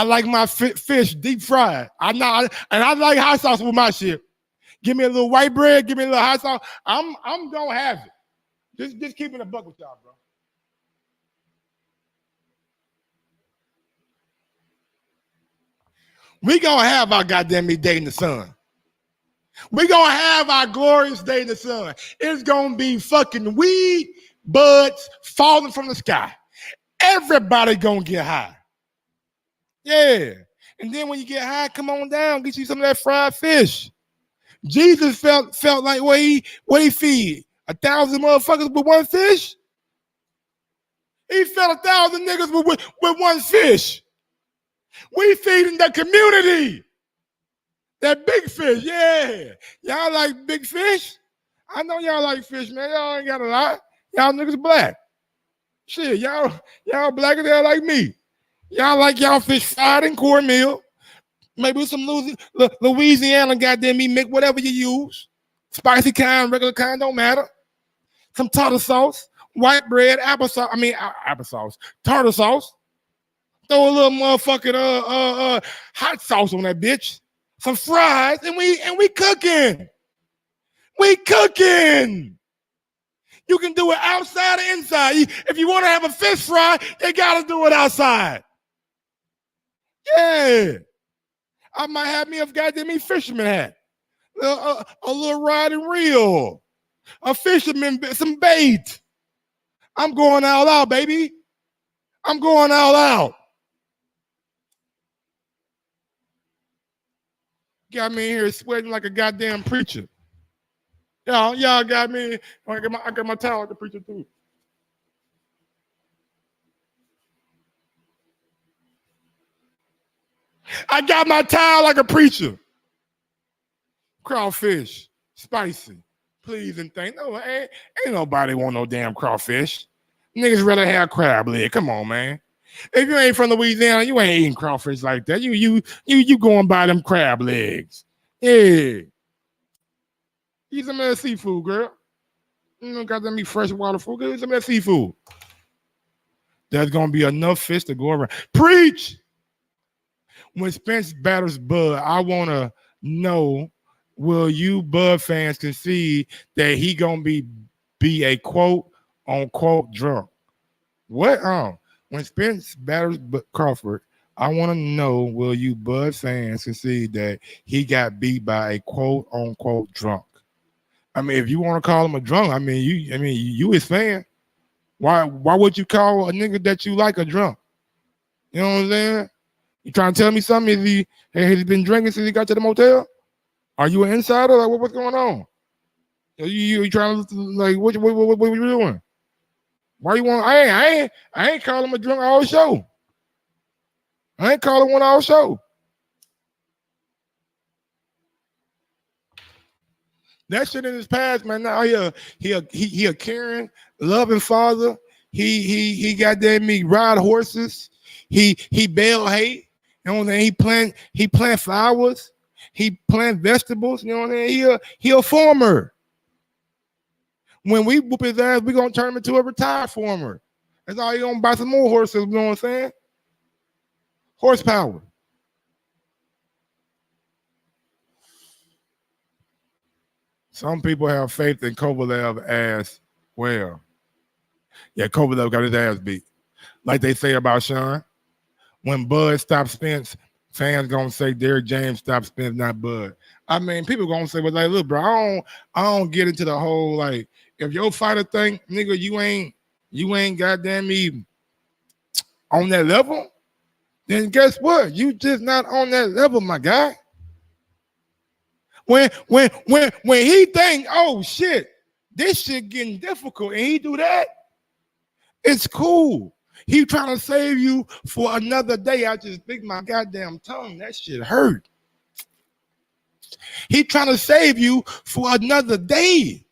like my fish deep fried. I like hot sauce with my shit. Give me a little white bread, give me a little hot sauce. I'm gonna have it. Just keeping a buck with y'all, bro. We gonna have our goddamn day in the sun. We gonna have our glorious day in the sun. It's gonna be fucking weed buds falling from the sky. Everybody gonna get high. Yeah. And then when you get high, come on down, get you some of that fried fish. Jesus felt like what he feed? 1,000 motherfuckers with one fish? He fed 1,000 niggas with one fish. We feeding the community. That big fish, yeah. Y'all like big fish? I know y'all like fish, man. Y'all ain't got a lot. Y'all niggas black. Shit, y'all black as hell like me. Y'all like y'all fish fried in cornmeal. Maybe some Louisiana goddamn meat, make whatever you use. Spicy kind, regular kind, don't matter. Some tartar sauce, white bread, applesauce, tartar sauce. Throw a little motherfucking hot sauce on that bitch. Some fries, and we cooking. We cooking. You can do it outside or inside. If you want to have a fish fry, you got to do it outside. Yeah. I might have me a goddamn fisherman hat. A little rod and reel. A fisherman, some bait. I'm going all out, baby. I'm going all out. Got me in here sweating like a goddamn preacher. Y'all got me. I got my towel like a preacher too. I got my towel like a preacher. Crawfish, spicy. Please and thank. No, ain't nobody want no damn crawfish. Niggas rather have crab leg. Come on, man. If you ain't from Louisiana, you ain't eating crawfish like that. You going by them crab legs. Yeah. Eat some of that seafood, girl. You don't got to eat freshwater food. Eat some of that seafood. There's gonna be enough fish to go around. Preach. When Spence batters Bud, I wanna know, will you Bud fans concede that he gonna be a quote unquote drunk? What? When Spence batters Crawford, I want to know, will you Bud fans concede that he got beat by a quote unquote drunk? I mean, if you want to call him a drunk, I mean you his fan. Why would you call a nigga that you like a drunk? You know what I'm saying? You trying to tell me something? Has he been drinking since he got to the motel? Are you an insider? Like what's going on? You trying to like what are you doing? Why you want? I ain't calling him a drunk all show. I ain't calling one all show. That shit in his past, man. Now he a caring, loving father. He got that me ride horses. He bale hay. You know what I mean? He plant flowers. He plant vegetables. You know what I mean? He a farmer. When we whoop his ass, we gonna turn him into a retired farmer. That's all. He gonna buy some more horses. You know what I'm saying? Horsepower. Some people have faith in Kovalev as well. Yeah, Kovalev got his ass beat. Like they say about Sean. When Bud stops Spence, fans gonna say Derrick James stops Spence, not Bud. I mean, people gonna say, well, like, look, bro, I don't get into the whole, like, if your fighter think, nigga, you ain't goddamn me on that level, then guess what? You just not on that level, my guy. When he think, oh shit, this shit getting difficult, and he do that, it's cool. He trying to save you for another day. I just bit my goddamn tongue. That shit hurt. He trying to save you for another day.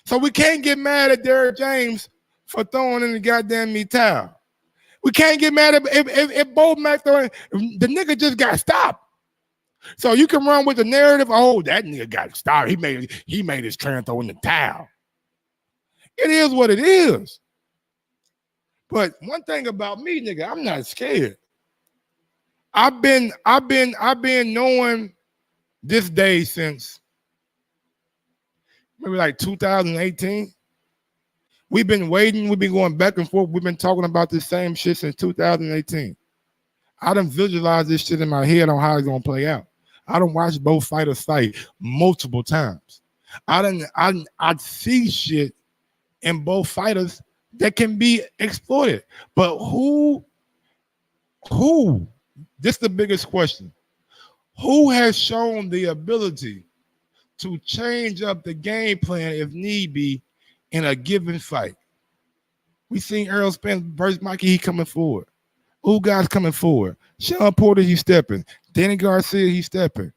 So we can't get mad at Derrick James for throwing in the goddamn me towel. We can't get mad if Bo Mack throwing, the nigga just got stopped. So you can run with the narrative, oh, that nigga got stopped. He made his trying to throw in the towel. It is what it is. But one thing about me, nigga, I'm not scared. I've been knowing this day since maybe like 2018. We've been waiting. We've been going back and forth. We've been talking about this same shit since 2018. I done visualized this shit in my head on how it's gonna play out. I done watched both fighters fight multiple times. I see shit in both fighters that can be exploited. But who? This is the biggest question. Who has shown the ability to change up the game plan if need be in a given fight? We seen Errol Spence versus Mikey, he coming forward. Who guys coming forward? Sean Porter, he stepping. Danny Garcia, he stepping.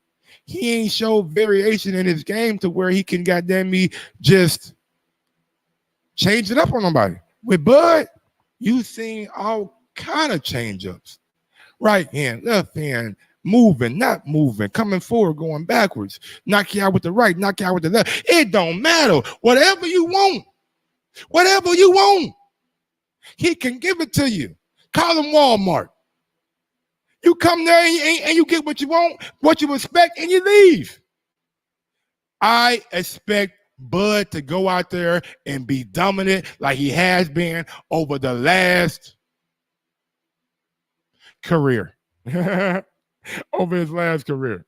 He ain't showed variation in his game to where he can goddamn me just change it up on nobody. With Bud, you seen all kind of change-ups. Right hand, left hand, moving, not moving, coming forward, going backwards. Knock you out with the right, knock you out with the left. It don't matter. Whatever you want, he can give it to you. Call him Walmart. You come there and you get what you want, what you expect, and you leave. I expect Bud to go out there and be dominant like he has been over the last career. Over his last career.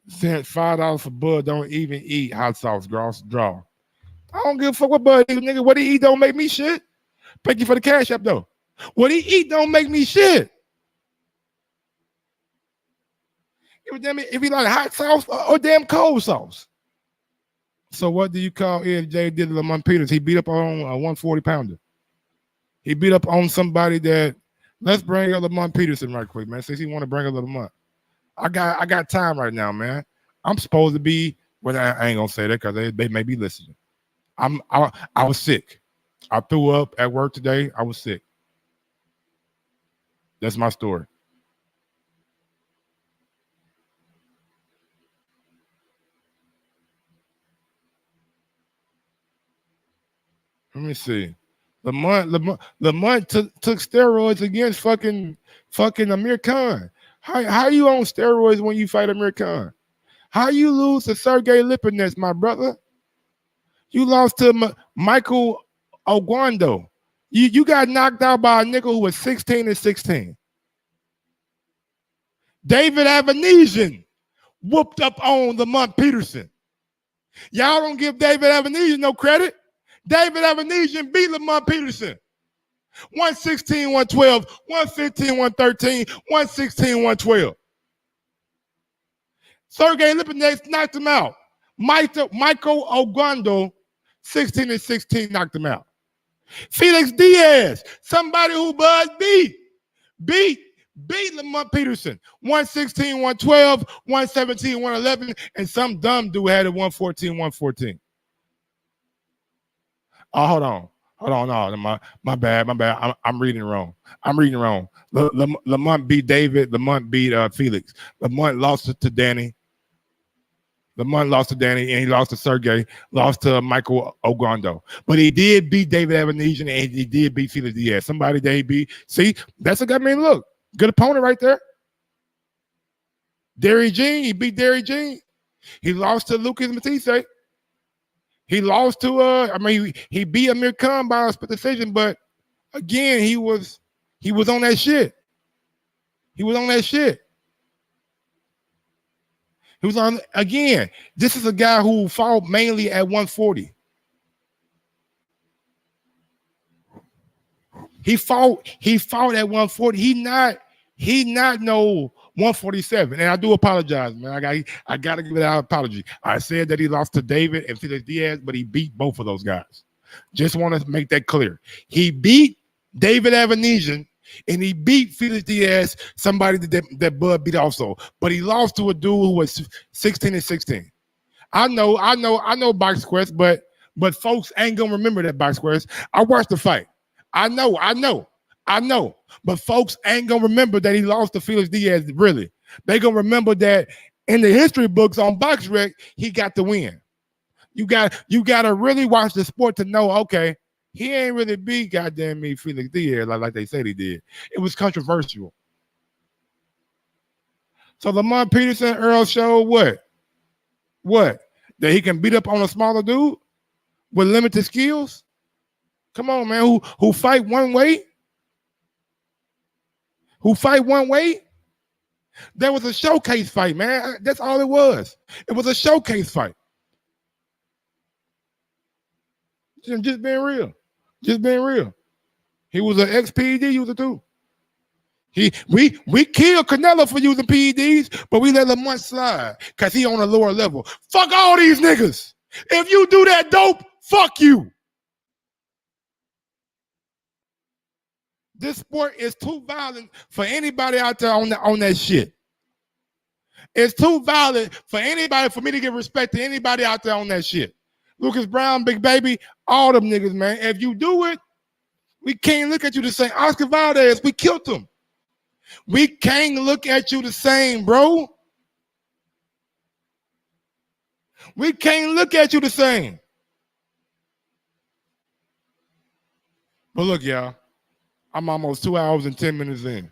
Sent $5 for Bud, don't even eat hot sauce, draw. I don't give a fuck what Bud eat, nigga. What he eat don't make me shit. Thank you for the cash app, though. What he eat don't make me shit. If he like hot sauce or damn cold sauce. So what do you call EFJ did to Lamont Peters? He beat up on a 140-pounder. He beat up on somebody that. Let's bring up Lamont Peterson right quick, man. Since he want to bring up Lamont, I got time right now, man. I'm supposed to be. Well, I ain't gonna say that because they may be listening. I was sick. I threw up at work today. I was sick. That's my story. Let me see. Lamont took steroids against fucking Amir Khan. How you on steroids when you fight Amir Khan? How you lose to Sergey Lipinets, my brother? You lost to Michael Ogwando. You got knocked out by a nigga who was 16-16. David Avanesian whooped up on Lamont Peterson. Y'all don't give David Avanesian no credit. David Avanesian beat Lamont Peterson. 116, 112, 115, 113, 116, 112. Sergey Lipinets knocked him out. Michael Ogwando, 16-16, knocked him out. Felix Diaz, somebody who Bud beat Lamont Peterson. 116, 112, 117, 111, and some dumb dude had it 114, 114. Oh, hold on. No, my bad. I'm reading wrong. Lamont beat David. Lamont beat Felix. Lamont lost to Danny. And he lost to Sergey. Lost to Michael Ogwando. But he did beat David Avanesian, and he did beat Felix Diaz. Somebody that he beat. See, that's a good man. Look, good opponent right there. Derry Jean, he beat Derry Jean. He lost to Lucas Matisse. He lost to he beat Amir Khan by a split decision, but again, he was on that shit. He was on again. This is a guy who fought mainly at 140. He fought at 140. He not no 147. And I do apologize, man. I gotta give it an apology. I said that he lost to David and Felix Diaz, but he beat both of those guys. Just want to make that clear. He beat David Avanesian and he beat Felix Diaz, somebody that Bud beat also. But he lost to a dude who was 16-16. I know Box Quest, but folks ain't gonna remember that Box Quest. I watched the fight. I know. But folks ain't gonna remember that he lost to Felix Diaz, really. They gonna remember that in the history books on BoxRec, he got the win. You gotta really watch the sport to know, okay, he ain't really beat goddamn me Felix Diaz like they said he did. It was controversial. So Lamont Peterson, Earl showed what? That he can beat up on a smaller dude with limited skills? Come on, man. Who fight one way? There was a showcase fight, man. That's all it was. It was a showcase fight. Just being real. He was an ex-PED user too. We killed Canelo for using PEDs, but we let Lamont slide because he on a lower level. Fuck all these niggas. If you do that dope, fuck you. This sport is too violent for anybody out there on that shit. It's too violent for me to give respect to anybody out there on that shit. Lucas Brown, Big Baby, all them niggas, man. If you do it, we can't look at you the same. Oscar Valdez, we killed him. We can't look at you the same, bro. We can't look at you the same. But look, y'all, I'm almost 2 hours and 10 minutes in.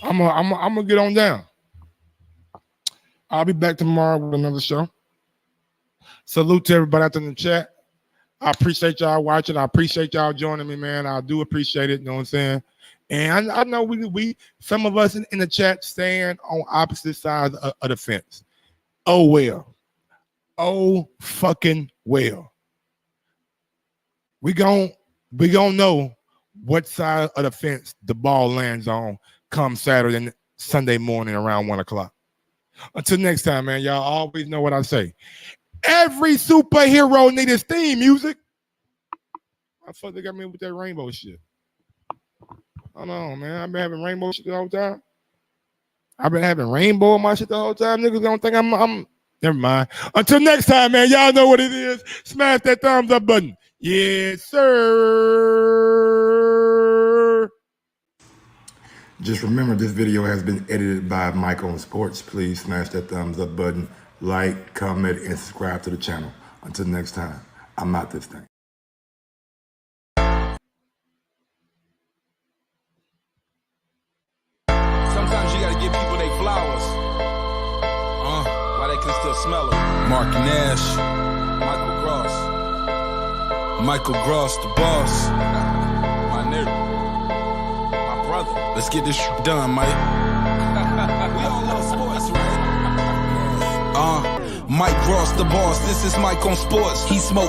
I'm gonna get on down. I'll be back tomorrow with another show. Salute to everybody out there in the chat. I appreciate y'all watching. I appreciate y'all joining me, man. I do appreciate it. You know what I'm saying? And I know we some of us in the chat stand on opposite sides of the fence. Oh, well. Oh, fucking well. We gon' know what side of the fence the ball lands on come Saturday and Sunday morning around 1 o'clock. Until next time, man, y'all always know what I say. Every superhero need his theme music. I thought they got me with that rainbow shit. Hold on, man. I've been having rainbow shit the whole time. I've been having rainbow on my shit the whole time. Niggas don't think I'm never mind. Until next time, man, y'all know what it is. Smash that thumbs up button. Yes, sir. Just remember, this video has been edited by Mike on Sports. Please smash that thumbs up button, like, comment, and subscribe to the channel. Until next time, I'm out this thing. Sometimes you gotta give people their flowers. While they can still smell them. Mark Nash. Michael Gross, the boss. My nigga. My brother. Let's get this shit done, Mike. We all love sports, right? Mike Gross, the boss. This is Mike on Sports. He smoked